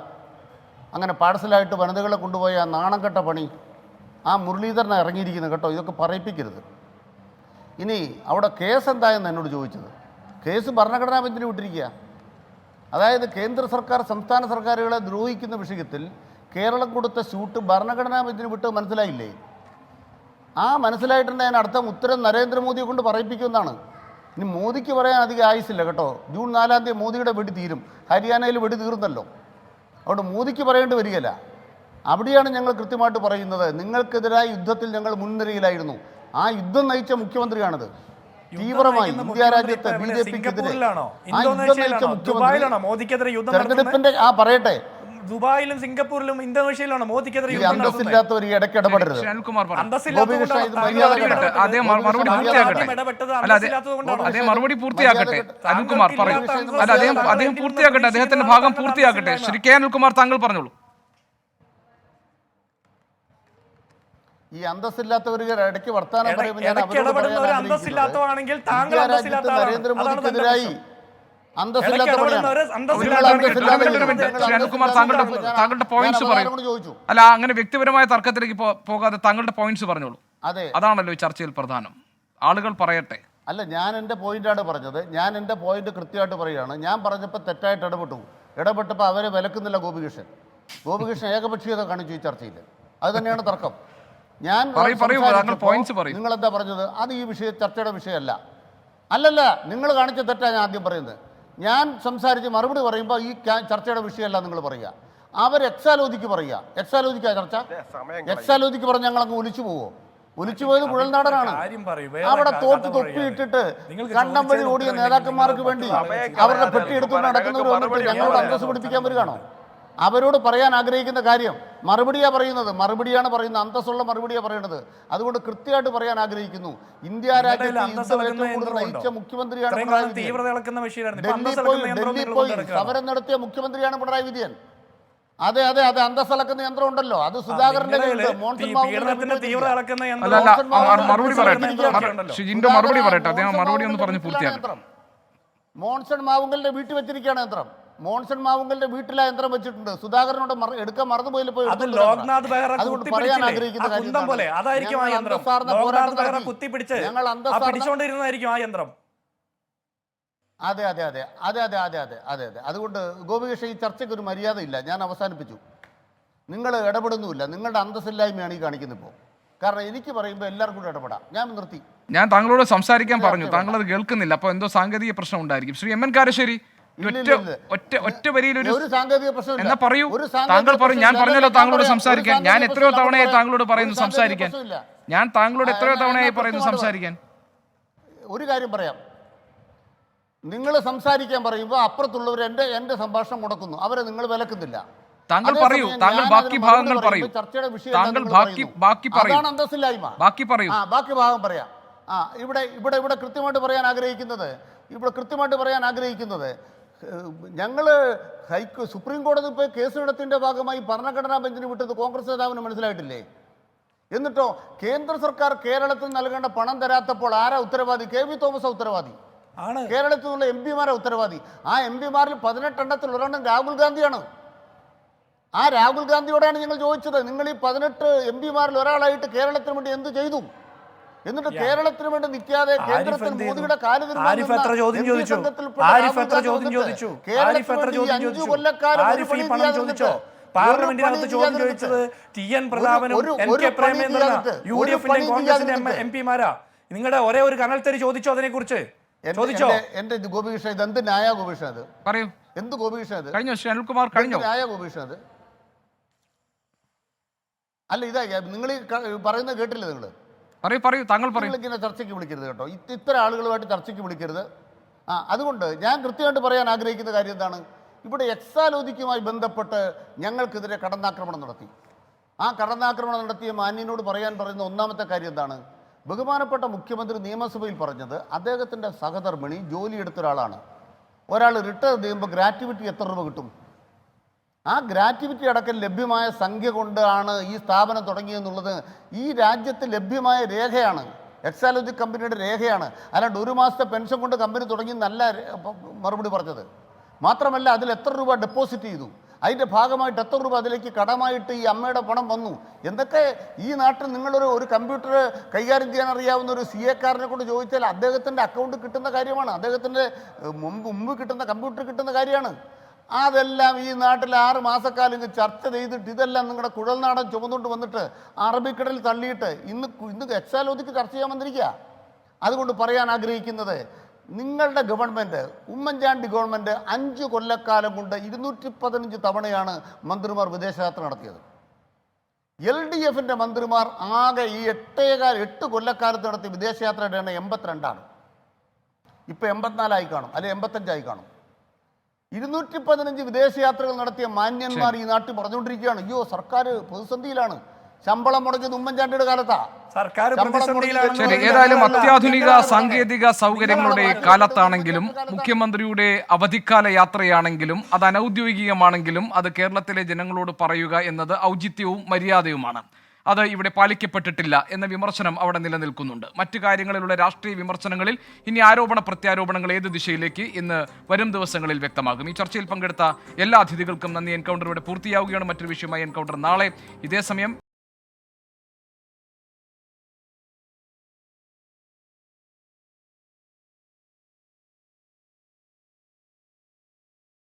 അങ്ങനെ പാഴ്സലായിട്ട് വനിതകളെ കൊണ്ടുപോയ ആ നാണം കെട്ട പണി ആ മുരളീധരനെ ഇറങ്ങിയിരിക്കുന്നത് കേട്ടോ. ഇതൊക്കെ പറയിപ്പിക്കരുത്. ഇനി അവിടെ കേസ് എന്തായെന്ന് എന്നോട് ചോദിച്ചത്. കേസ് ഭരണഘടനാ ബെഞ്ചിന് വിട്ടിരിക്കുക. അതായത് കേന്ദ്ര സർക്കാർ സംസ്ഥാന സർക്കാരുകളെ ദ്രോഹിക്കുന്ന വിഷയത്തിൽ കേരളം കൊടുത്ത ഷൂട്ട് ഭരണഘടനാ ബെഞ്ചിന് വിട്ട് മനസ്സിലായില്ലേ? ആ മനസ്സിലായിട്ടുണ്ടെങ്കിൽ അർത്ഥം ഉത്തരം നരേന്ദ്രമോദിയെ കൊണ്ട് പറയിപ്പിക്കുമെന്നാണ്. ഇനി മോദിക്ക് പറയാൻ അധികം ആയുസില്ല കേട്ടോ. ജൂൺ 4-ാം തീയതി മോദിയുടെ വെടി തീരും. ഹരിയാനയിൽ വെടി തീർന്നല്ലോ. അവിടെ മോദിക്ക് പറയേണ്ടി വരികയില്ല. അവിടെയാണ് ഞങ്ങൾ കൃത്യമായിട്ട് പറയുന്നത്, നിങ്ങൾക്കെതിരായ യുദ്ധത്തിൽ ഞങ്ങൾ മുൻനിരയിലായിരുന്നു. ആ യുദ്ധം നയിച്ച മുഖ്യമന്ത്രിയാണിത്. തീവ്രമായി ഇന്ത്യ രാജ്യത്തെ BJP-ക്കെതിരെ ആ യുദ്ധം നയിച്ച മുഖ്യമന്ത്രി തെരഞ്ഞെടുപ്പിന്റെ പറയട്ടെ, ദുബായിലും സിംഗപ്പൂരിലും ഇന്തോനേഷ്യയിലാണ് മോദിക്കെതിരെ അന്തസ്സില്ലാത്തവർ ഇടയ്ക്ക് ഇടപെടരുത്. മറുപടി പൂർത്തിയാക്കട്ടെ. അനിൽകുമാർ പറയൂ. അല്ല, അദ്ദേഹം പൂർത്തിയാക്കട്ടെ, അദ്ദേഹത്തിന്റെ ഭാഗം പൂർത്തിയാക്കട്ടെ. ശ്രീ കെ അനിൽകുമാർ, താങ്കൾ പറഞ്ഞോളൂ. ഈ അന്തസ്സില്ലാത്തവർ ഇടയ്ക്ക് വർത്താനം പറയുമ്പോൾ നരേന്ദ്രമോദിക്കെതിരായി താങ്കളുടെ പോയിന്റ്സ് പറയൂ. അല്ല, അങ്ങനെ വ്യക്തിപരമായ തർക്കത്തിലേക്ക് പോകാതെ താങ്കളുടെ പോയിന്റ്സ് പറഞ്ഞോളൂ. അതെ, അതാണല്ലോ ഈ ചർച്ചയിൽ പ്രധാനം. ആളുകൾ പറയട്ടെ. അല്ല, ഞാൻ എൻ്റെ പോയിന്റാണ് പറഞ്ഞത്. ഞാൻ എൻ്റെ പോയിന്റ് കൃത്യമായിട്ട് പറയുകയാണ്. ഞാൻ പറഞ്ഞപ്പോൾ തെറ്റായിട്ട് ഇടപെട്ടപ്പോൾ അവരെ വിലക്കുന്നില്ല ഗോപികൃഷ്ണൻ ഏകപക്ഷീയത കാണിച്ചു ഈ ചർച്ചയിൽ. അത് തന്നെയാണ് തർക്കം. ഞാൻ നിങ്ങളെന്താ പറഞ്ഞത്? അത് ഈ ചർച്ചയുടെ വിഷയമല്ല. അല്ലല്ല, നിങ്ങൾ കാണിച്ച തെറ്റാണ് ഞാൻ ആദ്യം പറയുന്നത്. ഞാൻ സംസാരിച്ച് മറുപടി പറയുമ്പോൾ ഈ ചർച്ചയുടെ വിഷയമല്ല നിങ്ങൾ പറയുക. അവർ എക്സാലോജിക്ക് പറയുക. എക്സാലോജിക്കാ ചർച്ച. എക്സാലോജിക്ക് പറഞ്ഞ് ഞങ്ങളങ്ങ് ഒലിച്ചു പോവോ? ഒലിച്ചു പോയത് കുഴൽനാടനാണ്. അവിടെ തൊപ്പിയിട്ടിട്ട് കണ്ടം വഴി ഓടിയ നേതാക്കന്മാർക്ക് വേണ്ടി അവരുടെ പെട്ടി എടുത്തുകൊണ്ട് നടക്കുന്നവർ വന്നിട്ട് ഞങ്ങളോട് അന്തസ്സ് പിടിപ്പിക്കാൻ വരികയാണോ? അവരോട് പറയാൻ ആഗ്രഹിക്കുന്ന കാര്യം മറുപടിയാണ് പറയുന്നത്. അന്തസ്സുള്ള മറുപടിയാണ് പറയുന്നത്. അതുകൊണ്ട് കൃത്യമായിട്ട് പറയാൻ ആഗ്രഹിക്കുന്നു. ഇന്ത്യ രാജ്യത്ത് ഏറ്റവും കൂടുതൽ നയിച്ച മുഖ്യമന്ത്രിയാണ് പിണറായി വിജയൻ. ഡൽഹി പോയി സമരം നടത്തിയ മുഖ്യമന്ത്രിയാണ് പിണറായി വിജയൻ. അതെ, അന്തസ്സളക്കുന്ന യന്ത്രം ഉണ്ടല്ലോ, അത് സുധാകരന്റെ മോൺസൺ മാവുങ്കലിന്റെ വീട്ടിൽ വെച്ചിരിക്കുകയാണ് യന്ത്രം. മോൺസൺ മാവുങ്കലിന്റെ വീട്ടിലെ യന്ത്രം വെച്ചിട്ടുണ്ട്. സുധാകരനോട് എടുക്കാൻ മറന്നുപോയില്ല. പോയി അതുകൊണ്ട് പറയാൻ ആഗ്രഹിക്കുന്ന കാര്യം അതെ. അതുകൊണ്ട് ഗോപികൃഷ്ണൻ, ഈ ചർച്ചയ്ക്ക് ഒരു മര്യാദയില്ല. ഞാൻ അവസാനിപ്പിച്ചു. നിങ്ങൾ ഇടപെടുന്നുമില്ല. നിങ്ങളുടെ അന്തസ്സില്ലായ്മയാണ് ഈ കാണിക്കുന്നത് ഇപ്പോൾ. കാരണം എനിക്ക് പറയുമ്പോൾ എല്ലാവർക്കും കൂടെ ഇടപെടാം. ഞാൻ നിർത്തി. ഞാൻ താങ്കളോട് സംസാരിക്കാൻ പറഞ്ഞു, താങ്കൾ അത് കേൾക്കുന്നില്ല. അപ്പോൾ എന്തോ സാങ്കേതിക പ്രശ്നം ഉണ്ടായിരിക്കും. ശ്രീ എം എൻ കാരശ്ശേരി, ഒറ്റ വരിയിലൊരു ഒരു സാങ്കേതിക പ്രശ്നമില്ല. എന്നാ പറയൂ, ഒരു സാങ്കേതിക താങ്കൾ പറയൂ. ഞാൻ പ്രശ്നമില്ല. പറഞ്ഞല്ലോ ഞാൻ താങ്കളോട് പറയാം. സംസാരിക്കാൻ. ഒരു ഞാൻ സാങ്കേതിക എത്രയോ പ്രശ്നമില്ല. തവണയായി ഞാൻ താങ്കളോട് പറയുന്നു ഒരു സാങ്കേതിക സംസാരിക്കാൻ. പ്രശ്നമില്ല. ഞാൻ താങ്കളോട് എത്രയോ ഞാൻ തവണയായി കൃത്യമായിട്ട് പറയുന്നു സംസാരിക്കാൻ. ഒരു കാര്യം പറയാം, നിങ്ങൾ സംസാരിക്കാൻ പറയുമ്പോൾ അപ്പുറത്തുള്ളവർ എൻ്റെ സംഭാഷണം മുടക്കുന്നു, അവരെ നിങ്ങൾ വിലക്കുന്നില്ല. താങ്കൾ അതേസമയം പറയൂ, താങ്കൾ ഞാൻ ബാക്കി അതിന് ഭാഗങ്ങൾ മറുപടി പറയൂ. പറയുമ്പോൾ ചർച്ചയുടെ വിഷയം താങ്കൾ എന്താണെന്ന് ബാക്കി പറയുന്നു. പറയൂ. അതാണ് അന്തസ്സില്ലായ്മ. ബാക്കി പറയൂ. ബാക്കി ഭാഗം പറയാം. ഇവിടെ കൃത്യമായിട്ട് പറയാൻ ആഗ്രഹിക്കുന്നത് ഞങ്ങൾ സുപ്രീം കോടതി പോയി കേസ് നടത്തിൻ്റെ ഭാഗമായി ഭരണഘടനാ ബെഞ്ചിന് വിട്ടത് കോൺഗ്രസ് നേതാവിന് മനസ്സിലായിട്ടില്ലേ? എന്നിട്ടോ കേന്ദ്ര സർക്കാർ കേരളത്തിൽ നൽകേണ്ട പണം തരാത്തപ്പോൾ ആരാ ഉത്തരവാദി? KV തോമസ് ഉത്തരവാദി. കേരളത്തിൽ നിന്നുള്ള MP-മാരാ ഉത്തരവാദി. ആ MP-മാരിൽ 18 എണ്ണത്തിൽ ഒരെണ്ണം രാഹുൽ ഗാന്ധിയാണ്. ആ രാഹുൽ ഗാന്ധിയോടാണ് ഞങ്ങൾ ചോദിച്ചത്, നിങ്ങൾ ഈ 18 MP-മാരിൽ ഒരാളായിട്ട് കേരളത്തിന് വേണ്ടി എന്ത് ചെയ്തു? എന്നിട്ട് കേരളത്തിന് വേണ്ടി നിൽക്കാതെ കേന്ദ്രത്തിൽ മോദിയുടെ കാല് പാർലമെന്റിനകത്ത് ചോദ്യം ചോദിച്ചത് TN പ്രതാപനും NK പ്രേമേന്ദ്രനും UDF-ന്റെ കോൺഗ്രസിന്റെ MP-മാരാ. നിങ്ങളുടെ ഒരേ ഒരു കനൽത്തരി ചോദിച്ചോ അതിനെ കുറിച്ച്? ചോദിച്ചോ? എന്റെ ഗോപികൃഷ്ണൻ, ഇത് എന്ത് ന്യായ ഗോപികൃഷ്ണൻ? അത് പറയൂ. എന്ത് ഗോപികൃഷ്ണൻ? അത് കഴിഞ്ഞോ അനിൽകുമാർ? കഴിഞ്ഞോ ന്യായ ഗോപികൃഷ്ണൻ? അത് അല്ല, ഇതാ നിങ്ങൾ പറയുന്നത് കേട്ടില്ല. പറയൂ താങ്കൾ പറയൂ. ഇങ്ങനെ ചർച്ചയ്ക്ക് വിളിക്കരുത് കേട്ടോ, ഇത്തരം ആളുകളുമായിട്ട് ചർച്ചയ്ക്ക് വിളിക്കരുത്. അതുകൊണ്ട് ഞാൻ കൃത്യമായിട്ട് പറയാൻ ആഗ്രഹിക്കുന്ന കാര്യം എന്താണ്, ഇവിടെ എക്സാലോജിക്കുമായി ബന്ധപ്പെട്ട് ഞങ്ങൾക്കെതിരെ കടന്നാക്രമണം നടത്തി. ആ കടന്നാക്രമണം നടത്തിയ മാന്യനോട് പറയുന്ന ഒന്നാമത്തെ കാര്യം എന്താണ്? ബഹുമാനപ്പെട്ട മുഖ്യമന്ത്രി നിയമസഭയിൽ പറഞ്ഞത് അദ്ദേഹത്തിൻ്റെ സഹധർമ്മിണി ജോലിയെടുത്ത ഒരാളാണ്. ഒരാൾ റിട്ടയർ ചെയ്യുമ്പോൾ ഗ്രാറ്റുവിറ്റി എത്ര രൂപ കിട്ടും? ആ ഗ്രാറ്റുവിറ്റി അടക്കം ലഭ്യമായ സംഖ്യ കൊണ്ടാണ് ഈ സ്ഥാപനം തുടങ്ങിയെന്നുള്ളത് ഈ രാജ്യത്ത് ലഭ്യമായ രേഖയാണ്. എക്സാലോജി കമ്പനിയുടെ രേഖയാണ്. അല്ലാണ്ട് 1 മാസത്തെ പെൻഷൻ കൊണ്ട് കമ്പനി തുടങ്ങി നല്ല മറുപടി പറഞ്ഞത്. മാത്രമല്ല, അതിൽ എത്ര രൂപ ഡെപ്പോസിറ്റ് ചെയ്തു, അതിൻ്റെ ഭാഗമായിട്ട് എത്ര രൂപ അതിലേക്ക് കടമായിട്ട് ഈ അമ്മയുടെ പണം വന്നു, എന്തൊക്കെ ഈ നാട്ടിൽ നിങ്ങളൊരു കമ്പ്യൂട്ടർ കൈകാര്യം ചെയ്യാൻ അറിയാവുന്ന ഒരു CA-കാരനെ കൊണ്ട് ചോദിച്ചാൽ അദ്ദേഹത്തിൻ്റെ അക്കൗണ്ട് കിട്ടുന്ന കാര്യമാണ്, അദ്ദേഹത്തിൻ്റെ മുമ്പ് കിട്ടുന്ന കമ്പ്യൂട്ടർ കിട്ടുന്ന കാര്യമാണ്. അതെല്ലാം ഈ നാട്ടിൽ 6 മാസക്കാലം ചർച്ച ചെയ്തിട്ട് ഇതെല്ലാം നിങ്ങളുടെ കുഴൽനാടൻ ചുമന്നുകൊണ്ട് വന്നിട്ട് അറബിക്കടലിൽ തള്ളിയിട്ട് ഇന്ന് എക്സാലോജിക്ക് ചർച്ച ചെയ്യാൻ വന്നിരിക്കുക. അതുകൊണ്ട് പറയാൻ ആഗ്രഹിക്കുന്നത്, നിങ്ങളുടെ ഗവൺമെൻറ്, ഉമ്മൻചാണ്ടി ഗവൺമെൻറ് 5 കൊല്ലക്കാലം കൊണ്ട് 215 തവണയാണ് മന്ത്രിമാർ വിദേശയാത്ര നടത്തിയത്. LDF-ന്റെ മന്ത്രിമാർ ആകെ ഈ 8 കൊല്ലക്കാലത്ത് നടത്തിയ വിദേശയാത്രയുടെ എണ്ണം 82ആണ്. ഇപ്പം 84 കാണും, അല്ലെ 85 കാണും. 215 വിദേശയാത്രകൾ നടത്തിയ മാന്യന്മാർ ഈ നാട്ടിൽ പറഞ്ഞുകൊണ്ടിരിക്കുകയാണ്, അയ്യോ സർക്കാർ പ്രതിസന്ധിയിലാണ്, ശമ്പളം മുടങ്ങിയത് ഉമ്മൻചാണ്ടിയുടെ കാലത്താ. ശരി, ഏതായാലും അത്യാധുനിക സാങ്കേതിക സൗകര്യങ്ങളുടെ കാലത്താണെങ്കിലും മുഖ്യമന്ത്രിയുടെ അവധിക്കാല യാത്രയാണെങ്കിലും അത് അനൗദ്യോഗികമാണെങ്കിലും അത് കേരളത്തിലെ ജനങ്ങളോട് പറയുക എന്നത് ഔചിത്യവും മര്യാദയുമാണ്. അത് ഇവിടെ പാലിക്കപ്പെട്ടിട്ടില്ല എന്ന വിമർശനം അവിടെ നിലനിൽക്കുന്നുണ്ട്. മറ്റു കാര്യങ്ങളിലുള്ള രാഷ്ട്രീയ വിമർശനങ്ങളിൽ ഇനി ആരോപണ പ്രത്യാരോപണങ്ങൾ ഏത് ദിശയിലേക്ക് ഇന്ന് വരും ദിവസങ്ങളിൽ വ്യക്തമാകും. ഈ ചർച്ചയിൽ പങ്കെടുത്ത എല്ലാ അതിഥികൾക്കും നന്ദി. എൻകൗണ്ടർ ഇവിടെ പൂർത്തിയാവുകയാണ്. മറ്റൊരു വിഷയമായി എൻകൗണ്ടർ നാളെ ഇതേ സമയം